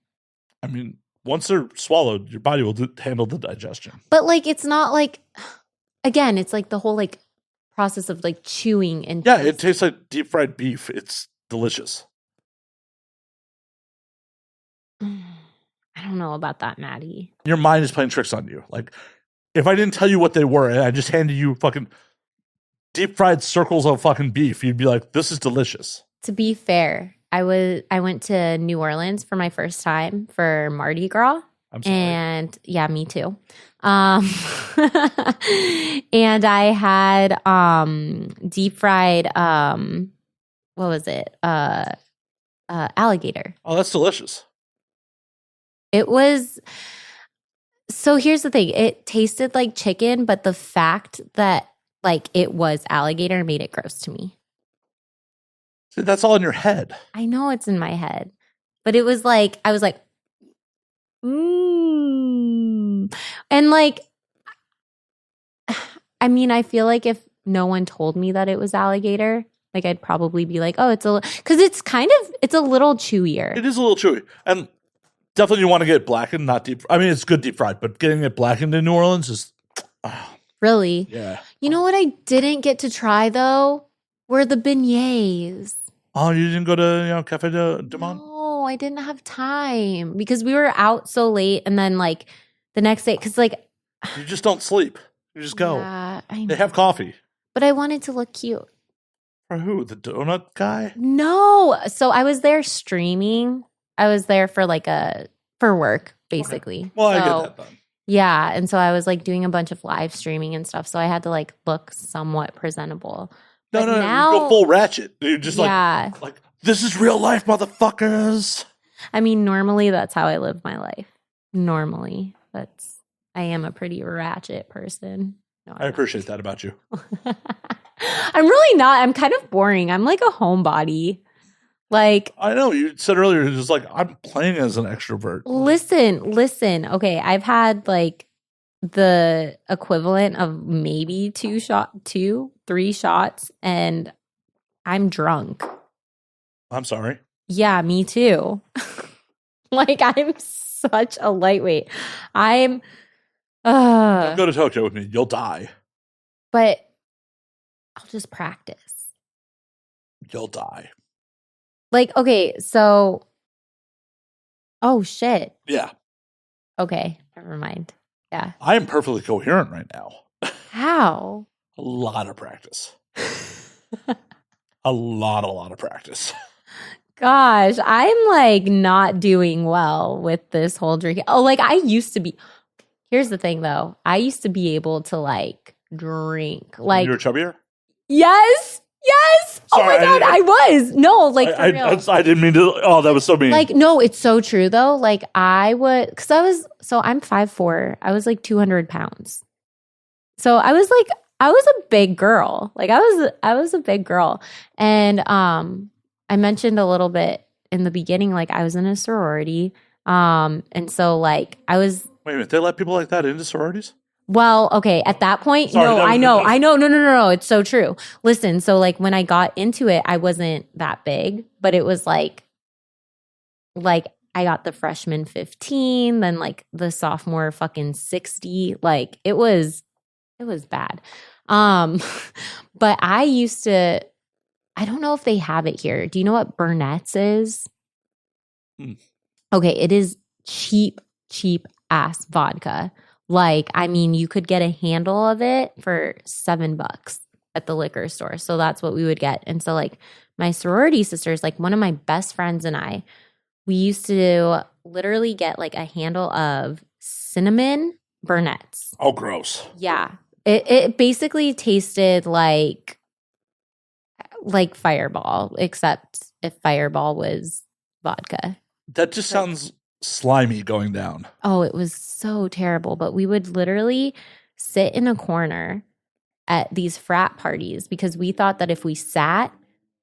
A: I mean, once they're swallowed, your body will handle the digestion.
B: But like, it's not like, again, it's like the whole like process of like chewing and
A: Yeah, it tastes like deep fried beef. It's delicious.
B: I don't know about that, Maddie.
A: Your mind is playing tricks on you. Like, if I didn't tell you what they were and I just handed you fucking deep fried circles of fucking beef, you'd be like, this is delicious.
B: To be fair, I went to New Orleans for my first time for Mardi Gras.
A: I'm sorry.
B: And yeah, me too. And I had deep fried what was it? Alligator.
A: Oh, that's delicious.
B: It was. So here's the thing. It tasted like chicken, but the fact that like it was alligator made it gross to me.
A: See, that's all in your head.
B: I know it's in my head, but it was like, I was like, and like, I mean, I feel like if no one told me that it was alligator, like I'd probably be like, oh, because it's a little chewier.
A: It is a little chewy. And definitely you want to get it blackened, not deep. I mean, it's good deep fried, but getting it blackened in New Orleans is,
B: Really?
A: yeah.
B: You know what I didn't get to try though? Were the beignets.
A: Oh, you didn't go to Cafe du Monde?
B: No, I didn't have time because we were out so late, and then like the next day, because like
A: You just don't sleep. You just go.
B: yeah, I know.
A: They have coffee.
B: But I wanted to look cute.
A: For who? The donut guy?
B: No, so I was there streaming. I was there for for work basically.
A: Okay. Well, I
B: So,
A: get that then.
B: yeah, and so I was like doing a bunch of live streaming and stuff. So I had to like look somewhat presentable.
A: No,
B: But
A: no,
B: now-
A: you go full ratchet. You're just
B: Yeah.
A: like, this is real life, motherfuckers.
B: I mean, normally that's how I live my life. Normally, I am a pretty ratchet person. No,
A: I appreciate that about you.
B: I'm really not. I'm kind of boring. I'm like a homebody. Like,
A: I know. You said earlier, it's just like, I'm playing as an extrovert.
B: listen. Okay, I've had like the equivalent of maybe 3 shots, and I'm drunk.
A: I'm sorry.
B: Yeah, me too. Like, I'm such a lightweight.
A: Don't go to Tokyo with me. You'll die.
B: But I'll just practice.
A: You'll die.
B: Like, okay, so, oh shit.
A: Yeah.
B: Okay, never mind. Yeah.
A: I am perfectly coherent right now.
B: How?
A: A lot of practice. A lot of practice.
B: Gosh, I'm like not doing well with this whole drinking. Oh, like I used to be. Here's the thing though. I used to be able to like drink. Like
A: you were chubbier?
B: Yes. Yes.
A: Sorry,
B: oh my God. I was. No, like for real.
A: I didn't mean to. Oh, that was so mean.
B: Like, no, it's so true though. Like I would, cause I'm 5'4". I was like 200 pounds. So I was a big girl. Like I was a big girl. And I mentioned a little bit in the beginning, like I was in a sorority. And so like I was.
A: Wait a minute, they let people like that into sororities?
B: Well, okay, at that point,
A: Sorry,
B: no, I know. No, it's so true. Listen, so like when I got into it, I wasn't that big, but it was like I got the freshman 15, then like the sophomore fucking 60. Like it was bad. But I used to, I don't know if they have it here. Do you know what Burnett's is? Okay, it is cheap ass vodka. Like, I mean, you could get a handle of it for $7 at the liquor store. So that's what we would get. And so like my sorority sisters, like one of my best friends and I, we used to literally get like a handle of cinnamon Burnett's.
A: Oh, gross.
B: Yeah. It basically tasted like Fireball, except if Fireball was vodka.
A: That just sounds slimy going down.
B: Oh, it was so terrible. But we would literally sit in a corner at these frat parties because we thought that if we sat,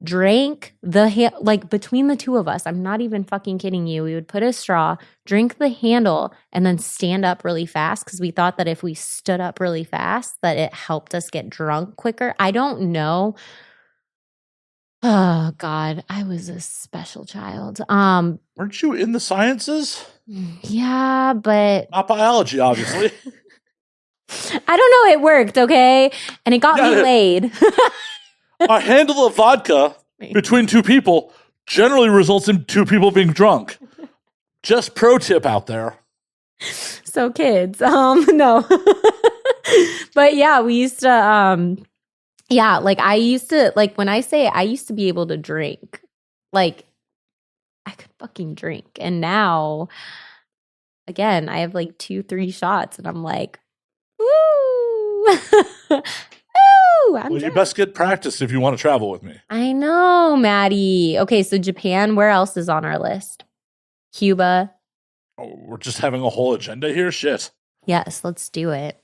B: drank like between the two of us, I'm not even fucking kidding you, we would put a straw, drink the handle, and then stand up really fast because we thought that if we stood up really fast, that it helped us get drunk quicker. I don't know. Oh God, I was a special child.
A: Weren't you in the sciences?
B: Yeah, but
A: not biology, obviously.
B: I don't know. It worked, okay, and it got me laid.
A: A handle of vodka between two people generally results in two people being drunk. Just pro tip out there.
B: So kids, no, but yeah, we used to. Yeah, like I used to, like when I say I used to be able to drink, like I could fucking drink. And now, again, I have like 2-3 shots and I'm like, ooh, ooh,
A: well, you best get practiced if you want to travel with me.
B: I know, Maddie. Okay, so Japan, where else is on our list? Cuba.
A: Oh, we're just having a whole agenda here? Shit.
B: Yes, let's do it.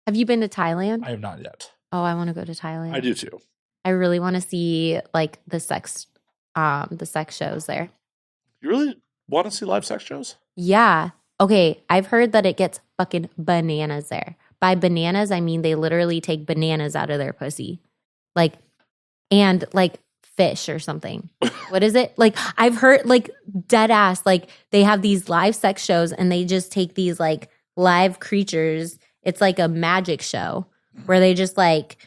B: Have you been to Thailand?
A: I have not yet.
B: Oh, I want to go to Thailand.
A: I do too.
B: I really want to see like the sex shows there.
A: You really want to see live sex shows?
B: Yeah. Okay, I've heard that it gets fucking bananas there. By bananas, I mean they literally take bananas out of their pussy. Like, and like fish or something. What is it? Like, I've heard like dead ass, like they have these live sex shows and they just take these like live creatures. It's like a magic show where they just like,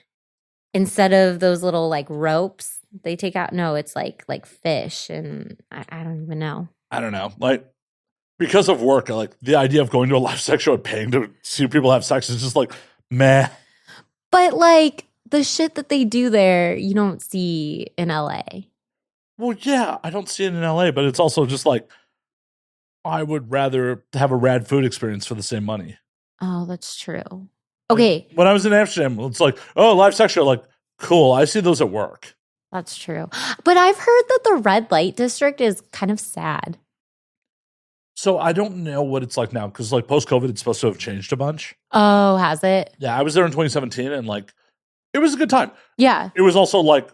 B: instead of those little like ropes, they take out, no, it's like fish. And I don't even know.
A: I don't know. Like, because of work, like the idea of going to a live sex show and paying to see people have sex is just like, meh.
B: But like the shit that they do there, you don't see in LA.
A: Well, yeah, I don't see it in LA, but it's also just like, I would rather have a rad food experience for the same money.
B: Oh, that's true. Okay.
A: When I was in Amsterdam, it's like, oh, live sex show. Like, cool. I see those at work.
B: That's true. But I've heard that the red light district is kind of sad.
A: So I don't know what it's like now because like post-COVID, it's supposed to have changed a bunch.
B: Oh, has it?
A: Yeah, I was there in 2017 and like, it was a good time.
B: Yeah.
A: It was also like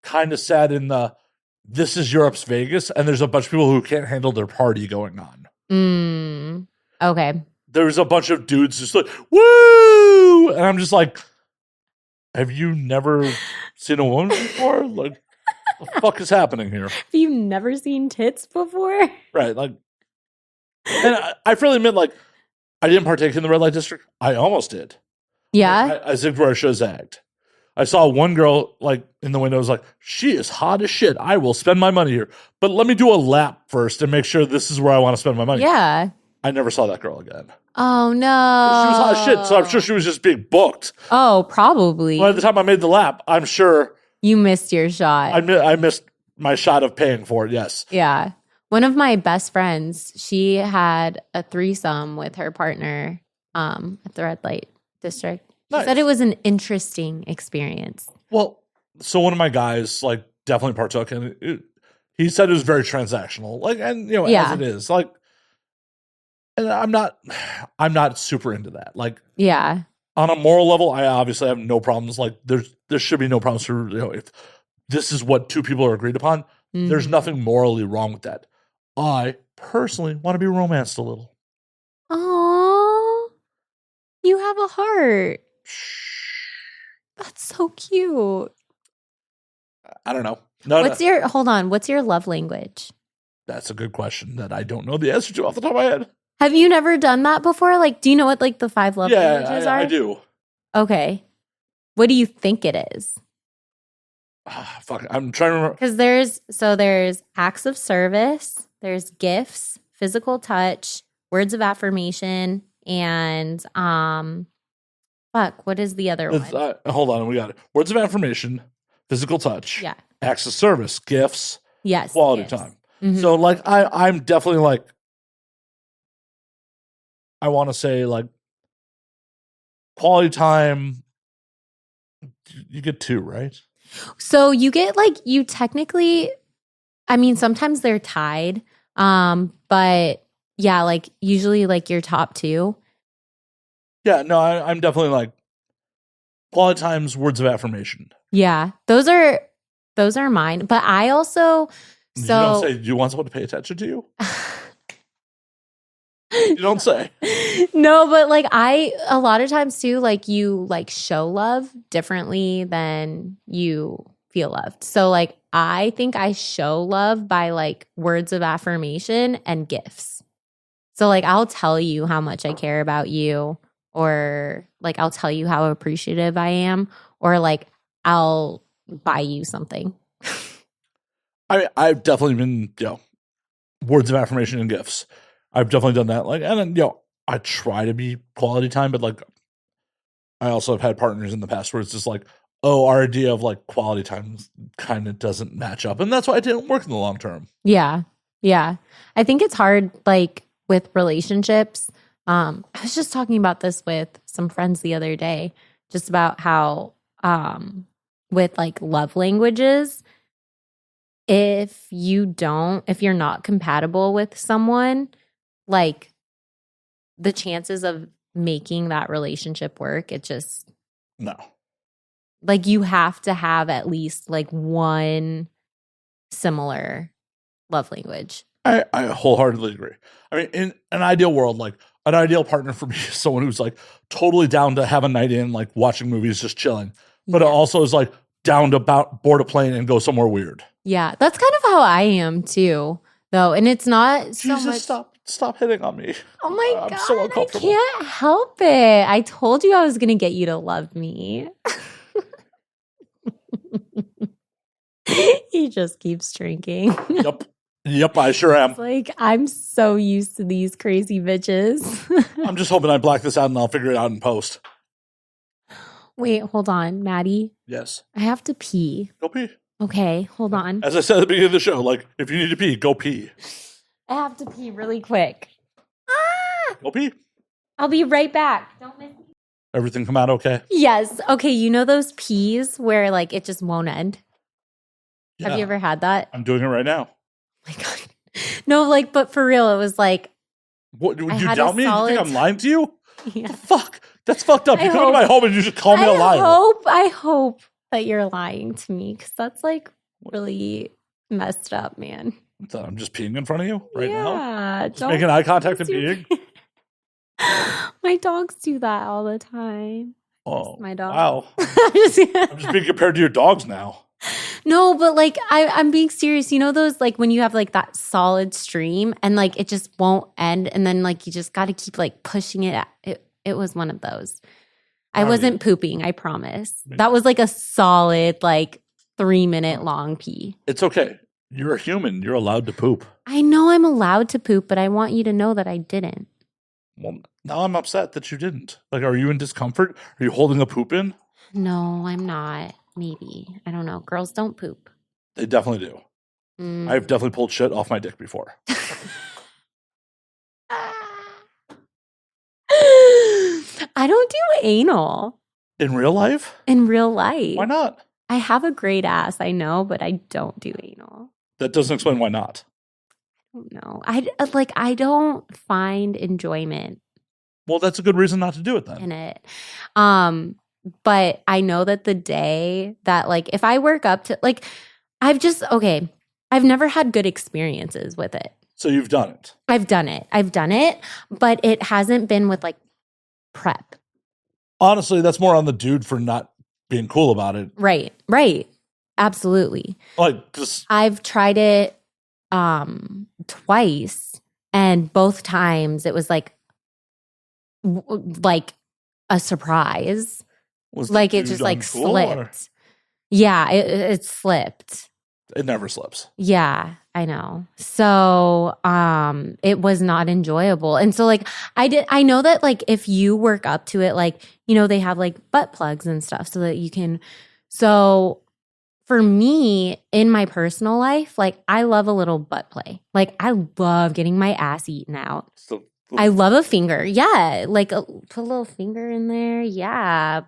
A: kind of sad in the, this is Europe's Vegas and there's a bunch of people who can't handle their party going on.
B: Okay.
A: There's a bunch of dudes just like, woo! And I'm just like, have you never seen a woman before? Like, what the fuck is happening here?
B: Have you never seen tits before?
A: Right. Like, and I freely admit, like, I didn't partake in the red light district. I almost did.
B: Yeah.
A: I zigged where I should have zagged. I saw one girl, like, in the window. I was like, she is hot as shit. I will spend my money here. But let me do a lap first and make sure this is where I want to spend my money.
B: Yeah.
A: I never saw that girl again.
B: Oh no.
A: She was hot as shit, so I'm sure she was just being booked.
B: Oh, probably.
A: By the time I made the lap, I'm sure
B: you missed your shot.
A: I missed my shot of paying for it, yes.
B: Yeah. One of my best friends, she had a threesome with her partner at the red light district. She said it was an interesting experience.
A: Well, so one of my guys like definitely partook, and he said it was very transactional, like, and you know, as it is, like, and I'm not super into that. Like,
B: yeah,
A: on a moral level, I obviously have no problems. Like, there should be no problems for, you know, if this is what two people are agreed upon. There's nothing morally wrong with that. I personally want to be romanced a little.
B: Oh, you have a heart. That's so cute.
A: I don't know.
B: Hold on. What's your love language?
A: That's a good question that I don't know the answer to off the top of my head.
B: Have you never done that before? Like, do you know what like the 5 love languages are?
A: I do.
B: Okay. What do you think it is?
A: Fuck, I'm trying to remember.
B: Because there's acts of service, there's gifts, physical touch, words of affirmation, and what is the other one?
A: Hold on, we got it. Words of affirmation, physical touch,
B: yeah,
A: acts of service, gifts,
B: yes,
A: quality
B: gifts.
A: time. Mm-hmm. So like I'm definitely like, I want to say like quality time. You get 2, right?
B: So you get like, you technically, I mean, sometimes they're tied, but yeah, like usually like your top 2.
A: Yeah, no, I'm definitely like quality times, words of affirmation.
B: Yeah, those are mine. But I also
A: You don't say, do you want someone to pay attention to you? You don't say.
B: No, but like a lot of times too, like you like show love differently than you feel loved. So like I think I show love by like words of affirmation and gifts. So like I'll tell you how much I care about you, or like I'll tell you how appreciative I am, or like I'll buy you something.
A: I've definitely been, you know, words of affirmation and gifts. I've definitely done that. Like, and then, you know, I try to be quality time, but like, I also have had partners in the past where it's just like, oh, our idea of like quality time kind of doesn't match up. And that's why it didn't work in the long term.
B: Yeah. Yeah. I think it's hard, like with relationships. I was just talking about this with some friends the other day, just about how, with like love languages, if you're not compatible with someone, like the chances of making that relationship work, it just
A: no.
B: Like you have to have at least like one similar love language.
A: I wholeheartedly agree. I mean, in an ideal world, like an ideal partner for me is someone who's like totally down to have a night in, like watching movies, just chilling, but it also is like down to board a plane and go somewhere weird. Yeah,
B: that's kind of how I am too, though, and it's not so
A: Jesus,
B: much.
A: Stop hitting on me.
B: Oh my
A: I'm
B: God,
A: so uncomfortable.
B: I can't help it. I told you I was going to get you to love me. He just keeps drinking.
A: Yep, I sure am.
B: It's like, I'm so used to these crazy bitches.
A: I'm just hoping I black this out and I'll figure it out in post.
B: Wait, hold on, Maddie.
A: Yes.
B: I have to pee.
A: Go pee.
B: Okay, hold on.
A: As I said at the beginning of the show, like, if you need to pee, go pee.
B: I have to pee really quick. Ah!
A: Go pee.
B: I'll be right back. Don't miss me.
A: Everything come out okay?
B: Yes. Okay, you know those pees where, like, it just won't end? Yeah. Have you ever had that?
A: I'm doing it right now.
B: Oh my God. No, like, but for real, it was like.
A: What, would you doubt me? You think I'm lying to you?
B: Yeah.
A: What the fuck? That's fucked up. You come to my home and you just call me a liar.
B: I hope that you're lying to me, because that's like really messed up, man.
A: So I'm just peeing in front of you right now?
B: Yeah.
A: Just making eye contact and peeing?
B: My dogs do that all the time.
A: Oh,
B: my dog.
A: Wow. I'm just being compared to your dogs now.
B: No, but like I'm being serious. You know those, like when you have like that solid stream and like it just won't end, and then like you just got to keep like pushing it. It was one of those. I wasn't pooping, I promise. That was like a solid like 3-minute long pee.
A: It's okay. You're a human. You're allowed to poop.
B: I know I'm allowed to poop, but I want you to know that I didn't.
A: Well, now I'm upset that you didn't. Like, are you in discomfort? Are you holding a poop in?
B: No, I'm not. Maybe. I don't know. Girls don't poop.
A: They definitely do.
B: Mm.
A: I've definitely pulled shit off my dick before.
B: I don't do anal.
A: In real life?
B: In real life.
A: Why not?
B: I have a great ass, I know, but I don't do anal.
A: That doesn't explain why not.
B: I don't know. I don't find enjoyment.
A: Well, that's a good reason not to do it then.
B: In it. But I know that the day that, like, if I work up to, like, I've never had good experiences with it.
A: So you've done it.
B: I've done it, but it hasn't been with, like, prep.
A: Honestly, that's more on the dude for not being cool about it.
B: Right. Absolutely.
A: Like, just
B: I've tried it twice, and both times it was like a surprise. Like it just like slipped. Yeah, it slipped.
A: It never slips.
B: Yeah, I know. So it was not enjoyable. And so like I know that like if you work up to it, like, you know, they have like butt plugs and stuff so that you can. So for me in my personal life, like I love a little butt play. Like I love getting my ass eaten out.
A: So,
B: I love a finger. Yeah. Like put a little finger in there. Yeah.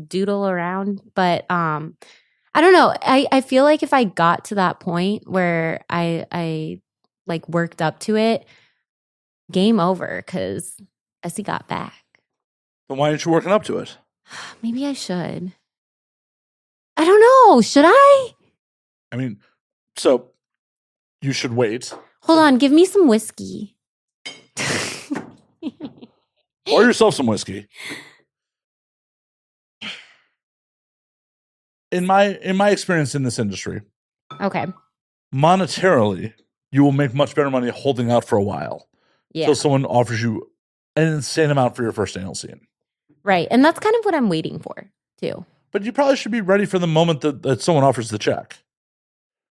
B: Doodle around. But I don't know. I feel like if I got to that point where I like worked up to it, game over, because Essie got back.
A: Then why aren't you working up to it?
B: Maybe I should. I don't know. Should I?
A: I mean, so you should wait.
B: Hold on. Give me some whiskey.
A: Pour yourself some whiskey. In my experience in this industry,
B: Okay.
A: monetarily, you will make much better money holding out for a while.
B: Yeah.
A: So someone offers you an insane amount for your first anal scene.
B: Right. And that's kind of what I'm waiting for, too.
A: But you probably should be ready for the moment that someone offers the check.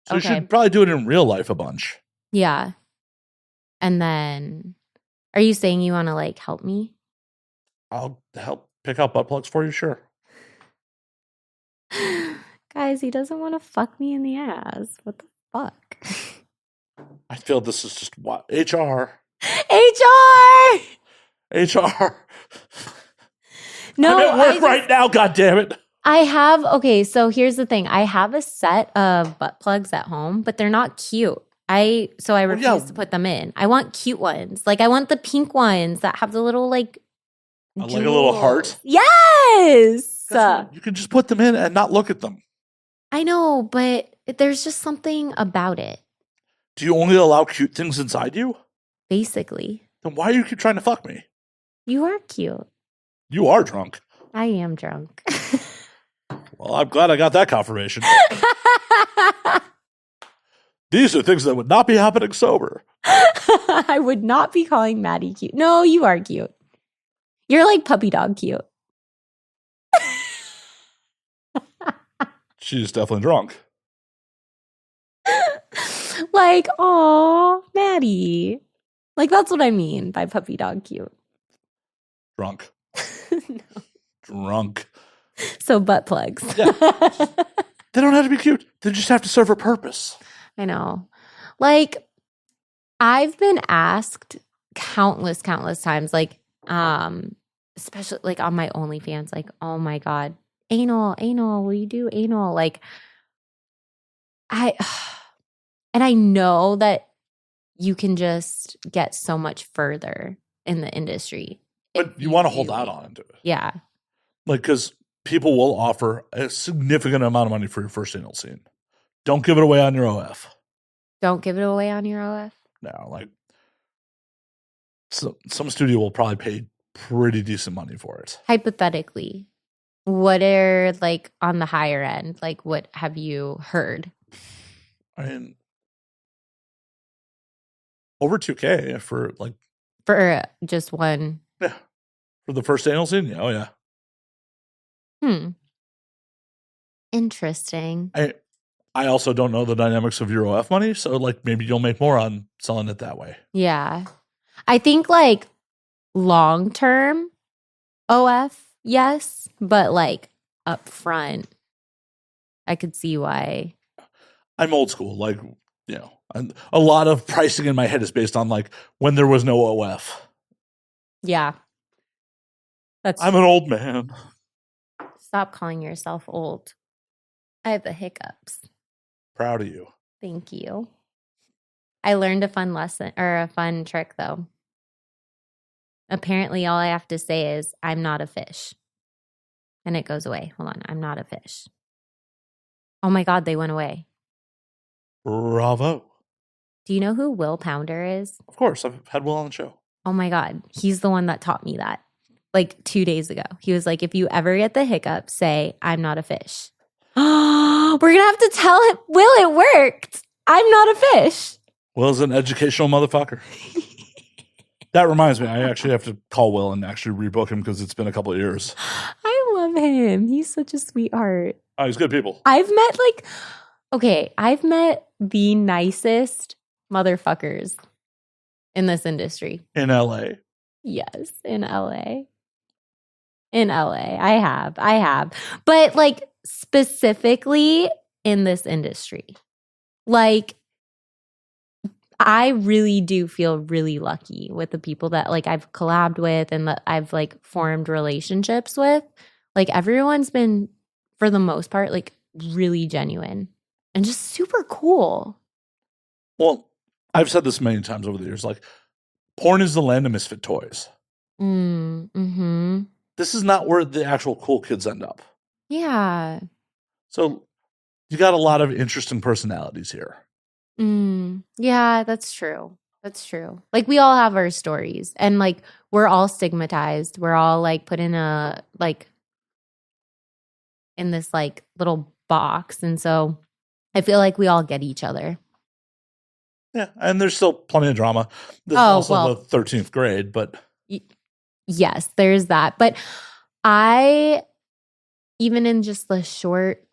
A: So
B: Okay.
A: you should probably do it in real life a bunch.
B: Yeah. And then, are you saying you want to like help me?
A: I'll help pick out butt plugs for you, sure.
B: Guys, he doesn't want to fuck me in the ass. What the fuck?
A: I feel this is just what HR.
B: HR!
A: HR.
B: No,
A: I'm at work right now, goddammit.
B: I have, okay, so here's the thing. I have a set of butt plugs at home, but they're not cute. I refuse to put them in. I want cute ones. Like I want the pink ones that have the little like
A: Like a little heart.
B: Yes.
A: You can just put them in and not look at them.
B: I know, but there's just something about it.
A: Do you only allow cute things inside you?
B: Basically.
A: Then why do you keep trying to fuck me?
B: You are cute.
A: You are drunk.
B: I am drunk.
A: Well, I'm glad I got that confirmation. These are things that would not be happening sober.
B: I would not be calling Maddie cute. No, you are cute. You're like puppy dog cute.
A: She's definitely drunk.
B: Like, aw, Maddie. Like, that's what I mean by puppy dog cute.
A: Drunk.
B: No.
A: Drunk.
B: So butt plugs.
A: Yeah. They don't have to be cute. They just have to serve a purpose.
B: I know. Like, I've been asked countless times, like, especially like on my OnlyFans, like, oh my God, anal, will you do anal? Like, and I know that you can just get so much further in the industry.
A: But you want to hold out on it.
B: Yeah.
A: Like, because people will offer a significant amount of money for your first anal scene. Don't give it away on your OF.
B: Don't give it away on your OF?
A: No, like, some studio will probably pay pretty decent money for it.
B: Hypothetically, what are, like, on the higher end? Like, what have you heard?
A: I mean, over 2K for, like...
B: For just one...
A: Yeah. For the first anal scene? Yeah, oh, yeah.
B: Interesting.
A: I also don't know the dynamics of your OF money, so, like, maybe you'll make more on selling it that way.
B: Yeah. I think like long term OF, yes, but like up front, I could see why.
A: I'm old school. Like, a lot of pricing in my head is based on like when there was no OF.
B: Yeah.
A: I'm an old man.
B: Stop calling yourself old. I have the hiccups.
A: Proud of you.
B: Thank you. I learned a fun lesson or a fun trick though. Apparently, all I have to say is, I'm not a fish. And it goes away. Hold on. I'm not a fish. Oh my God, they went away.
A: Bravo.
B: Do you know who Will Pounder is?
A: Of course. I've had Will on the show.
B: Oh my God. He's the one that taught me that like 2 days ago. He was like, if you ever get the hiccup, say, I'm not a fish. We're going to have to tell him, Will, it worked. I'm not a fish.
A: Will's an educational motherfucker. That reminds me, I actually have to call Will and actually rebook him because it's been a couple of years.
B: I love him. He's such a sweetheart.
A: Oh, he's good people.
B: I've met the nicest motherfuckers in this industry.
A: In LA.
B: Yes, in LA. In LA. I have. But like specifically in this industry. Like I really do feel really lucky with the people that like I've collabed with and that I've like formed relationships with. Like everyone's been, for the most part, like really genuine and just super cool.
A: Well, I've said this many times over the years, like porn is the land of misfit toys.
B: Mm-hmm.
A: This is not where the actual cool kids end up.
B: Yeah.
A: So you got a lot of interesting personalities here.
B: Yeah, that's true. That's true. Like we all have our stories and like we're all stigmatized. We're all like put in a like in this like little box. And so I feel like we all get each other.
A: Yeah, and there's still plenty of drama. This is also the 13th grade, but
B: yes, there's that. But I, even in just the short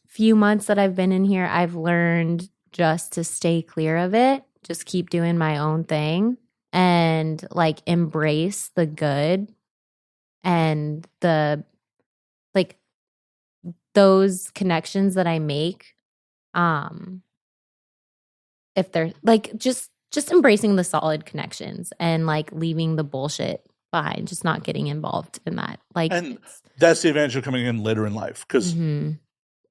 B: few months that I've been in here, I've learned just to stay clear of it, just keep doing my own thing and like embrace the good and the like those connections that I make. If they're like just embracing the solid connections and like leaving the bullshit behind, just not getting involved in that. Like,
A: and that's the advantage of coming in later in life because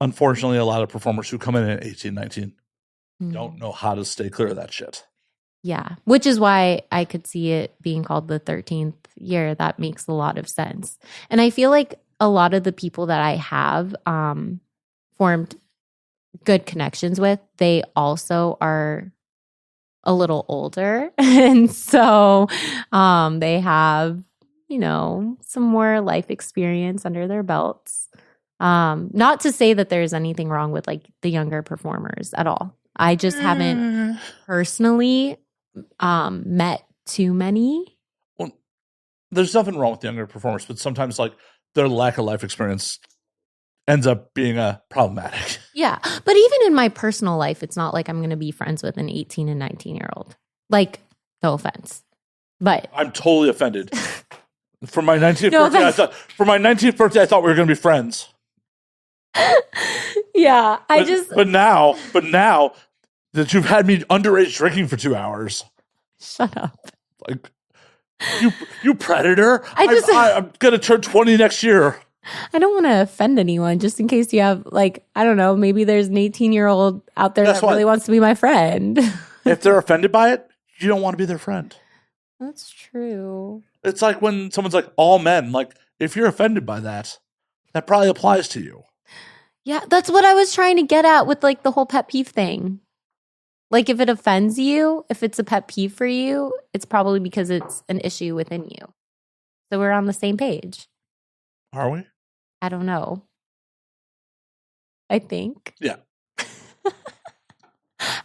A: unfortunately, a lot of performers who come in at 18, 19 don't know how to stay clear of that shit.
B: Yeah, which is why I could see it being called the 13th year. That makes a lot of sense. And I feel like a lot of the people that I have formed good connections with, they also are a little older. And so they have, some more life experience under their belts. Not to say that there's anything wrong with like the younger performers at all. I just haven't personally met too many.
A: Well, there's nothing wrong with the younger performers, but sometimes like their lack of life experience ends up being problematic.
B: Yeah. But even in my personal life, it's not like I'm going to be friends with an 18 and 19-year-old. Like, no offense. But
A: I'm totally offended. For my 19th birthday, I thought we were going to be friends.
B: Yeah.
A: But now that you've had me underage drinking for 2 hours.
B: Shut up.
A: Like, you predator. I'm going to turn 20 next year.
B: I don't want to offend anyone just in case you have, like, I don't know, maybe there's an 18-year-old out there that really wants to be my friend. If
A: they're offended by it, you don't want to be their friend.
B: That's true.
A: It's like when someone's like, all men, like, if you're offended by that, that probably applies to you.
B: Yeah, that's what I was trying to get at with, like, the whole pet peeve thing. Like, if it offends you, if it's a pet peeve for you, it's probably because it's an issue within you. So we're on the same page.
A: Are we?
B: I don't know. I think.
A: Yeah.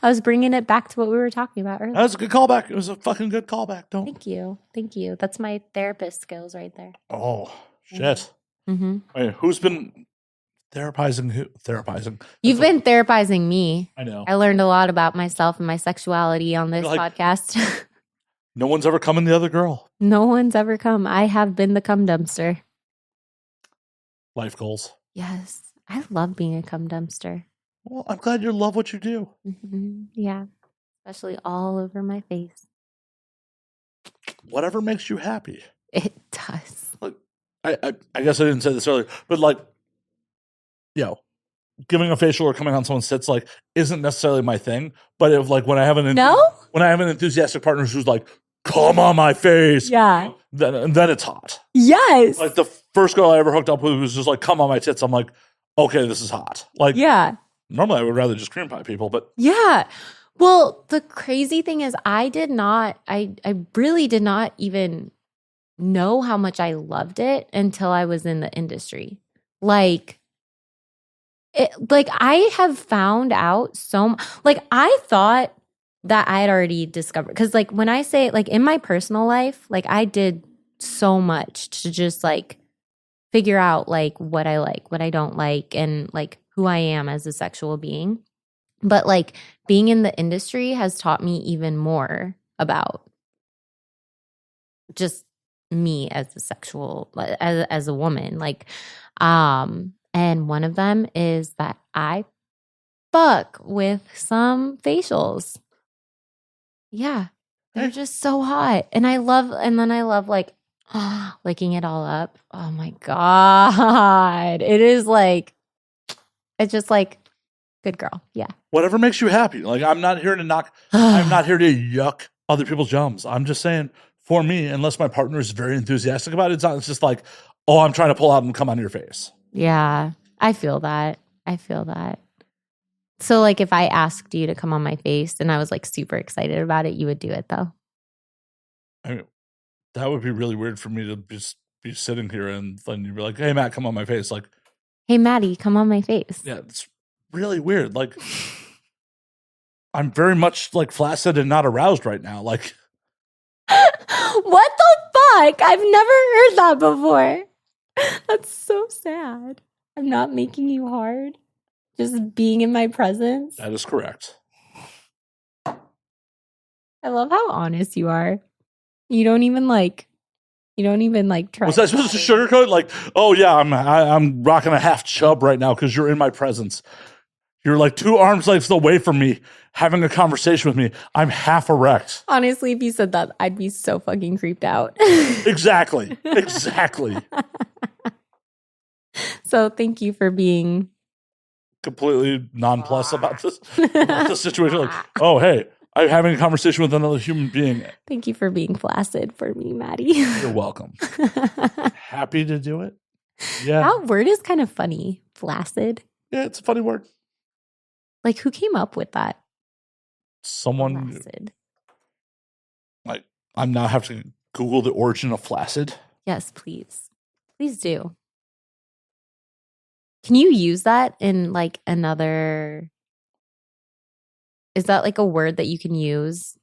B: I was bringing it back to what we were talking about earlier.
A: That was a good callback. It was a fucking good callback.
B: Thank you. Thank you. That's my therapist skills right there.
A: Oh, shit.
B: Mm-hmm.
A: Wait, who's been therapizing who? Therapizing.
B: You've been therapizing me.
A: I know.
B: I learned a lot about myself and my sexuality on this podcast.
A: No one's ever come in the other girl.
B: No one's ever come. I have been the cum dumpster.
A: Life goals.
B: Yes. I love being a cum dumpster.
A: Well, I'm glad you love what you do.
B: Mm-hmm. Yeah. Especially all over my face.
A: Whatever makes you happy.
B: It does.
A: Like, I guess I didn't say this earlier, but like, giving a facial or coming on someone's tits like isn't necessarily my thing. But if like when I have an enthusiastic partner who's like, come on my face,
B: yeah,
A: then it's hot.
B: Yes.
A: Like the first girl I ever hooked up with was just like, come on my tits. I'm like, okay, this is hot. Like,
B: yeah.
A: Normally I would rather just cream pie people, but
B: yeah. Well, the crazy thing is I really did not even know how much I loved it until I was in the industry. Like I have found out like I thought that I had already discovered, because like when I say like in my personal life, like I did so much to just like figure out like what I like, what I don't like, and like who I am as a sexual being. But like being in the industry has taught me even more about just me as a sexual, as a woman. Like, and one of them is that I fuck with some facials. Yeah. They're just so hot. And then I love like licking it all up. Oh my God. It's just like, good girl. Yeah.
A: Whatever makes you happy. Like, I'm not here to I'm not here to yuck other people's jums. I'm just saying, for me, unless my partner is very enthusiastic about it, it's just like, oh, I'm trying to pull out and come on your face.
B: Yeah. I feel that. So like if I asked you to come on my face and I was like super excited about it, you would do it though?
A: I mean, that would be really weird for me to just be sitting here and then you'd be like, hey, Matt, come on my face. Like,
B: hey, Maddie, come on my face.
A: Yeah, it's really weird. Like, I'm very much like flaccid and not aroused right now. Like,
B: what the fuck? I've never heard that before. That's so sad. I'm not making you hard. Just being in my presence.
A: That is correct.
B: I love how honest you are. You don't even try.
A: Was I supposed to sugarcoat? Like, oh yeah, I'm rocking a half chub right now because you're in my presence. You're like 2 arms lengths away from me, having a conversation with me. I'm half erect.
B: Honestly, if you said that, I'd be so fucking creeped out.
A: Exactly.
B: So thank you for being
A: completely nonplussed about this situation. Like, oh, hey, I'm having a conversation with another human being.
B: Thank you for being flaccid for me, Maddie.
A: You're welcome. Happy to do it. Yeah.
B: That word is kind of funny. Flaccid.
A: Yeah, it's a funny word.
B: Like, who came up with that?
A: Someone.
B: Flaccid.
A: Like, I'm now have to Google the origin of flaccid.
B: Yes, please. Please do. Can you use that in like another? Is that like a word that you can use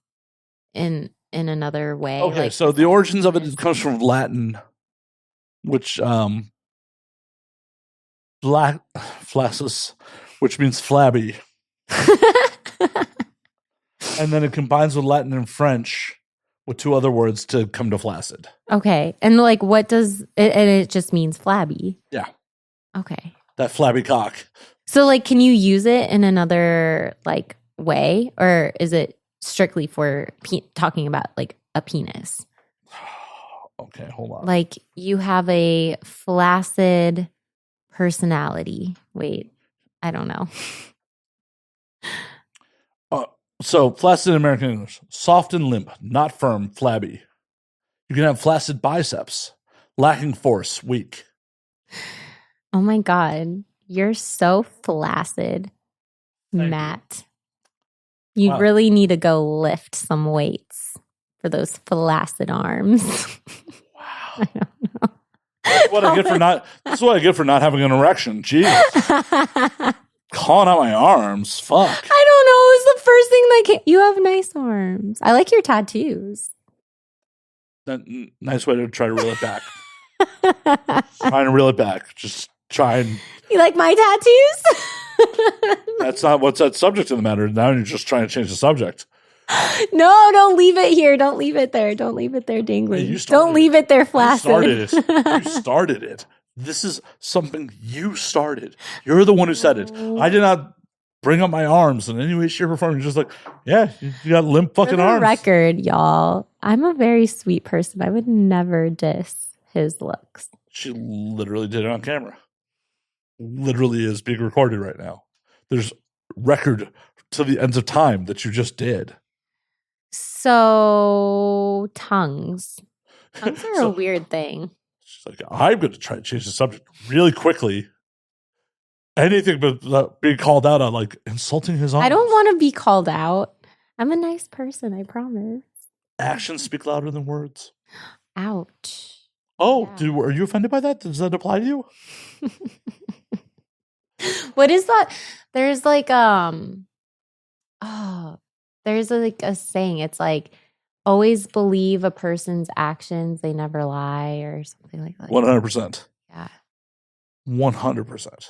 B: in another way?
A: Okay,
B: like,
A: so the origins of it comes from Latin, which flaccus, which means flabby. And then it combines with Latin and French with 2 other words to come to flaccid.
B: Okay. And like what does it, and it just means flabby.
A: Yeah.
B: Okay.
A: That flabby cock.
B: So like can you use it in another like way, or is it strictly for talking about like a penis?
A: Okay, hold on.
B: Like you have a flaccid personality. Wait, I don't know.
A: So flaccid in American English, soft and limp, not firm, flabby. You can have flaccid biceps, lacking force, weak.
B: Oh my God, you're so flaccid, Matt. You really need to go lift some weights for those flaccid arms.
A: Wow.
B: I don't know.
A: This is what I get for not having an erection. Jeez. Calling out my arms. Fuck.
B: I don't know. It was the first thing that came. You have nice arms. I like your tattoos.
A: Nice way to try to reel it back. Trying to reel it back. Just try and...
B: You like my tattoos?
A: That's not what's that subject of the matter. Now you're just trying to change the subject.
B: No, don't leave it here. Don't leave it there. Don't leave it there dangling.
A: Hey, you started
B: Don't leave it there
A: You
B: flaccid.
A: started it. You started it. This is something you started. You're the one who said it. I did not bring up my arms in any way, shape, or form. You're just like, yeah, you got limp
B: For
A: fucking
B: the
A: arms.
B: record, y'all, I'm a very sweet person. I would never diss his looks.
A: She literally did it on camera. Literally is being recorded right now. There's record to the ends of time that you just did.
B: So, tongues. Tongues are a weird thing.
A: She's like, I'm going to try to change the subject really quickly. Anything but being called out on, like, insulting his arms.
B: I don't want to be called out. I'm a nice person, I promise.
A: Actions speak louder than words.
B: Ouch.
A: Oh,
B: Yeah.
A: are you offended by that? Does that apply to you?
B: What is that? There's like there's like a saying. It's like, always believe a person's actions, they never lie, or something like that.
A: 100%.
B: Yeah.
A: 100%.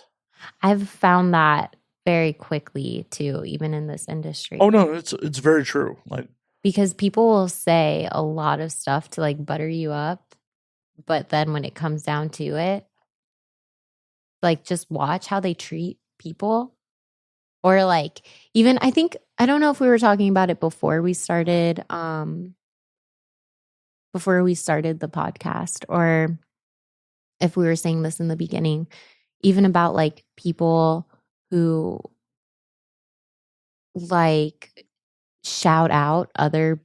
B: I've found that very quickly too, even in this industry.
A: Oh no, it's very true. Like,
B: because people will say a lot of stuff to like butter you up, but then when it comes down to it, like, just watch how they treat people. Or like, even I don't know if we were talking about it before we started the podcast, or if we were saying this in the beginning, even about like people who like shout out other,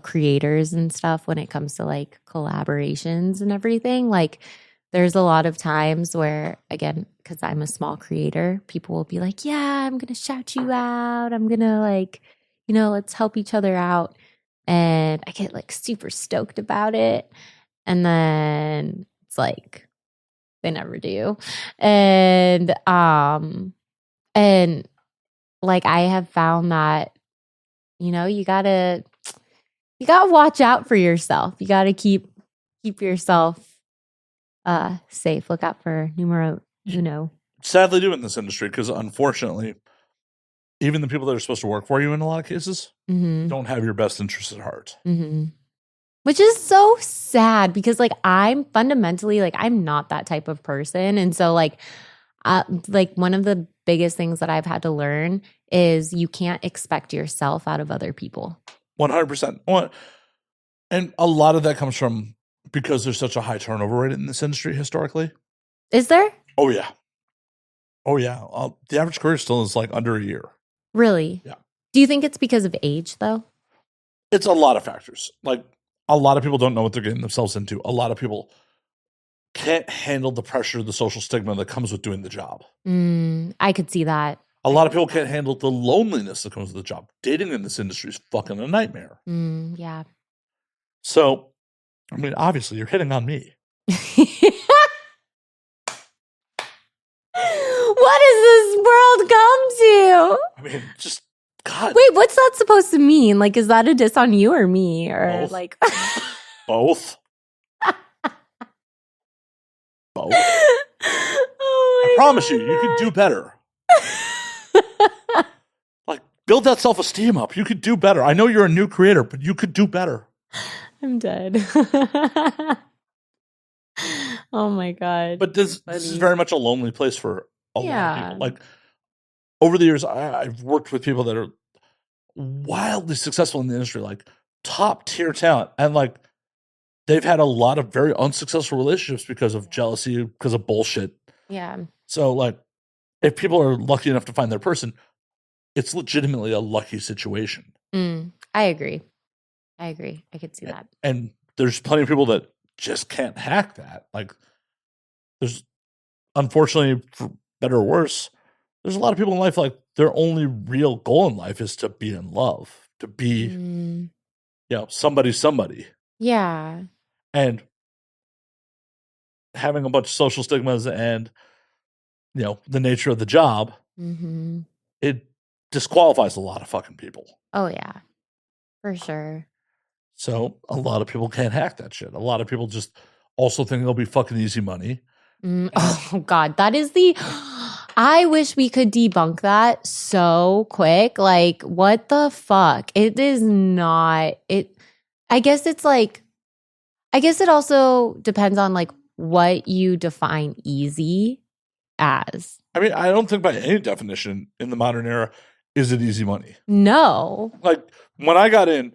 B: creators and stuff when it comes to like collaborations and everything. Like, there's a lot of times where, again, because I'm a small creator, people will be like, yeah, I'm going to shout you out. I'm going to like, let's help each other out. And I get like super stoked about it. And then it's like, they never do. And like, I have found that, you gotta watch out for yourself. You gotta keep yourself safe. Look out for numero uno.
A: sadly do in this industry, because unfortunately, even the people that are supposed to work for you in a lot of cases don't have your best interests at heart.
B: Which is so sad, because like, I'm fundamentally like, I'm not that type of person. And so like one of the biggest things that I've had to learn is you can't expect yourself out of other people.
A: 100%. And a lot of that comes from, because there's such a high turnover rate in this industry historically.
B: Is there?
A: Oh, yeah. The average career still is like under a year.
B: Really?
A: Yeah.
B: Do you think it's because of age, though?
A: It's a lot of factors. Like, a lot of people don't know what they're getting themselves into. A lot of people can't handle the pressure, the social stigma that comes with doing the job.
B: I could see that.
A: A lot of people can't handle the loneliness that comes with the job. Dating in this industry is fucking a nightmare.
B: Yeah.
A: So, I mean, obviously, you're hitting on me.
B: What does this world come to?
A: I mean, just, God.
B: Wait, what's that supposed to mean? Like, is that a diss on you or me? Or
A: Both.
B: like
A: Both. Both.
B: Oh
A: I promise you could do better. Like, build that self-esteem up. You could do better. I know you're a new creator, but you could do better.
B: I'm dead. Oh my God.
A: But this is very much a lonely place for a lot of people. Like, over the years, I've worked with people that are wildly successful in the industry, like top tier talent. And like, they've had a lot of very unsuccessful relationships because of jealousy, because of bullshit.
B: Yeah.
A: So like, if people are lucky enough to find their person, it's legitimately a lucky situation.
B: I agree. I could see that.
A: And there's plenty of people that just can't hack that. Like, there's, unfortunately, for better or worse, there's a lot of people in life, like, their only real goal in life is to be in love, to be, somebody.
B: Yeah.
A: And having a bunch of social stigmas and, the nature of the job, it disqualifies a lot of fucking people.
B: Oh, yeah. For sure.
A: So a lot of people can't hack that shit. A lot of people just also think it'll be fucking easy money.
B: Oh, God. That is I wish we could debunk that so quick. Like, what the fuck? It is not it. I guess it's like, I guess it also depends on like what you define easy as.
A: I mean, I don't think by any definition in the modern era is it easy money.
B: No.
A: Like when I got in,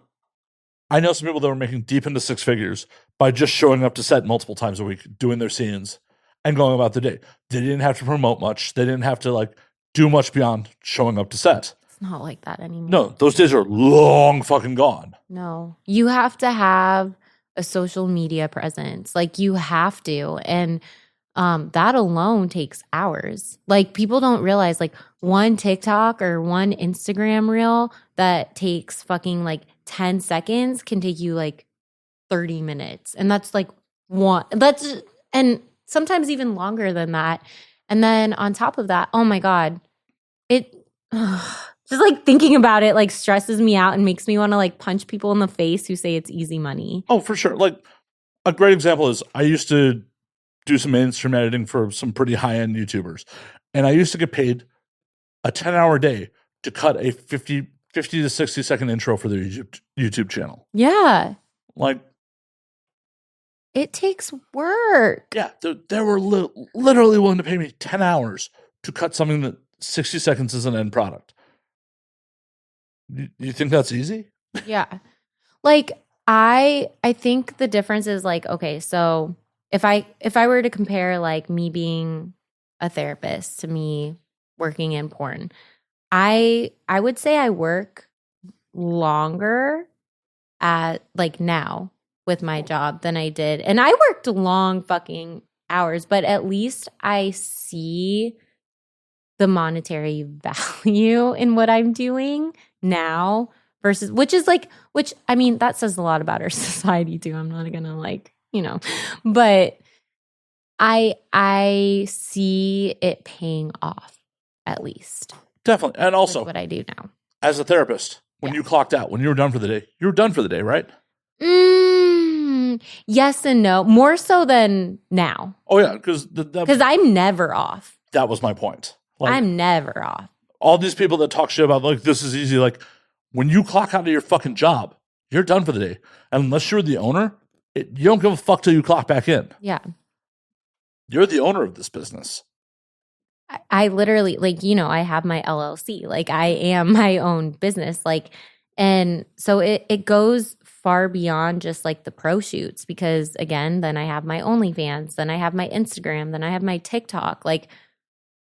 A: I know some people that were making deep into six figures by just showing up to set multiple times a week, doing their scenes and going about the day. They didn't have to promote much. They didn't have to like do much beyond showing up to set.
B: It's not like that anymore.
A: No, those days are long fucking gone.
B: No. You have to have a social media presence. Like you have to. And that alone takes hours. Like people don't realize like one TikTok or one Instagram reel that takes fucking like 10 seconds can take you like 30 minutes. And that's like and sometimes even longer than that. And then on top of that, oh my God, it just like thinking about it like stresses me out and makes me want to like punch people in the face who say it's easy money.
A: Oh, for sure. Like a great example is I used to do some mainstream editing for some pretty high-end YouTubers. And I used to get paid a 10-hour day to cut a 50 to 60-second intro for their YouTube channel.
B: Yeah.
A: Like,
B: it takes work.
A: Yeah, they were literally willing to pay me 10 hours to cut something that 60 seconds is an end product. You think that's easy?
B: Yeah. Like, I think the difference is like, okay, so if I were to compare like me being a therapist to me working in porn, I would say I work longer at like now with my job than I did. And I worked long fucking hours, but at least I see the monetary value in what I'm doing now versus which I mean, that says a lot about our society too. I'm not gonna like, but I see it paying off at least.
A: Definitely. And also
B: what I do now.
A: As a therapist, when you clocked out, when you were done for the day, you were done for the day, right?
B: Yes and no. More so than now.
A: Oh, yeah. Because
B: I'm never off.
A: That was my point. Like,
B: I'm never off.
A: All these people that talk shit about, like, this is easy. Like, when you clock out of your fucking job, you're done for the day. And unless you're the owner, you don't give a fuck till you clock back in.
B: Yeah.
A: You're the owner of this business.
B: I literally, like, I have my LLC. Like, I am my own business. Like, and so it goes far beyond just like the pro shoots because, again, then I have my OnlyFans, then I have my Instagram, then I have my TikTok. Like,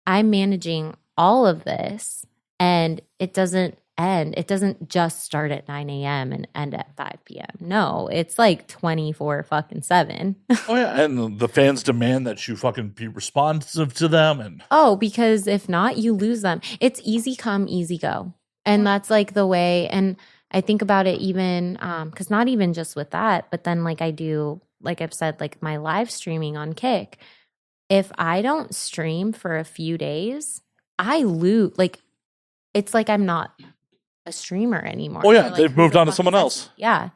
B: I'm managing all of this and it doesn't end. It doesn't just start at 9 a.m. and end at 5 p.m. No, it's like 24/7.
A: Oh, yeah. And the fans demand that you fucking be responsive to them. And
B: because if not, you lose them. It's easy come, easy go. And that's like the way. And I think about it even because not even just with that, but then like I do, like I've said, like my live streaming on Kick. If I don't stream for a few days, I lose. Like, it's like I'm not a streamer anymore.
A: Oh, yeah.
B: Like,
A: they've moved on to someone else.
B: Yeah.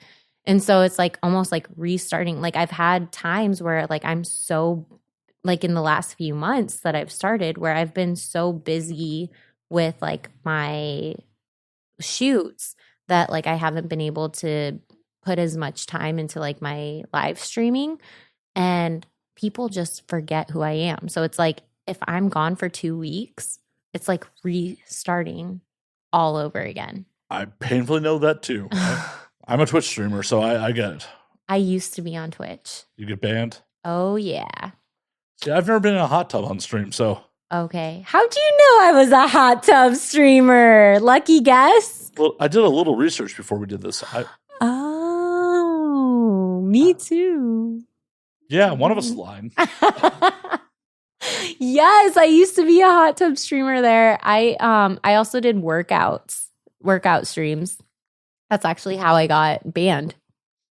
B: And so it's like almost like restarting. Like, I've had times where like I'm so, like in the last few months that I've started, where I've been so busy with like my shoots that like I haven't been able to put as much time into like my live streaming. And people just forget who I am. So it's like if I'm gone for 2 weeks, it's like restarting all over again.
A: I painfully know that too. I'm a Twitch streamer, so I get it.
B: I used to be on Twitch.
A: You get banned?
B: Oh, yeah.
A: See, I've never been in a hot tub on stream, so.
B: Okay. How'd you know I was a hot tub streamer? Lucky guess?
A: Well, I did a little research before we did this.
B: Oh, me too.
A: Yeah, one of us is lying.
B: Yes, I used to be a hot tub streamer there. I also did workout streams. That's actually how I got banned.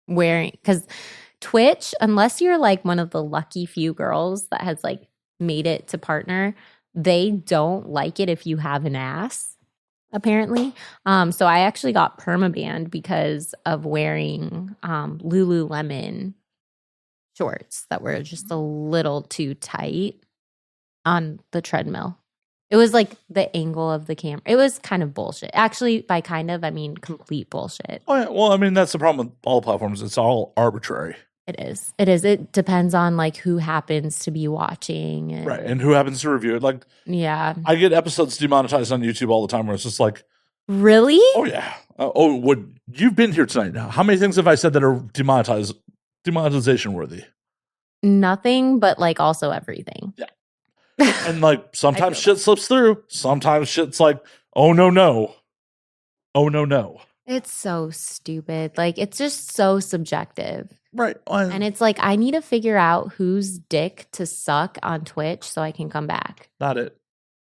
B: Because Twitch, unless you're like one of the lucky few girls that has like made it to partner, they don't like it if you have an ass, apparently. So I actually got permabanned because of wearing Lululemon shorts that were just a little too tight on the treadmill. It was like the angle of the camera. It was kind of bullshit. Actually, by kind of, I mean complete bullshit.
A: Oh, yeah. Well, I mean, that's the problem with all platforms. It's all arbitrary.
B: It is. It is. It depends on like who happens to be watching. And,
A: Right. And who happens to review it. Like,
B: yeah.
A: I get episodes demonetized on YouTube all the time where it's just like,
B: really?
A: oh, yeah. You've been here tonight now. How many things have I said that are demonetization worthy?
B: Nothing, but like also everything.
A: Yeah. And like sometimes shit slips through. Sometimes shit's like, oh, no. Oh, no.
B: It's so stupid. Like, it's just so subjective.
A: Right.
B: And it's like, I need to figure out whose dick to suck on Twitch so I can come back.
A: Not it.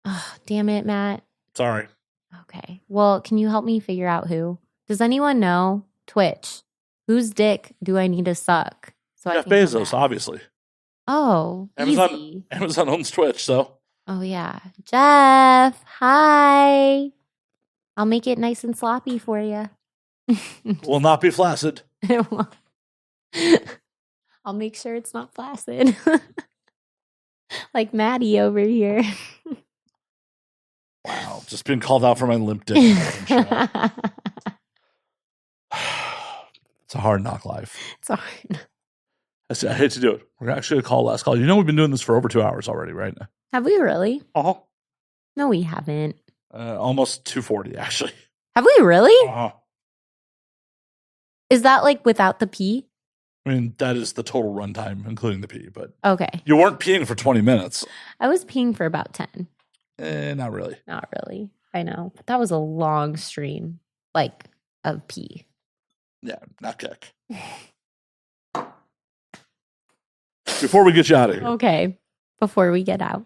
B: Oh, damn it, Matt.
A: Sorry.
B: Okay. Well, can you help me figure out who? Does anyone know? Twitch. Whose dick do I need to suck? So
A: Jeff Bezos, obviously.
B: Oh, easy.
A: Amazon owns Twitch, so.
B: Oh, yeah. Jeff, hi. I'll make it nice and sloppy for you.
A: Will not be flaccid.
B: I'll make sure it's not flaccid. Like Maddie over here.
A: Wow. Just been called out for my limp dick. It's a hard knock life.
B: It's hard.
A: I hate to do it. We're actually going to call last call. You know we've been doing this for over 2 hours already, right?
B: Have we really?
A: Uh-huh.
B: No, we haven't.
A: Almost 2:40, actually.
B: Have we really?
A: Uh-huh.
B: Is that like without the pee?
A: I mean, that is the total runtime, including the pee, but
B: okay.
A: You weren't peeing for 20 minutes.
B: I was peeing for about 10.
A: Not really.
B: Not really. I know. But that was a long stream, like, of pee.
A: Yeah, not kick. Before we get you out of here.
B: Okay. Before we get out.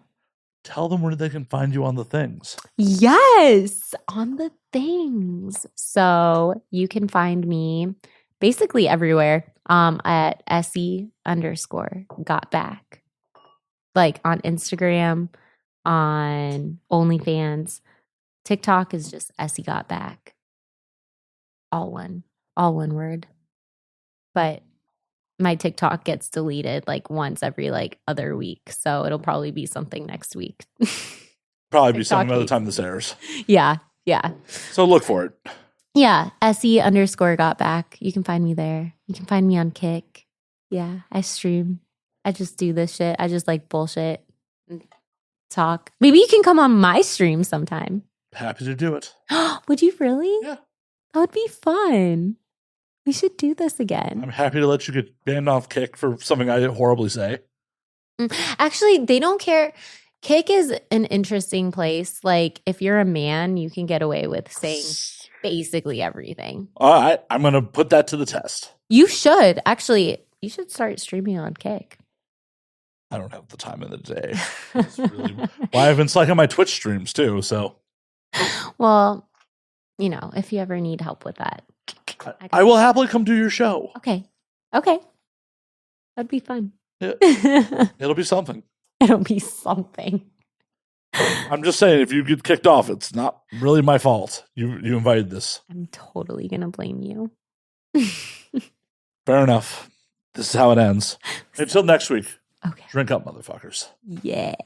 A: Tell them where they can find you on the things.
B: Yes, on the things. So you can find me basically everywhere at Essie_got_back. Like on Instagram, on OnlyFans. TikTok is just Essie got back. All one word. But my TikTok gets deleted like once every like other week. So it'll probably be something next week.
A: Probably be something by the time this airs.
B: Yeah.
A: So look for it.
B: Yeah. Essie_got back. You can find me there. You can find me on Kick. Yeah. I stream. I just do this shit. I just like bullshit and talk. Maybe you can come on my stream sometime.
A: Happy to do it.
B: Would you really?
A: Yeah.
B: That would be fun. We should do this again.
A: I'm happy to let you get banned off Kick for something I horribly say.
B: Actually, they don't care. Kick is an interesting place. Like, if you're a man, you can get away with saying basically everything.
A: All right. I'm going to put that to the test.
B: You should. Actually, you should start streaming on Kick.
A: I don't have the time of the day. Well, I've been slacking on my Twitch streams too, so.
B: Well, if you ever need help with that.
A: I will happily come do your show.
B: Okay. That'd be fun.
A: Yeah. It'll be something.
B: It'll be something.
A: I'm just saying, if you get kicked off, it's not really my fault. You invited this.
B: I'm totally going to blame you.
A: Fair enough. This is how it ends. Until next week.
B: Okay.
A: Drink up, motherfuckers.
B: Yeah.